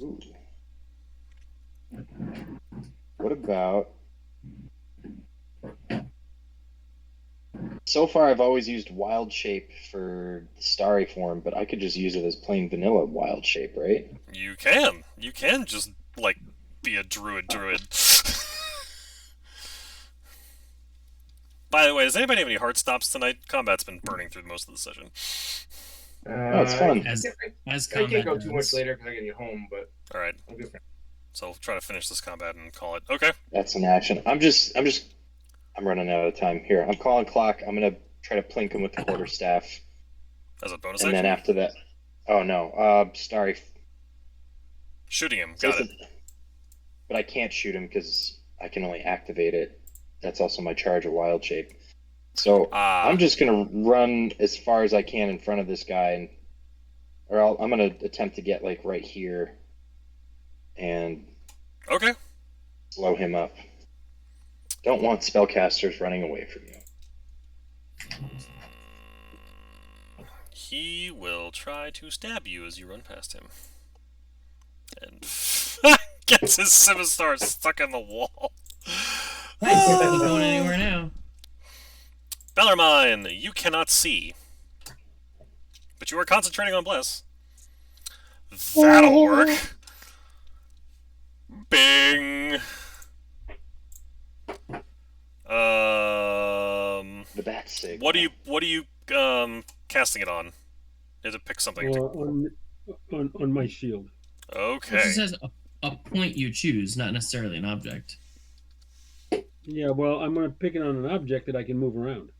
Ooh. What about? So far, I've always used Wild Shape for the starry form, but I could just use it as plain vanilla Wild Shape, right? You can. You can just, like, be a druid. By the way, does anybody have any heart stops tonight? Combat's been burning through most of the session. Oh, it's fun. As I can't go too does. much later because I gotta get home, but Alright, I'm good for so I'll try to finish this combat and call it. Okay. That's an action. I'm running out of time here. I'm calling clock. I'm gonna try to plink him with the quarterstaff, As a bonus and action? then after that, oh no, starry. Shooting him. Got it. But I can't shoot him because I can only activate it. That's also my charge of Wild Shape. So I'm just gonna run as far as I can in front of this guy, I'm gonna attempt to get like right here, and Okay. slow him up. Don't want spellcasters running away from you. He will try to stab you as you run past him. And gets his scimitar stuck in the wall. Nice. Not going anywhere now. Bellarmine, you cannot see. But you are concentrating on Bless. That'll work. Bing! The bat signal. What are you casting it on? You have to pick something. On my shield. It Okay. just says a point you choose, not necessarily an object. Yeah, well, I'm gonna pick it on an object that I can move around.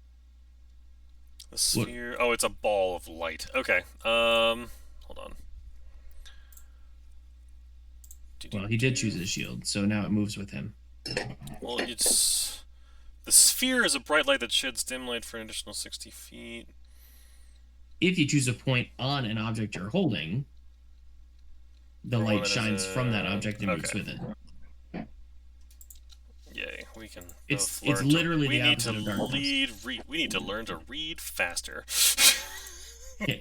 The sphere. Oh, it's a ball of light. Okay. Hold on. Well, he did choose his shield, so now it moves with him. Well, it's the sphere is a bright light that sheds dim light for an additional 60 feet. If you choose a point on an object you're holding, the Or one light that is shines from that a- object and moves okay. with it. Yay, we can. It's both learn literally to, we the need opposite to of darkness. we need to learn to read faster. Yeah.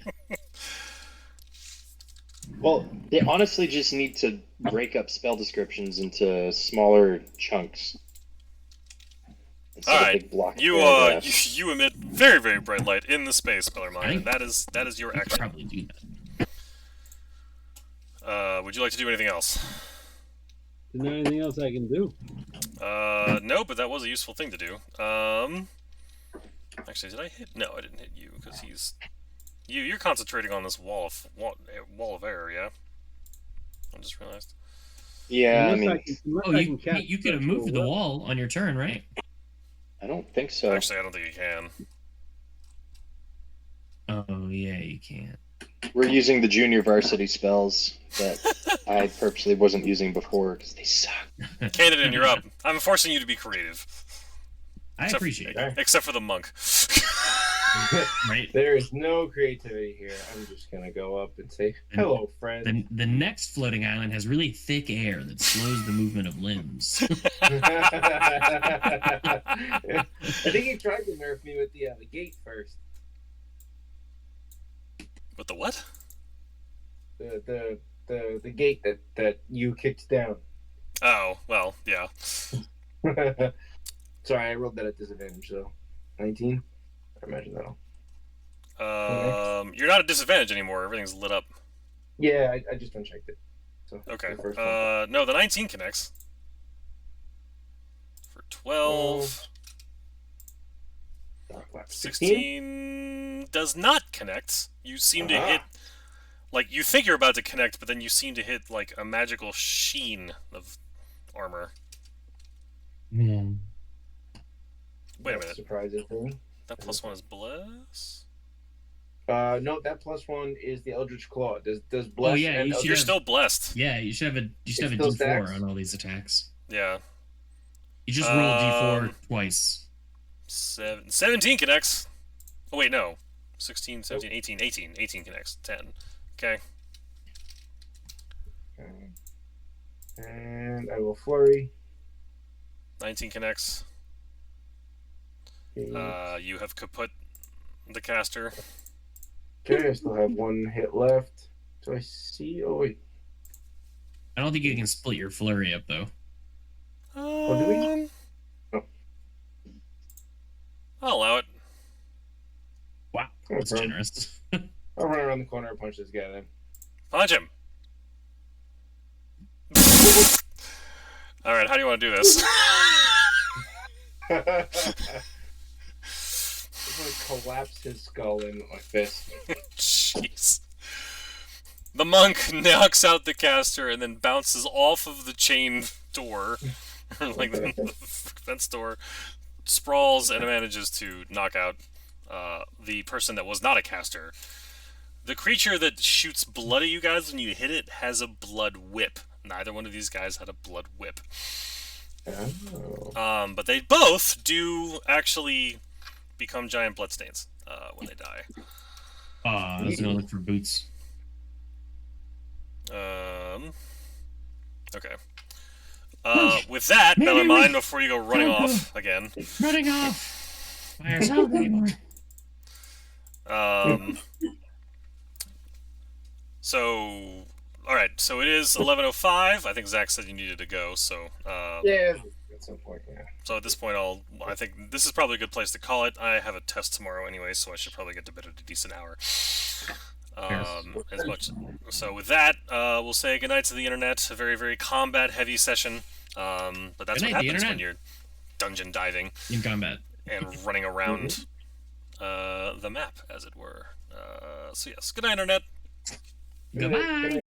Well, they honestly just need to break up spell descriptions into smaller chunks. Instead All of right, big block you paragraphs. you emit very very bright light in the space, Bellarmine, I and think- that is your I could action. probably do that. Would you like to do anything else? Is there anything else I can do? No, but that was a useful thing to do. Actually, did I hit? No, I didn't hit you because he's you're concentrating on this wall of air, yeah. I just realized. Yeah, I Unless mean, unless Oh, I can cast you could have moved the spiritual wall on your turn, right? I don't think so. Actually, I don't think you can. Oh yeah, you can't. We're using the junior varsity spells that I purposely wasn't using before because they suck. Canadian, you're up. I'm forcing you to be creative. I appreciate it. Except for the monk. Right? There is no creativity here. I'm just gonna go up and say, "Hello, friend." The next floating island has really thick air that slows the movement of limbs. I think he tried to nerf me with the gate first. With the what? The gate that you kicked down. Oh, well, yeah. Sorry, I rolled that at disadvantage though. 19. I imagine that'll. You're not at disadvantage anymore. Everything's lit up. Yeah, I just unchecked it. So Okay. the first one. No, the 19 connects. For 12. 16 does not connect. You seem to hit, like, you think you're about to connect, but then you seem to hit, like, a magical sheen of armor. Hmm. Wait a That's minute. surprising for me. That +1 is bless? No, that +1 is the Eldritch Claw. Does bless yeah, and you should Eldritch... You're still blessed. Yeah, you should have a It still D4 stacks? on all these attacks. Yeah. You just roll D4 twice. 17 connects. Oh, wait, no. 16, 17, 18. 18 connects. 10. Okay. Okay. And I will flurry. 19 connects. Okay, You have kaput the caster. I still have one hit left. So I see. Oh wait. I don't think you can split your flurry up though. Oh, do we? Oh. I'll allow it. Wow, No that's problem. generous. I'll run around the corner and punch this guy then. Punch him. Alright, how do you want to do this? I'm gonna collapse his skull in my fist. Jeez. The monk knocks out the caster and then bounces off of the chain door, like the fence door, sprawls and manages to knock out the person that was not a caster. The creature that shoots blood at you guys when you hit it has a blood whip. Neither one of these guys had a blood whip. Oh. But they both do actually become giant bloodstains when they die. I was gonna look for boots. Okay. With that, Maybe Bellarmine, we- before you go running Don't go. off again. Running off by ourselves anymore. So, all right. So it is 11:05. I think Zach said you needed to go. So, Yeah, at some point, yeah. so at this point, I think this is probably a good place to call it. I have a test tomorrow anyway, so I should probably get to bed at a decent hour. As much. So with that, we'll say goodnight to the internet. A very, very combat-heavy session. But that's Good what night, the happens when internet. you're dungeon diving in combat. and running around the map, as it were. So yes, good night, Internet. Goodbye.